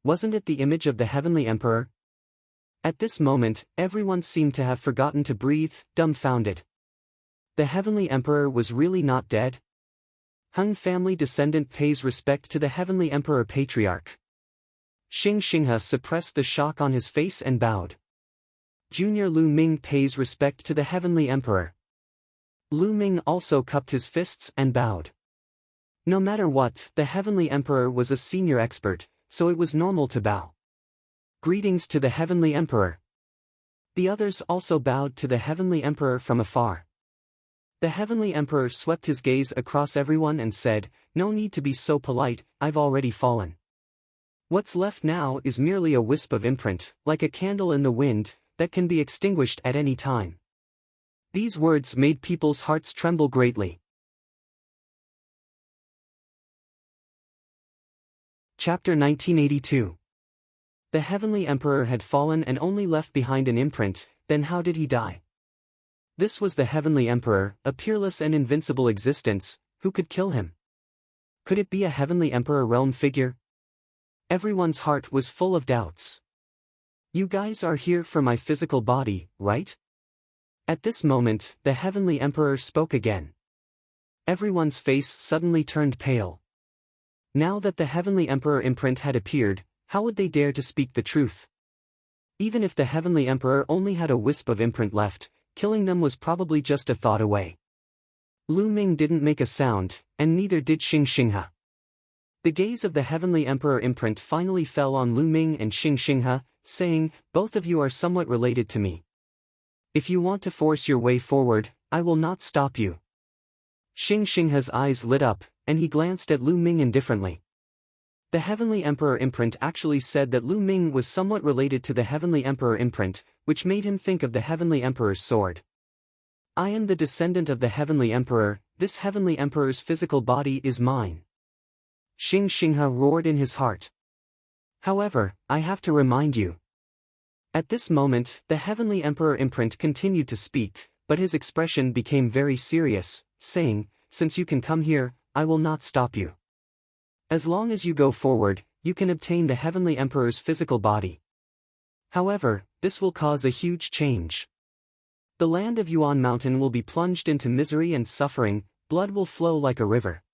Wasn't it the image of the Heavenly Emperor? At this moment, everyone seemed to have forgotten to breathe, dumbfounded. The Heavenly Emperor was really not dead? Hung family descendant pays respect to the Heavenly Emperor Patriarch. Xinghe suppressed the shock on his face and bowed. Junior Lu Ming pays respect to the Heavenly Emperor. Lu Ming also cupped his fists and bowed. No matter what, the Heavenly Emperor was a senior expert, so it was normal to bow. Greetings to the Heavenly Emperor. The others also bowed to the Heavenly Emperor from afar. The Heavenly Emperor swept his gaze across everyone and said, "No need to be so polite, I've already fallen. What's left now is merely a wisp of imprint, like a candle in the wind, that can be extinguished at any time. These words made people's hearts tremble greatly. Chapter 1982. The heavenly emperor had fallen and only left behind an imprint. Then how did he die? This was the heavenly emperor, a peerless and invincible existence. Who could kill him? Could it be a heavenly emperor realm figure? Everyone's heart was full of doubts. You guys are here for my physical body, right? At this moment, the heavenly emperor spoke again. Everyone's face suddenly turned pale. Now that the heavenly emperor imprint had appeared, how would they dare to speak the truth? Even if the heavenly emperor only had a wisp of imprint left, killing them was probably just a thought away. Lu Ming didn't make a sound, and neither did Xing Xinghe. The gaze of the heavenly emperor imprint finally fell on Lu Ming and Xing Xinghe, saying, "Both of you are somewhat related to me. If you want to force your way forward, I will not stop you." Xing Xinghe's eyes lit up, and he glanced at Lu Ming indifferently. The heavenly emperor imprint actually said that Lu Ming was somewhat related to the heavenly emperor imprint, which made him think of the heavenly emperor's sword. "I am the descendant of the heavenly emperor, this heavenly emperor's physical body is mine." Xing Xinghe roared in his heart. "However, I have to remind you." At this moment, the heavenly emperor imprint continued to speak, but his expression became very serious, saying, "Since you can come here, I will not stop you. As long as you go forward, you can obtain the heavenly emperor's physical body. However, this will cause a huge change. The land of Yuan Mountain will be plunged into misery and suffering, blood will flow like a river.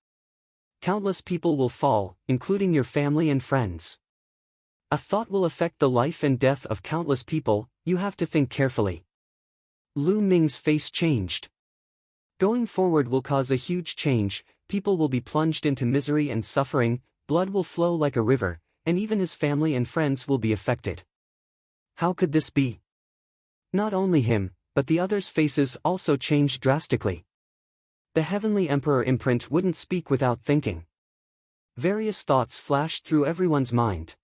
Countless people will fall, including your family and friends. A thought will affect the life and death of countless people, you have to think carefully." Lu Ming's face changed. Going forward will cause a huge change, people will be plunged into misery and suffering, blood will flow like a river, and even his family and friends will be affected. How could this be? Not only him, but the others' faces also changed drastically. The heavenly emperor imprint wouldn't speak without thinking. Various thoughts flashed through everyone's mind.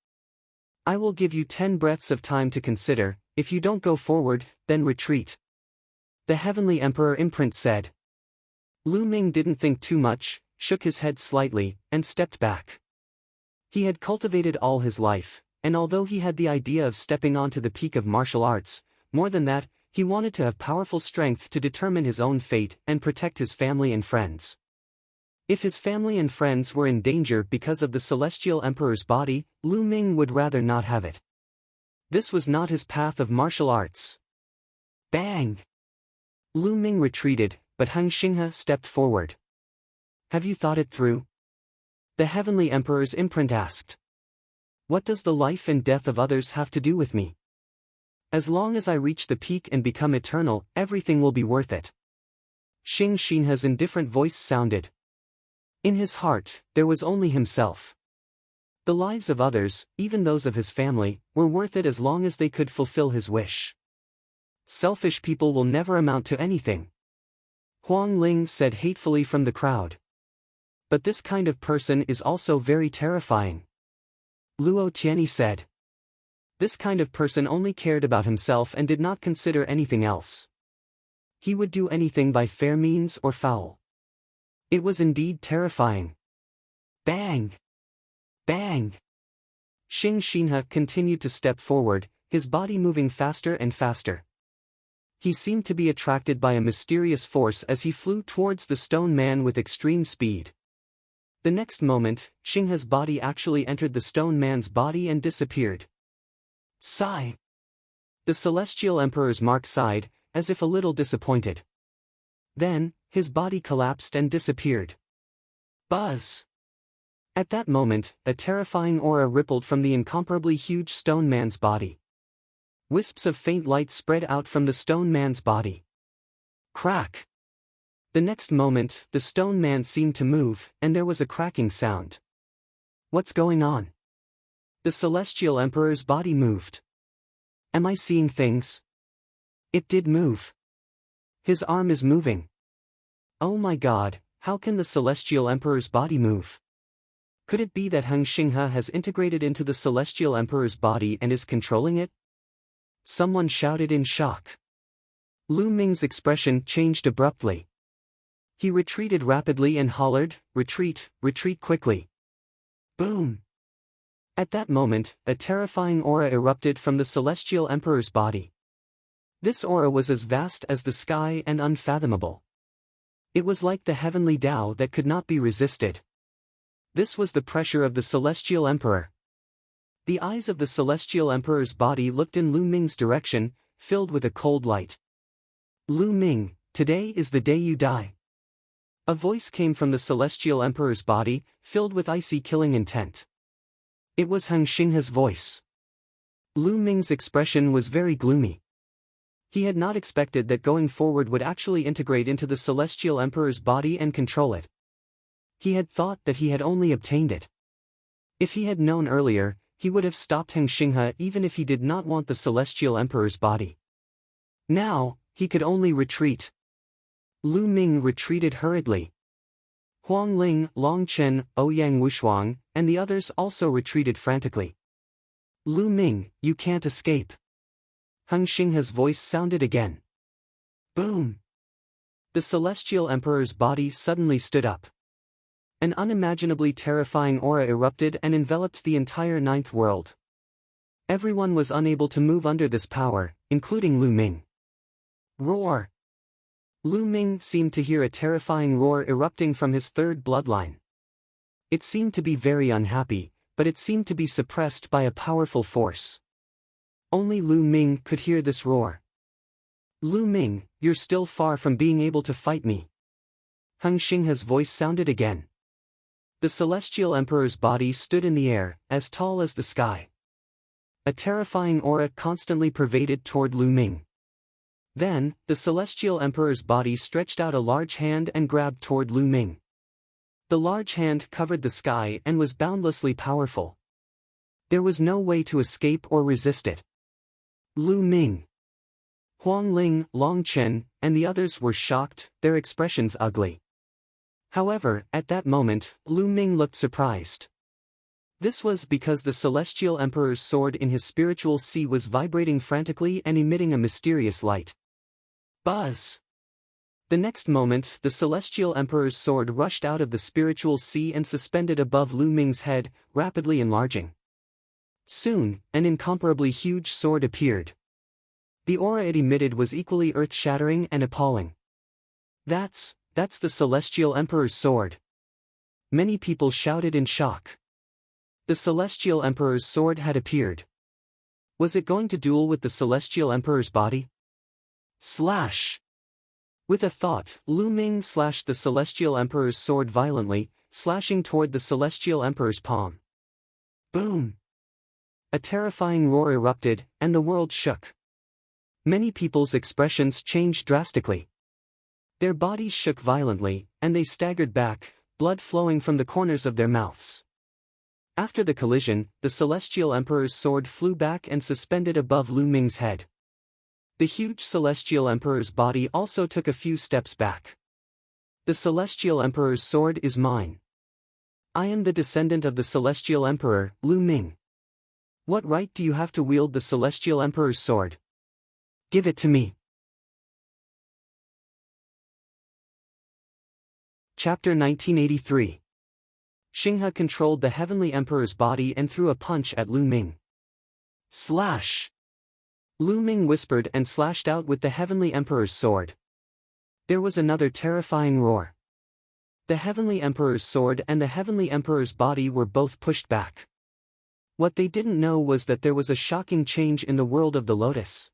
"I will give you 10 breaths of time to consider. If you don't go forward, then retreat," the heavenly emperor imprint said. Lu Ming didn't think too much, shook his head slightly, and stepped back. He had cultivated all his life, and although he had the idea of stepping onto the peak of martial arts, more than that, he wanted to have powerful strength to determine his own fate and protect his family and friends. If his family and friends were in danger because of the celestial emperor's body, Lu Ming would rather not have it. This was not his path of martial arts. Bang! Lu Ming retreated, but Xing Xinghe stepped forward. "Have you thought it through?" the heavenly emperor's imprint asked. "What does the life and death of others have to do with me? As long as I reach the peak and become eternal, everything will be worth it." Xing Xinghe's indifferent voice sounded. In his heart, there was only himself. The lives of others, even those of his family, were worth it as long as they could fulfill his wish. Selfish people will never amount to anything, Huang Ling said hatefully from the crowd. But this kind of person is also very terrifying, Luo Tianyi said. This kind of person only cared about himself and did not consider anything else. He would do anything by fair means or foul. It was indeed terrifying. Bang! Bang! Xing Xinghe continued to step forward, his body moving faster and faster. He seemed to be attracted by a mysterious force as he flew towards the stone man with extreme speed. The next moment, Xinghe's body actually entered the stone man's body and disappeared. Sigh! The celestial emperor's mark sighed, as if a little disappointed. Then, his body collapsed and disappeared. Buzz! At that moment, a terrifying aura rippled from the incomparably huge stone man's body. Wisps of faint light spread out from the stone man's body. Crack! The next moment, the stone man seemed to move, and there was a cracking sound. What's going on? The celestial emperor's body moved. Am I seeing things? It did move. His arm is moving. Oh my God, how can the celestial emperor's body move? Could it be that Xing Xinghe has integrated into the celestial emperor's body and is controlling it? Someone shouted in shock. Lu Ming's expression changed abruptly. He retreated rapidly and hollered, "Retreat, retreat quickly." Boom! At that moment, a terrifying aura erupted from the Celestial Emperor's body. This aura was as vast as the sky and unfathomable. It was like the heavenly Tao that could not be resisted. This was the pressure of the Celestial Emperor. The eyes of the Celestial Emperor's body looked in Lu Ming's direction, filled with a cold light. "Lu Ming, today is the day you die." A voice came from the Celestial Emperor's body, filled with icy killing intent. It was Heng Xinghe's voice. Lu Ming's expression was very gloomy. He had not expected that going forward would actually integrate into the Celestial Emperor's body and control it. He had thought that he had only obtained it. If he had known earlier, he would have stopped Heng Xinghe even if he did not want the Celestial Emperor's body. Now, he could only retreat. Lu Ming retreated hurriedly. Huang Ling, Long Chen, Ouyang Wushuang, and the others also retreated frantically. "Lu Ming, you can't escape." Heng Xinghe's voice sounded again. Boom! The Celestial Emperor's body suddenly stood up. An unimaginably terrifying aura erupted and enveloped the entire ninth world. Everyone was unable to move under this power, including Lu Ming. Roar! Lu Ming seemed to hear a terrifying roar erupting from his third bloodline. It seemed to be very unhappy, but it seemed to be suppressed by a powerful force. Only Lu Ming could hear this roar. "Lu Ming, you're still far from being able to fight me." Heng Xinghe's voice sounded again. The Celestial Emperor's body stood in the air, as tall as the sky. A terrifying aura constantly pervaded toward Lu Ming. Then, the Celestial Emperor's body stretched out a large hand and grabbed toward Lu Ming. The large hand covered the sky and was boundlessly powerful. There was no way to escape or resist it. Lu Ming, Huang Ling, Long Chen, and the others were shocked, their expressions ugly. However, at that moment, Lu Ming looked surprised. This was because the Celestial Emperor's sword in his spiritual sea was vibrating frantically and emitting a mysterious light. Buzz! The next moment, the Celestial Emperor's sword rushed out of the spiritual sea and suspended above Lu Ming's head, rapidly enlarging. Soon, an incomparably huge sword appeared. The aura it emitted was equally earth-shattering and appalling. That's the Celestial Emperor's sword. Many people shouted in shock. The Celestial Emperor's sword had appeared. Was it going to duel with the Celestial Emperor's body? Slash! With a thought, Lu Ming slashed the Celestial Emperor's sword violently, slashing toward the Celestial Emperor's palm. Boom! A terrifying roar erupted, and the world shook. Many people's expressions changed drastically. Their bodies shook violently, and they staggered back, blood flowing from the corners of their mouths. After the collision, the Celestial Emperor's sword flew back and suspended above Lu Ming's head. The huge Celestial Emperor's body also took a few steps back. "The Celestial Emperor's sword is mine. I am the descendant of the Celestial Emperor, Lu Ming. What right do you have to wield the Celestial Emperor's sword? Give it to me." Chapter 1983. Xinghe controlled the Heavenly Emperor's body and threw a punch at Lu Ming. Slash! Lu Ming whispered and slashed out with the Heavenly Emperor's sword. There was another terrifying roar. The Heavenly Emperor's sword and the Heavenly Emperor's body were both pushed back. What they didn't know was that there was a shocking change in the world of the Lotus.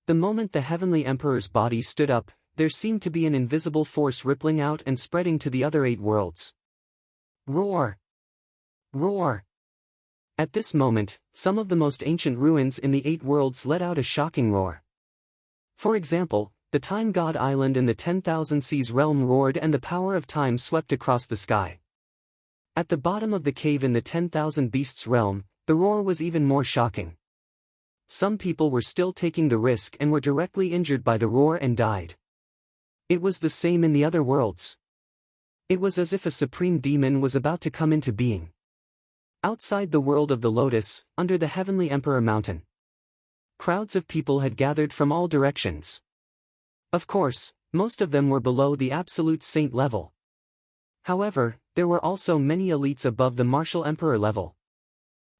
The moment the Heavenly Emperor's body stood up, there seemed to be an invisible force rippling out and spreading to the other 8 worlds. Roar! Roar! At this moment, some of the most ancient ruins in the 8 worlds let out a shocking roar. For example, the Time God Island in the 10,000 Seas realm roared and the power of time swept across the sky. At the bottom of the cave in the 10,000 Beasts realm, the roar was even more shocking. Some people were still taking the risk and were directly injured by the roar and died. It was the same in the other worlds. It was as if a supreme demon was about to come into being. Outside the world of the Lotus, under the Heavenly Emperor Mountain, crowds of people had gathered from all directions. Of course, most of them were below the absolute saint level. However, there were also many elites above the martial emperor level.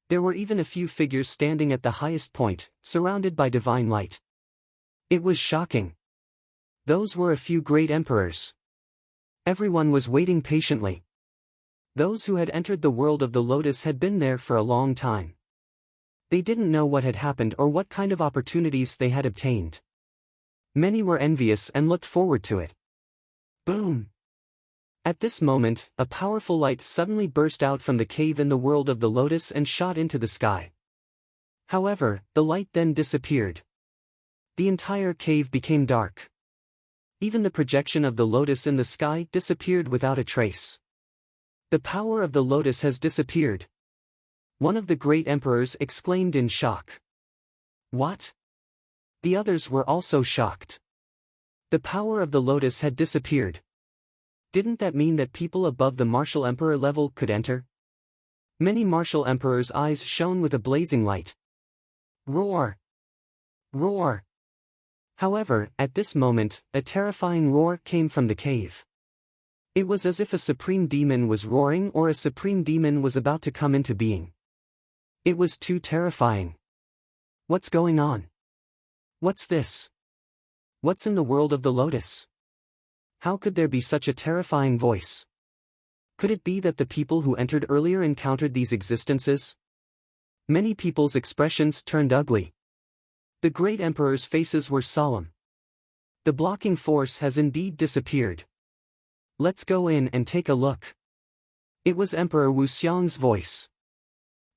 There were even a few figures standing at the highest point, surrounded by divine light. It was shocking. Those were a few great emperors. Everyone was waiting patiently. Those who had entered the world of the lotus had been there for a long time. They didn't know what had happened or what kind of opportunities they had obtained. Many were envious and looked forward to it. Boom! At this moment, a powerful light suddenly burst out from the cave in the world of the lotus and shot into the sky. However, the light then disappeared. The entire cave became dark. Even the projection of the lotus in the sky disappeared without a trace. The power of the lotus has disappeared. One of the great emperors exclaimed in shock. What? The others were also shocked. The power of the lotus had disappeared. Didn't that mean that people above the martial emperor level could enter? Many martial emperors' eyes shone with a blazing light. Roar! Roar! However, at this moment, a terrifying roar came from the cave. It was as if a supreme demon was roaring or a supreme demon was about to come into being. It was too terrifying. What's going on? What's this? What's in the world of the lotus? How could there be such a terrifying voice? Could it be that the people who entered earlier encountered these existences? Many people's expressions turned ugly. The great emperor's faces were solemn. The blocking force has indeed disappeared. Let's go in and take a look. It was Emperor Wuxiang's voice.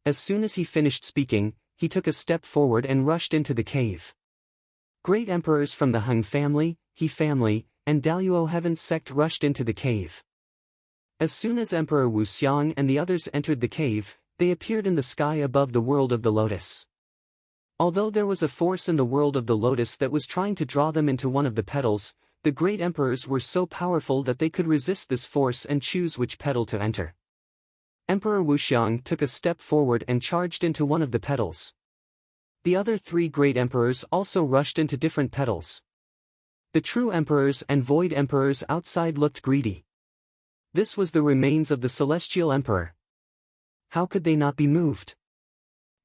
As soon as he finished speaking, he took a step forward and rushed into the cave. Great emperors from the Hung family, He family, and Daluo Heaven sect rushed into the cave. As soon as Emperor Wuxiang and the others entered the cave, they appeared in the sky above the world of the lotus. Although there was a force in the world of the lotus that was trying to draw them into one of the petals, the great emperors were so powerful that they could resist this force and choose which petal to enter. Emperor Wuxiang took a step forward and charged into one of the petals. The other three great emperors also rushed into different petals. The true emperors and void emperors outside looked greedy. This was the remains of the celestial emperor. How could they not be moved?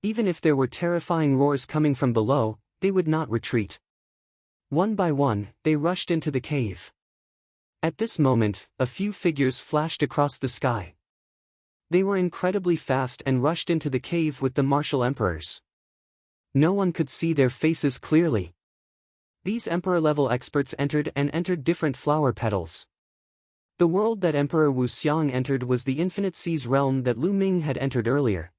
Even if there were terrifying roars coming from below, they would not retreat. One by one, they rushed into the cave. At this moment, a few figures flashed across the sky. They were incredibly fast and rushed into the cave with the martial emperors. No one could see their faces clearly. These emperor-level experts entered different flower petals. The world that Emperor Wuxiang entered was the Infinite Seas realm that Lu Ming had entered earlier.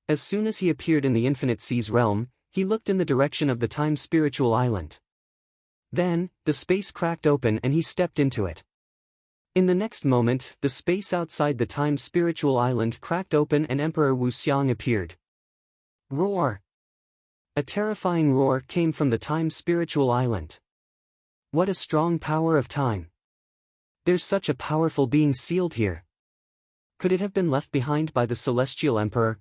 As soon as he appeared in the Infinite Seas realm, he looked in the direction of the Time Spiritual Island. Then, the space cracked open and he stepped into it. In the next moment, the space outside the Time Spiritual Island cracked open and Emperor Wuxiang appeared. Roar! A terrifying roar came from the Time Spiritual Island. What a strong power of time! There's such a powerful being sealed here. Could it have been left behind by the Celestial Emperor?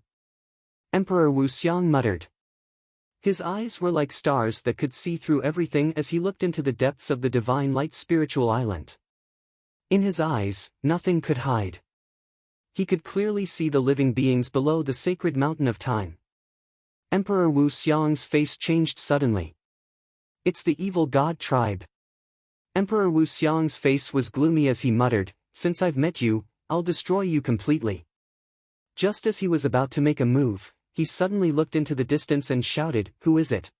Emperor Wuxiang muttered. His eyes were like stars that could see through everything as he looked into the depths of the Divine Light Spiritual Island. In his eyes, nothing could hide. He could clearly see the living beings below the sacred mountain of time. Emperor Wuxiang's face changed suddenly. It's the evil god tribe. Emperor Wuxiang's face was gloomy as he muttered, "Since I've met you, I'll destroy you completely." Just as he was about to make a move, he suddenly looked into the distance and shouted, "Who is it?"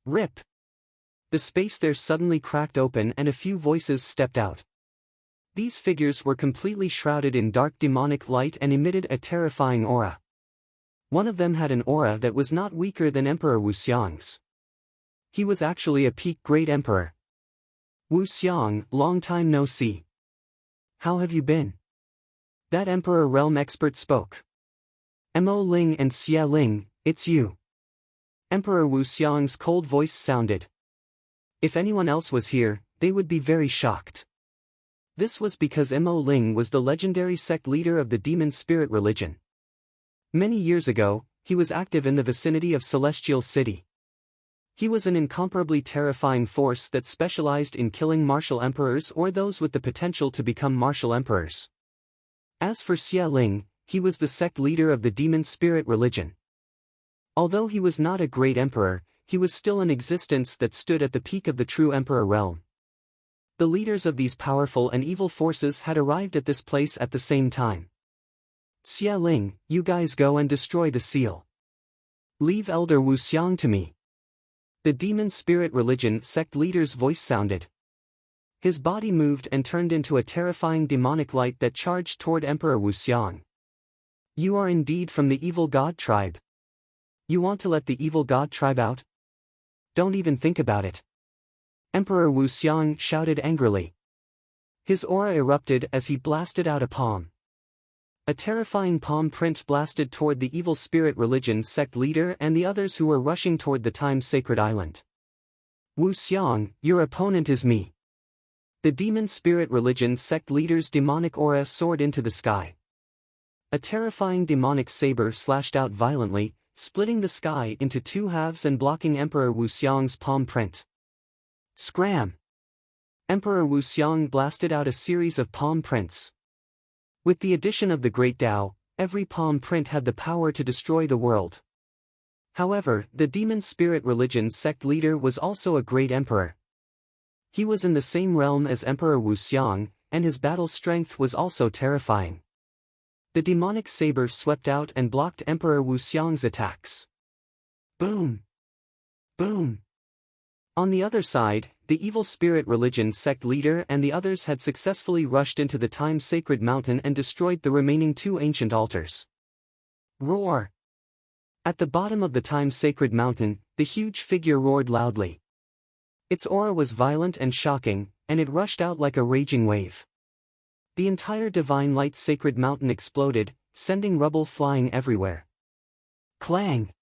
Rip! The space there suddenly cracked open and a few voices stepped out. These figures were completely shrouded in dark demonic light and emitted a terrifying aura. One of them had an aura that was not weaker than Emperor Wuxiang's. He was actually a peak great emperor. "Wuxiang, long time no see. How have you been?" That Emperor Realm expert spoke. "Mo Ling and Xia Ling, it's you." Emperor Wuxiang's cold voice sounded. If anyone else was here, they would be very shocked. This was because Mo Ling was the legendary sect leader of the demon spirit religion. Many years ago, he was active in the vicinity of Celestial City. He was an incomparably terrifying force that specialized in killing martial emperors or those with the potential to become martial emperors. As for Xia Ling, he was the sect leader of the demon spirit religion. Although he was not a great emperor, he was still an existence that stood at the peak of the true emperor realm. The leaders of these powerful and evil forces had arrived at this place at the same time. Xia Ling, you guys go and destroy the seal. Leave Elder Wu Xiang to me. The demon spirit religion sect leader's voice sounded. His body moved and turned into a terrifying demonic light that charged toward Emperor Wu Xiang. You are indeed from the evil god tribe. You want to let the evil god tribe out? Don't even think about it. Emperor Wu Xiang shouted angrily. His aura erupted as he blasted out a palm. A terrifying palm print blasted toward the evil spirit religion sect leader and the others who were rushing toward the time-sacred island. Wu Xiang, your opponent is me. The demon spirit religion sect leader's demonic aura soared into the sky. A terrifying demonic saber slashed out violently, splitting the sky into two halves and blocking Emperor Wu Xiang's palm print. Scram! Emperor Wu Xiang blasted out a series of palm prints. With the addition of the Great Tao, every palm print had the power to destroy the world. However, the demon spirit religion sect leader was also a great emperor. He was in the same realm as Emperor Wu Xiang, and his battle strength was also terrifying. The demonic saber swept out and blocked Emperor Wu Xiang's attacks. Boom! Boom! On the other side, the evil spirit religion sect leader and the others had successfully rushed into the time-sacred mountain and destroyed the remaining two ancient altars. Roar! At the bottom of the time-sacred mountain, the huge figure roared loudly. Its aura was violent and shocking, and it rushed out like a raging wave. The entire divine light sacred mountain exploded, sending rubble flying everywhere. Clang!